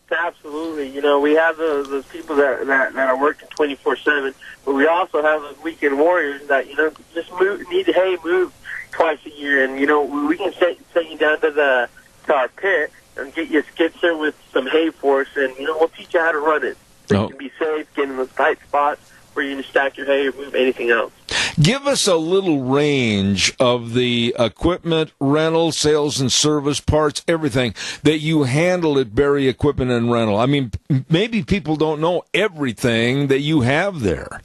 S20: Absolutely. You know, we have those people that are working 24/7, but we also have those weekend warriors that, you know, just move twice a year, and, you know, we can send you down to our pit and get you a skid steer with some hay for us, and, you know, we'll teach you how to run it. So you can be safe, get in those tight spots where you can stack your hay or move anything else.
S2: Give us a little range of the equipment, rental, sales and service, parts, everything that you handle at Berry Equipment and Rental. I mean, maybe people don't know everything that you have there.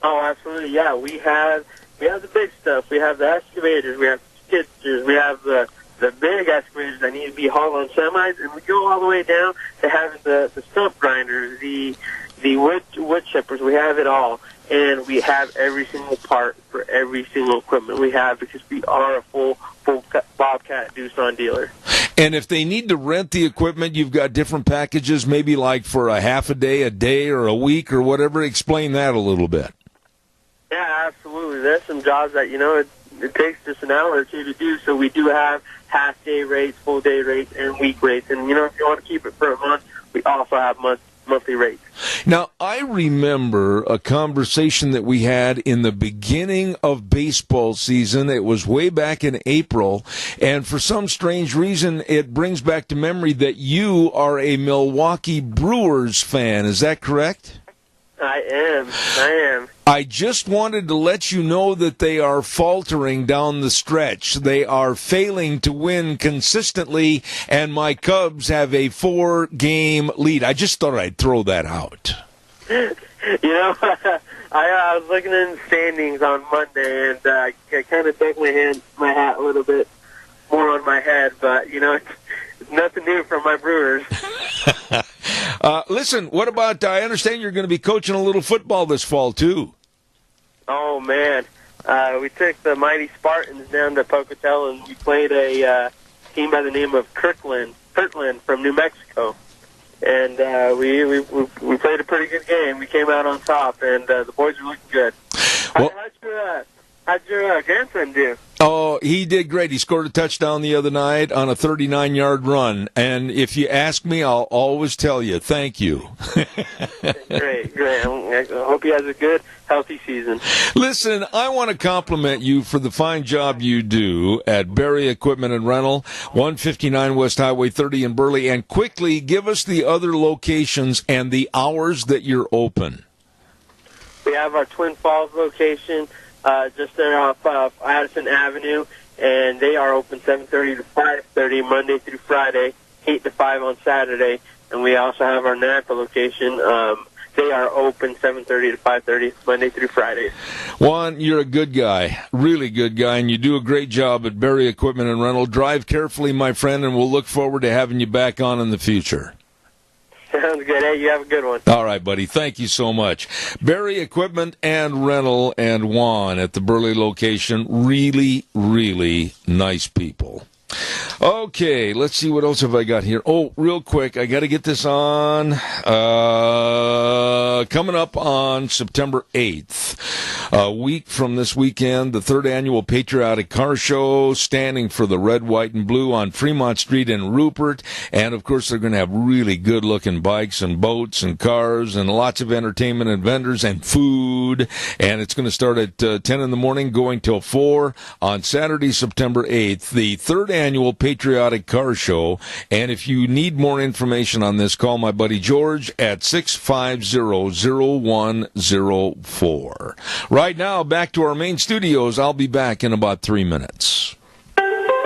S20: Oh, absolutely, yeah. We have the big stuff. We have the excavators. We have the skid steers. We have the big excavators that need to be hauled on semis, and we go all the way down to having the stump grinders, the wood chippers. We have it all, and we have every single part for every single equipment we have, because we are a full Bobcat Doosan dealer.
S2: And if they need to rent the equipment, you've got different packages, maybe like for a half a day, or a week, or whatever. Explain that a little bit.
S20: Yeah, absolutely. There's some jobs that, you know, it takes just an hour or two to do, so we do have half-day rates, full-day rates, and week rates. And, you know, if you want to keep it for a month, we also have monthly rates.
S2: Now, I remember a conversation that we had in the beginning of baseball season. It was way back in April, and for some strange reason, it brings back to memory that you are a Milwaukee Brewers fan. Is that correct?
S20: I am.
S2: I just wanted to let you know that they are faltering down the stretch. They are failing to win consistently, and my Cubs have a 4-game lead. I just thought I'd throw that out.
S20: You know, I was looking in the standings on Monday, and I kind of took my hat a little bit more on my head, but, it's nothing new from my Brewers.
S2: Listen, what about, I understand you're going to be coaching a little football this fall, too.
S20: Oh, man. We took the mighty Spartans down to Pocatello, and we played a team by the name of Kirtland from New Mexico. And we played a pretty good game. We came out on top, and the boys were looking good. Well, how'd your grandson do?
S2: Oh, he did great. He scored a touchdown the other night on a 39-yard run. And if you ask me, I'll always tell you, thank you.
S20: Great. I hope he has a good, healthy season.
S2: Listen, I want to compliment you for the fine job you do at Berry Equipment and Rental, 159 West Highway 30 in Burley. And quickly, give us the other locations and the hours that you're open.
S20: We have our Twin Falls location, just there off Addison Avenue, and they are open 7:30 to 5:30 Monday through Friday, 8 to 5 on Saturday. And we also have our Napa location. They are open 7:30 to 5:30 Monday through Friday.
S2: Juan, you're a good guy, really good guy, and you do a great job at Berry Equipment and Rental. Drive carefully, my friend, and we'll look forward to having you back on in the future.
S20: Sounds good. Hey, you have a good one.
S2: All right, buddy. Thank you so much. Berry Equipment and Rental and Juan at the Burley location. Really, really nice people. Okay, let's see what else have I got here. Oh, real quick, I got to get this on. Coming up on September 8th, a week from this weekend, the 3rd annual Patriotic Car Show, standing for the red, white, and blue on Fremont Street in Rupert. And, of course, they're going to have really good-looking bikes and boats and cars and lots of entertainment and vendors and food. And it's going to start at 10 in the morning, going till 4 on Saturday, September 8th, the 3rd annual Patriotic Car Show. And if you need more information on this, call my buddy George at 650-0104. Right now, back to our main studios. I'll be back in about 3 minutes.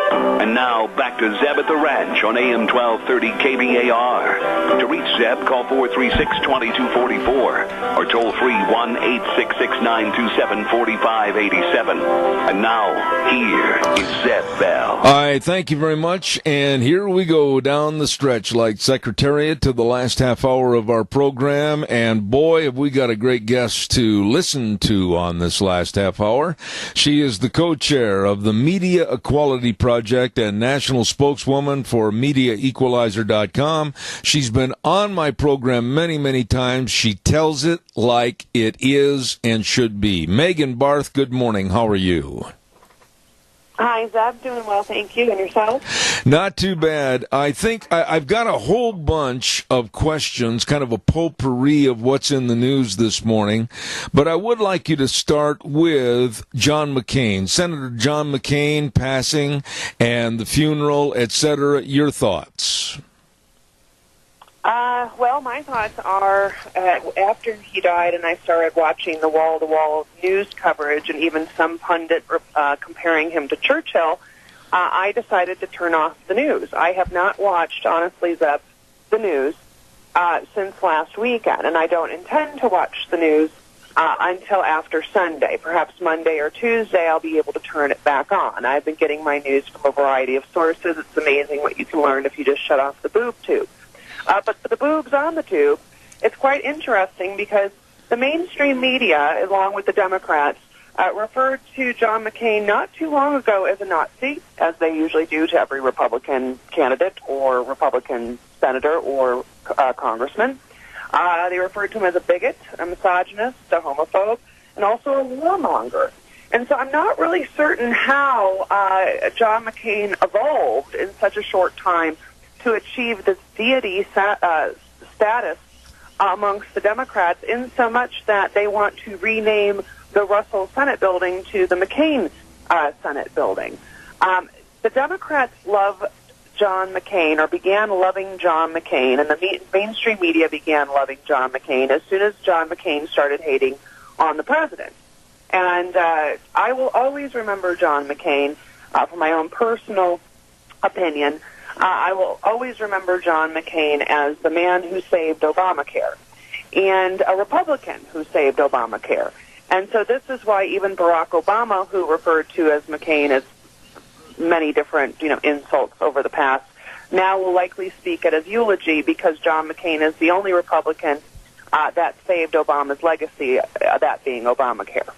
S1: And now, back to Zeb at the Ranch on AM 1230 KBAR. To reach Zeb, call 436-2244 or toll free 1-866-927-4587. And now, here is Zeb Bell.
S2: All right, thank you very much. And here we go down the stretch like Secretariat to the last half hour of our program. And boy, have we got a great guest to listen to on this last half hour. She is the co-chair of the Media Equality Project and national spokeswoman for MediaEqualizer.com. She's been on my program many, many times. She tells it like it is and should be. Megan Barth, good morning. How are you?
S19: Hi, Zeb. Doing well, thank you. And yourself?
S2: Not too bad. I think I've got a whole bunch of questions, kind of a potpourri of what's in the news this morning. But I would like you to start with John McCain, Senator John McCain passing and the funeral, etc. Your thoughts?
S19: Well, my thoughts are, after he died and I started watching the wall-to-wall news coverage and even some pundit comparing him to Churchill, I decided to turn off the news. I have not watched, honestly, the news since last weekend, and I don't intend to watch the news until after Sunday. Perhaps Monday or Tuesday I'll be able to turn it back on. I've been getting my news from a variety of sources. It's amazing what you can learn if you just shut off the boob tube. But for the boobs on the tube, it's quite interesting because the mainstream media, along with the Democrats, referred to John McCain not too long ago as a Nazi, as they usually do to every Republican candidate or Republican senator or congressman. They referred to him as a bigot, a misogynist, a homophobe, and also a warmonger. And so I'm not really certain how John McCain evolved in such a short time to achieve this deity status amongst the Democrats, in so much that they want to rename the Russell Senate building to the McCain Senate building. The Democrats love John McCain, or began loving John McCain, and the mainstream media began loving John McCain as soon as John McCain started hating on the president. And I will always remember John McCain, for my own personal opinion. I will always remember John McCain as the man who saved Obamacare and a Republican who saved Obamacare. And so this is why even Barack Obama, who referred to as McCain as
S21: many different, insults over the past, now will likely speak at his eulogy because John McCain is the only Republican that saved Obama's legacy, that being Obamacare.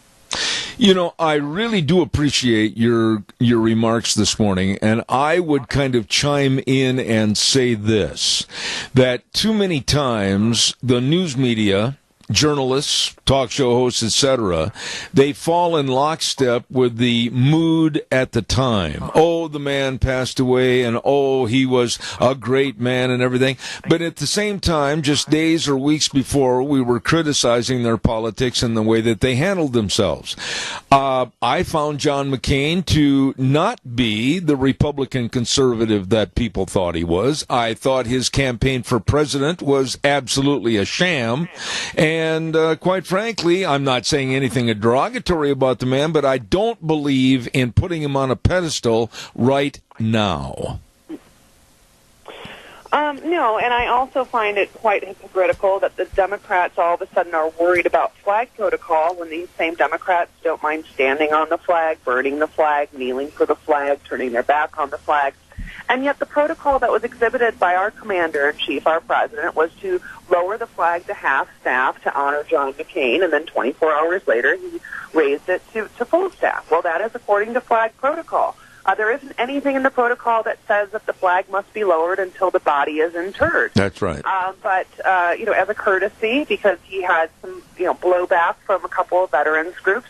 S2: I really do appreciate your remarks this morning, and I would kind of chime in and say this, that too many times the news media, journalists, talk show hosts, etc., they fall in lockstep with the mood at the time. Oh, the man passed away, and oh, he was a great man and everything. But at the same time, just days or weeks before, we were criticizing their politics and the way that they handled themselves. I found John McCain to not be the Republican conservative that people thought he was. I thought his campaign for president was absolutely a sham, and quite frankly, I'm not saying anything derogatory about the man, but I don't believe in putting him on a pedestal right now.
S21: No, and I also find it quite hypocritical that the Democrats all of a sudden are worried about flag protocol when these same Democrats don't mind standing on the flag, burning the flag, kneeling for the flag, turning their back on the flag. And yet the protocol that was exhibited by our commander-in-chief, our president, was to lower the flag to half-staff to honor John McCain, and then 24 hours later he raised it to full staff. Well, that is according to flag protocol. There isn't anything in the protocol that says that the flag must be lowered until the body is interred.
S2: That's right.
S21: But as a courtesy, because he had some, blowback from a couple of veterans groups,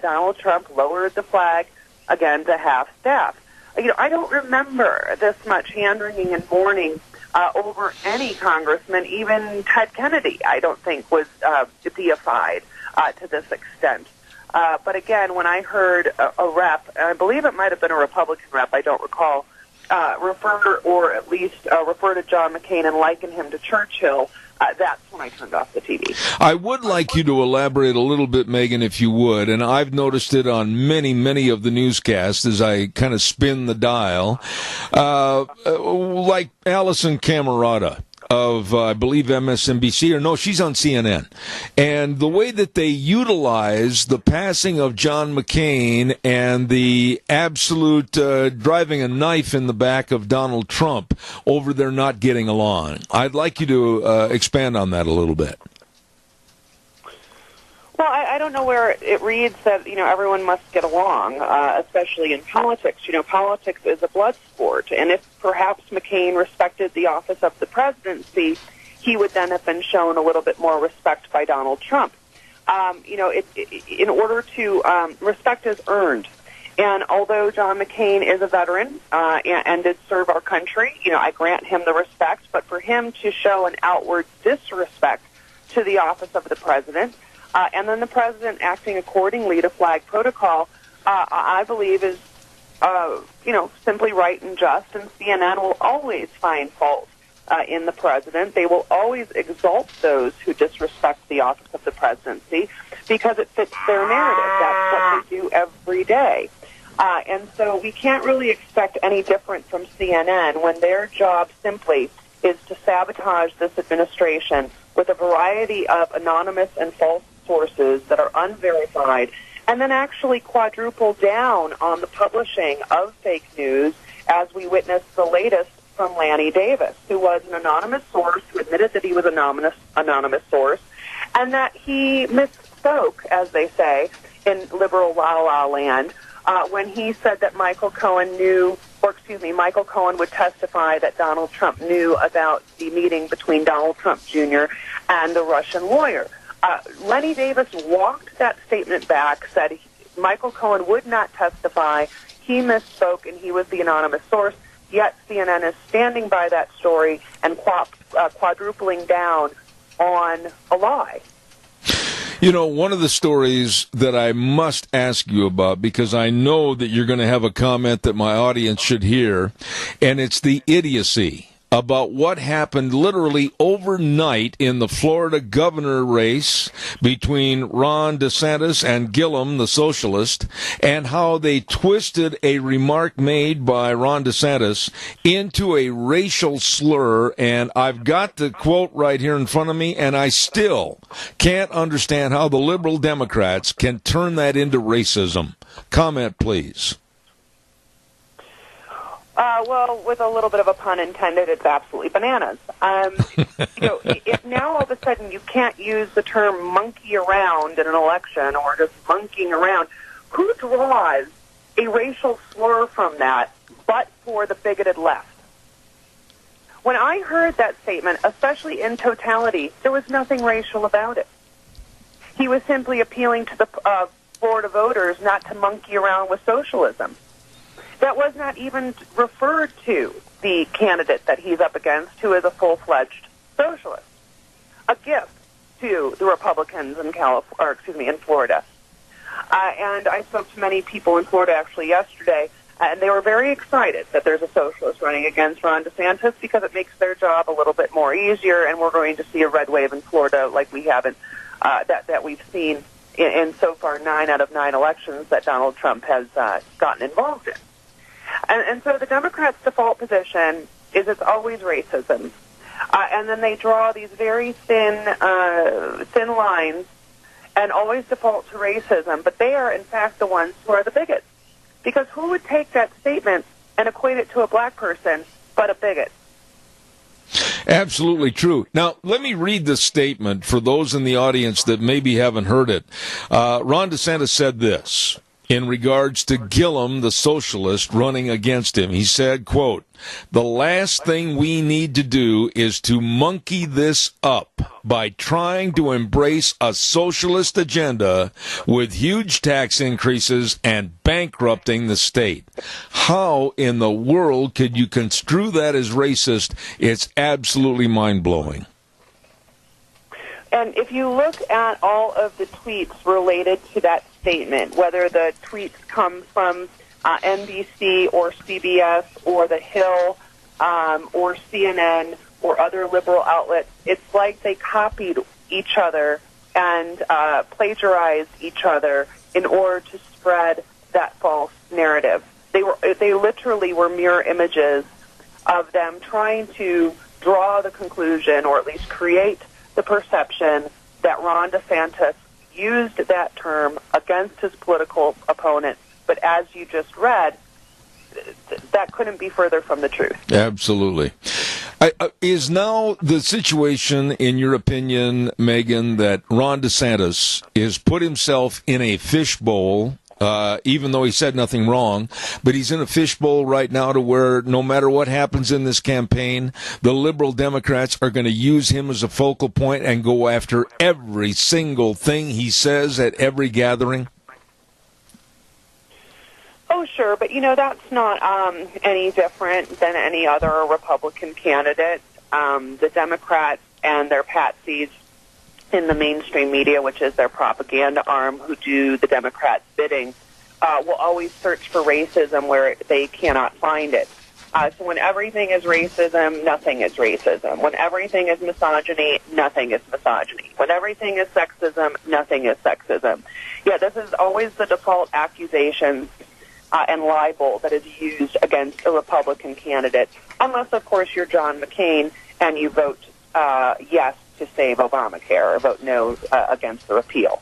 S21: Donald Trump lowered the flag again to half-staff. I don't remember this much hand-wringing and mourning over any congressman. Even Ted Kennedy, I don't think, was deified to this extent. But again, when I heard a rep, I believe it might have been a Republican rep, I don't recall, refer to John McCain and liken him to Churchill, that's when I turned off the TV.
S2: I would like you to elaborate a little bit, Megan, if you would, and I've noticed it on many, many of the newscasts as I kind of spin the dial, like Alison Camerata of, I believe, MSNBC, or no, she's on CNN. And the way that they utilize the passing of John McCain and the absolute driving a knife in the back of Donald Trump over their not getting along. I'd like you to expand on that a little bit.
S21: Well, I don't know where it reads that, everyone must get along, especially in politics. Politics is a blood sport, and if perhaps McCain respected the office of the presidency, he would then have been shown a little bit more respect by Donald Trump. In order to, respect is earned. And although John McCain is a veteran and did serve our country, I grant him the respect, but for him to show an outward disrespect to the office of the president, and then the president acting accordingly to flag protocol, I believe is, simply right and just. And CNN will always find fault in the president. They will always exalt those who disrespect the office of the presidency because it fits their narrative. That's what they do every day. And so we can't really expect any different from CNN when their job simply is to sabotage this administration with a variety of anonymous and false sources that are unverified, and then actually quadruple down on the publishing of fake news, as we witnessed the latest from Lanny Davis, who was an anonymous source, who admitted that he was an anonymous source, and that he misspoke, as they say, in liberal la-la land, when he said that Michael Cohen would testify that Donald Trump knew about the meeting between Donald Trump Jr. and the Russian lawyer. Lenny Davis walked that statement back, said Michael Cohen would not testify, he misspoke, and he was the anonymous source, yet CNN is standing by that story and quadrupling down on a lie.
S2: One of the stories that I must ask you about, because I know that you're going to have a comment that my audience should hear, and it's the idiocy about what happened literally overnight in the Florida governor race between Ron DeSantis and Gillum, the socialist, and how they twisted a remark made by Ron DeSantis into a racial slur. And I've got the quote right here in front of me, and I still can't understand how the liberal Democrats can turn that into racism. Comment, please.
S21: Well, with a little bit of a pun intended, it's absolutely bananas. If now all of a sudden you can't use the term monkey around in an election or just monkeying around, who draws a racial slur from that but for the bigoted left? When I heard that statement, especially in totality, there was nothing racial about it. He was simply appealing to the Florida voters not to monkey around with socialism. That was not even referred to the candidate that he's up against, who is a full-fledged socialist. A gift to the Republicans in in Florida. And I spoke to many people in Florida actually yesterday, and they were very excited that there's a socialist running against Ron DeSantis because it makes their job a little bit more easier, and we're going to see a red wave in Florida like we haven't that we've seen in so far 9 out of 9 elections that Donald Trump has gotten involved in. And so the Democrats' default position is it's always racism. And then they draw these very thin lines and always default to racism. But they are, in fact, the ones who are the bigots. Because who would take that statement and equate it to a black person but a bigot?
S2: Absolutely true. Now, let me read this statement for those in the audience that maybe haven't heard it. Ron DeSantis said this in regards to Gillum, the socialist, running against him. He said, quote, "The last thing we need to do is to monkey this up by trying to embrace a socialist agenda with huge tax increases and bankrupting the state." How in the world could you construe that as racist? It's absolutely mind-blowing.
S21: And if you look at all of the tweets related to that statement, whether the tweets come from NBC or CBS or The Hill or CNN or other liberal outlets, it's like they copied each other and plagiarized each other in order to spread that false narrative. They literally were mirror images of them trying to draw the conclusion, or at least create the perception, that Ron DeSantis used that term against his political opponent. But as you just read, that couldn't be further from the truth.
S2: Absolutely. Is now the situation, in your opinion, Megan, that Ron DeSantis has put himself in a fishbowl, even though he said nothing wrong, but he's in a fishbowl right now to where no matter what happens in this campaign, the liberal Democrats are going to use him as a focal point and go after every single thing he says at every gathering?
S21: Oh, sure, but that's not any different than any other Republican candidate. The Democrats and their patsies in the mainstream media, which is their propaganda arm, who do the Democrats' bidding, will always search for racism where they cannot find it. So when everything is racism, nothing is racism. When everything is misogyny, nothing is misogyny. When everything is sexism, nothing is sexism. Yeah, this is always the default accusation and libel that is used against a Republican candidate, unless, of course, you're John McCain and you vote yes to save Obamacare or vote no against the repeal.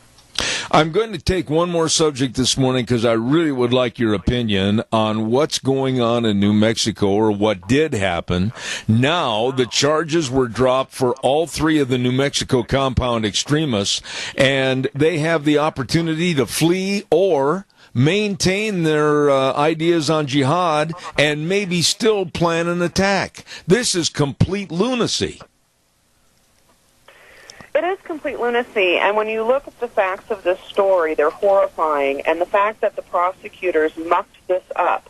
S2: I'm going to take one more subject this morning because I really would like your opinion on what's going on in New Mexico, or what did happen. Now, the charges were dropped for all 3 of the New Mexico compound extremists, and they have the opportunity to flee or maintain their ideas on jihad and maybe still plan an attack. This is complete lunacy.
S21: It is complete lunacy, and when you look at the facts of this story, they're horrifying, and the fact that the prosecutors mucked this up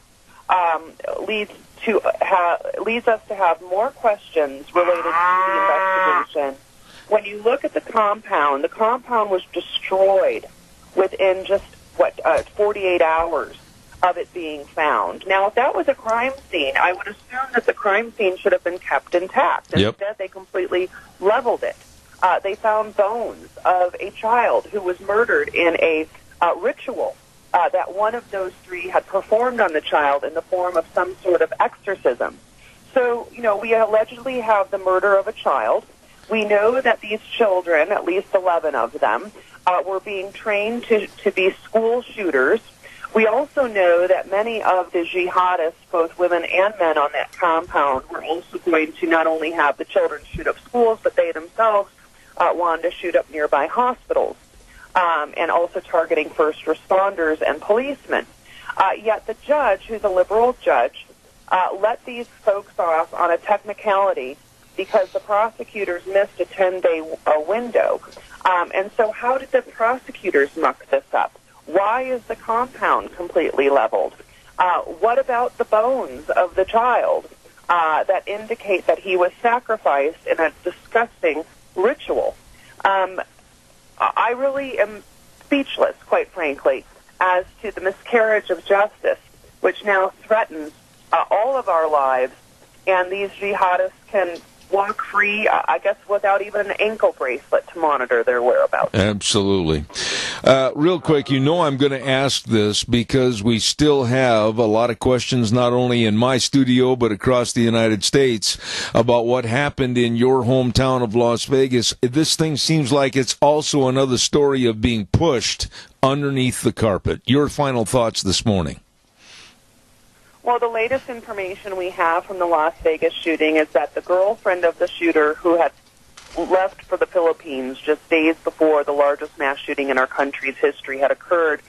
S21: leads us to have more questions related to the investigation. When you look at the compound was destroyed within just 48 hours of it being found. Now, if that was a crime scene, I would assume that the crime scene should have been kept intact. Instead, they completely leveled it. They found bones of a child who was murdered in a ritual that one of those 3 had performed on the child in the form of some sort of exorcism. So, we allegedly have the murder of a child. We know that these children, at least 11 of them, were being trained to be school shooters We also know that many of the jihadists, both women and men on that compound, were also going to not only have the children shoot up schools, but they themselves wanted to shoot up nearby hospitals, and also targeting first responders and policemen. Yet the judge, who's a liberal judge, let these folks off on a technicality because the prosecutors missed a 10-day window. And so how did the prosecutors muck this up? Why is the compound completely leveled? What about the bones of the child that indicate that he was sacrificed in a disgusting ritual? I really am speechless, quite frankly, as to the miscarriage of justice, which now threatens all of our lives, and these jihadists can walk free, I guess, without even an ankle bracelet to monitor their whereabouts.
S2: Absolutely. Real quick, you know I'm going to ask this because we still have a lot of questions, not only in my studio, but across the United States, about what happened in your hometown of Las Vegas. This thing seems like it's also another story of being pushed underneath the carpet. Your final thoughts this morning.
S21: Well, the latest information we have from the Las Vegas shooting is that the girlfriend of the shooter, who had left for the Philippines just days before the largest mass shooting in our country's history had occurred,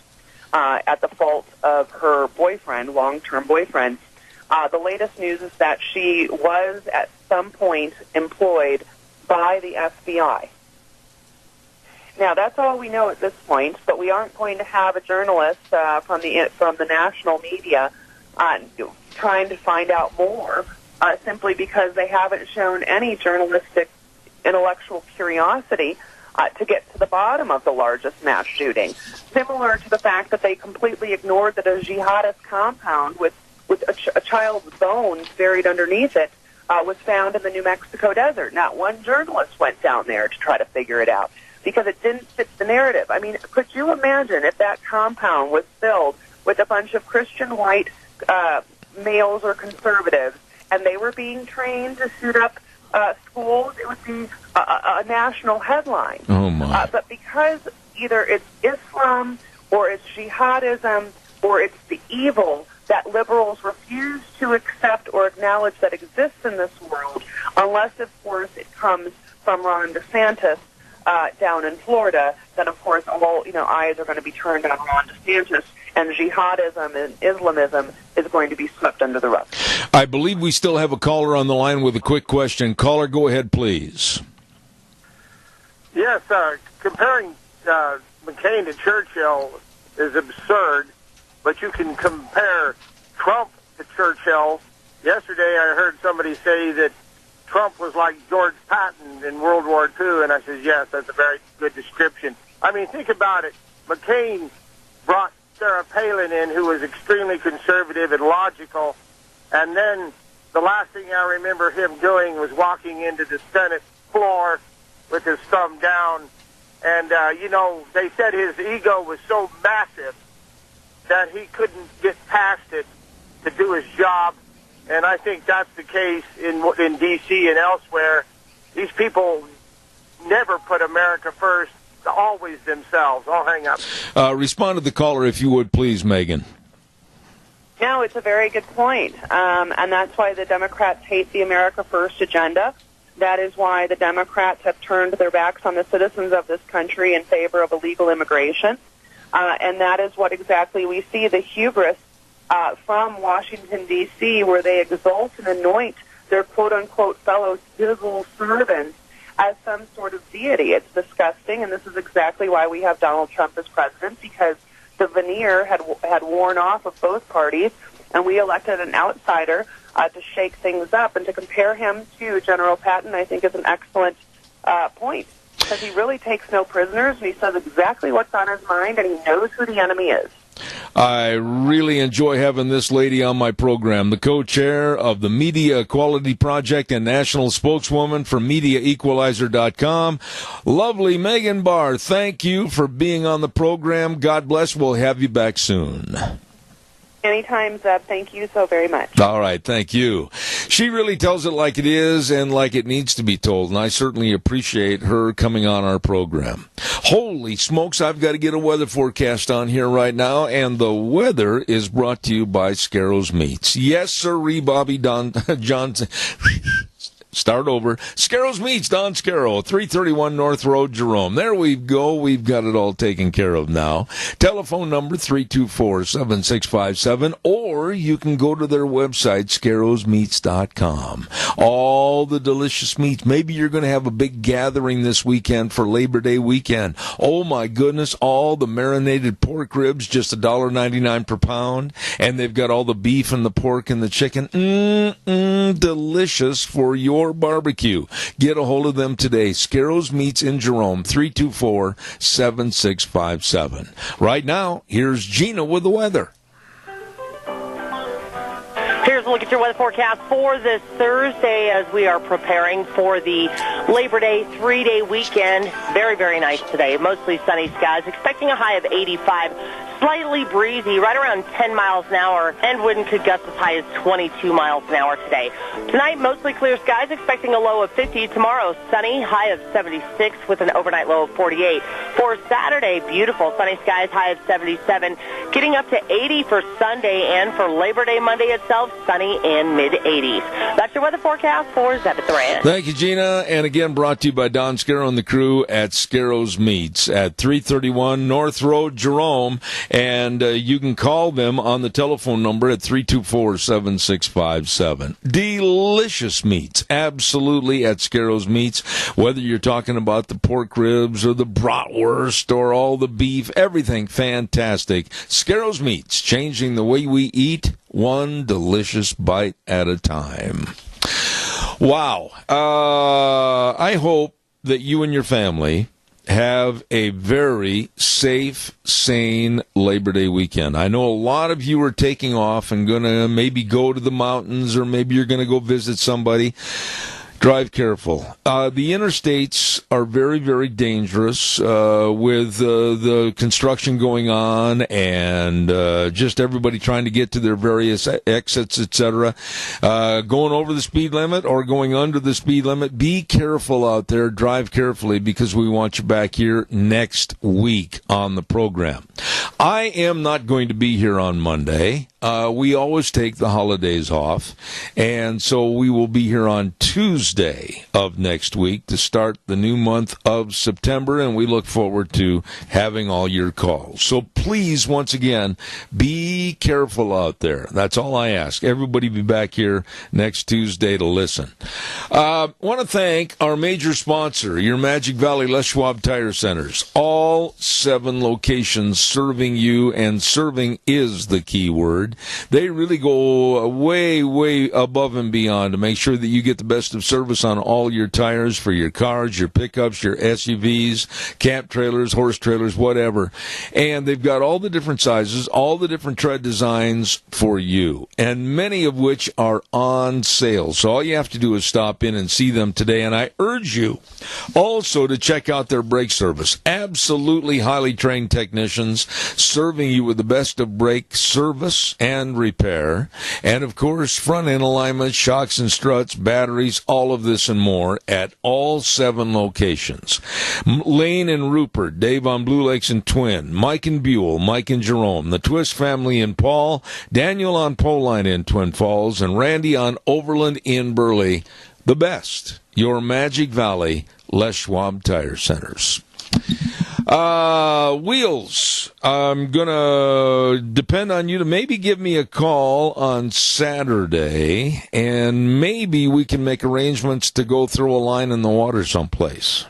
S21: at the fault of her boyfriend, long-term boyfriend, the latest news is that she was at some point employed by the FBI. Now, that's all we know at this point, but we aren't going to have a journalist from the national media trying to find out more, simply because they haven't shown any journalistic intellectual curiosity to get to the bottom of the largest mass shooting. Similar to the fact that they completely ignored that a jihadist compound with a child's bones buried underneath it was found in the New Mexico desert. Not one journalist went down there to try to figure it out because it didn't fit the narrative. I mean, could you imagine if that compound was filled with a bunch of Christian white males or conservatives, and they were being trained to shoot up schools? It would be a national headline.
S2: Oh, my.
S21: But because either it's Islam or it's jihadism or it's the evil that liberals refuse to accept or acknowledge that exists in this world, unless, of course, it comes from Ron DeSantis down in Florida, then, of course, all eyes are going to be turned on Ron DeSantis, and jihadism and Islamism is going to be swept under the rug.
S2: I believe we still have a caller on the line with a quick question. Caller, go ahead, please.
S9: Yes, comparing McCain to Churchill is absurd, but you can compare Trump to Churchill. Yesterday I heard somebody say that Trump was like George Patton in World War II, and I said, yes, that's a very good description. I mean, think about it. McCain brought Sarah Palin in, who was extremely conservative and logical, and then the last thing I remember him doing was walking into the Senate floor with his thumb down, and, they said his ego was so massive that he couldn't get past it to do his job, and I think that's the case in D.C. and elsewhere. These people never put America first, always themselves. I'll hang up.
S2: Respond to the caller, if you would, please, Megan.
S21: No, it's a very good point, and that's why the Democrats hate the America First agenda. That is why the Democrats have turned their backs on the citizens of this country in favor of illegal immigration, and that is what exactly we see, the hubris from Washington, D.C., where they exalt and anoint their quote-unquote fellow civil servants as some sort of deity. It's disgusting, and this is exactly why we have Donald Trump as president, because the veneer had worn off of both parties, and we elected an outsider to shake things up. And to compare him to General Patton, I think, is an excellent point, because he really takes no prisoners, and he says exactly what's on his mind, and he knows who the enemy is.
S2: I really enjoy having this lady on my program, the co-chair of the Media Equality Project and national spokeswoman for MediaEqualizer.com. Lovely Megan Barr, thank you for being on the program. God bless. We'll have you back soon.
S21: Anytime, Zeb. Thank you so very much.
S2: All right, thank you. She really tells it like it is and like it needs to be told, and I certainly appreciate her coming on our program. Holy smokes, I've got to get a weather forecast on here right now, and the weather is brought to you by Scarrows Meats. Yes, sirree, Bobby Johnson. Start over. Scarrows Meats, Don Scarrow, 331 North Road, Jerome. There we go. We've got it all taken care of now. Telephone number 324-7657, or you can go to their website, scarrowsmeats.com. All the delicious meats. Maybe you're going to have a big gathering this weekend for Labor Day weekend. Oh, my goodness, all the marinated pork ribs, just $1.99 per pound, and they've got all the beef and the pork and the chicken. Delicious for your barbecue. Get a hold of them today. Scarrows Meats in Jerome, 324-7657. Right now, here's Gina with the weather.
S4: Here's a look at your weather forecast for this Thursday as we are preparing for the Labor Day 3-day weekend. Very, very nice today. Mostly sunny skies. Expecting a high of 85. Slightly breezy, right around 10 miles an hour, and wind could gust as high as 22 miles an hour today. Tonight, mostly clear skies, expecting a low of 50. Tomorrow, sunny, high of 76 with an overnight low of 48. For Saturday, beautiful sunny skies, high of 77, getting up to 80 for Sunday, and for Labor Day Monday itself, sunny and mid-80s. That's your weather forecast for Zebeth Duran.
S2: Thank you, Gina. And again, brought to you by Don Scarrow and the crew at Scarrows Meats at 331 North Road, Jerome. And you can call them on the telephone number at 324-7657. Delicious meats, absolutely, at Scarrows Meats. Whether you're talking about the pork ribs or the bratwurst or all the beef, everything fantastic. Scarrows Meats, changing the way we eat, one delicious bite at a time. Wow. I hope that you and your family have a very safe, sane Labor Day weekend. I know a lot of you are taking off and going to maybe go to the mountains, or maybe you're going to go visit somebody. Drive careful. The interstates are very, very dangerous with the construction going on and just everybody trying to get to their various exits, etc. Going over the speed limit or going under the speed limit. Be careful out there. Drive carefully, because we want you back here next week on the program. I am not going to be here on Monday. We always take the holidays off, and so we will be here on Tuesday of next week to start the new month of September, and we look forward to having all your calls. So please, once again, be careful out there. That's all I ask. Everybody be back here next Tuesday to listen. Want to thank our major sponsor, your Magic Valley Les Schwab Tire Centers. All 7 locations serving you, and serving is the key word. They really go way, way above and beyond to make sure that you get the best of service on all your tires for your cars, your pickups, your SUVs, camp trailers, horse trailers, whatever. And they've got all the different sizes, all the different tread designs for you, and many of which are on sale. So all you have to do is stop in and see them today. And I urge you also to check out their brake service. Absolutely highly trained technicians serving you with the best of brake service and repair, and of course front end alignment, shocks and struts, batteries, all of this and more at all 7 locations. Lane and Rupert, Dave on Blue Lakes and Twin, Mike and Buell, Mike and Jerome, the Twist family in Paul, Daniel on Poline in Twin Falls, and Randy on Overland in Burley. The best, your Magic Valley Les Schwab Tire Centers. Wheels, I'm going to depend on you to maybe give me a call on Saturday, and maybe we can make arrangements to go throw a line in the water someplace.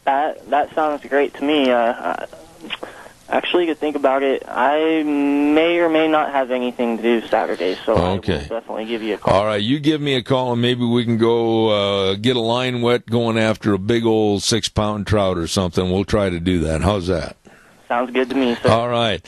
S11: That sounds great to me. Actually, you could think about it. I may or may not have anything to do Saturday, so
S2: okay.
S11: I will definitely give you a call.
S2: All right, you give me a call, and maybe we can go get a line wet going after a big old 6-pound trout or something. We'll try to do that. How's that?
S11: Sounds good to me, sir.
S2: All right.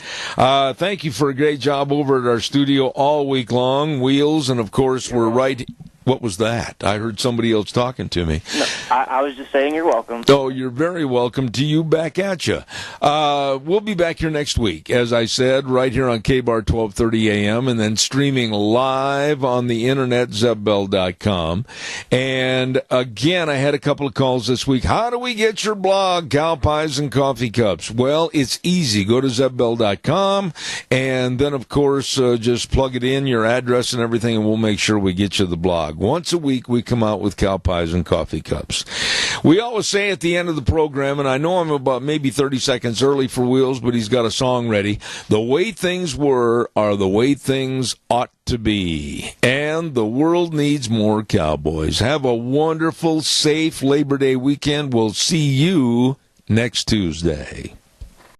S2: Thank you for a great job over at our studio all week long, Wheels, and of course we're right What was that? I heard somebody else talking to me.
S11: No, I was just saying you're welcome.
S2: Oh, you're very welcome. To you, back at you. We'll be back here next week, as I said, right here on KBAR 1230 AM, and then streaming live on the internet, zebbell.com. And again, I had a couple of calls this week. How do we get your blog, Cow Pies and Coffee Cups? Well, it's easy. Go to zebbell.com, and then, of course, just plug it in, your address and everything, and we'll make sure we get you the blog. Once a week, we come out with Cow Pies and Coffee Cups. We always say at the end of the program, and I know I'm about maybe 30 seconds early for Wheels, but he's got a song ready. The way things were are the way things ought to be. And the world needs more cowboys. Have a wonderful, safe Labor Day weekend. We'll see you next Tuesday.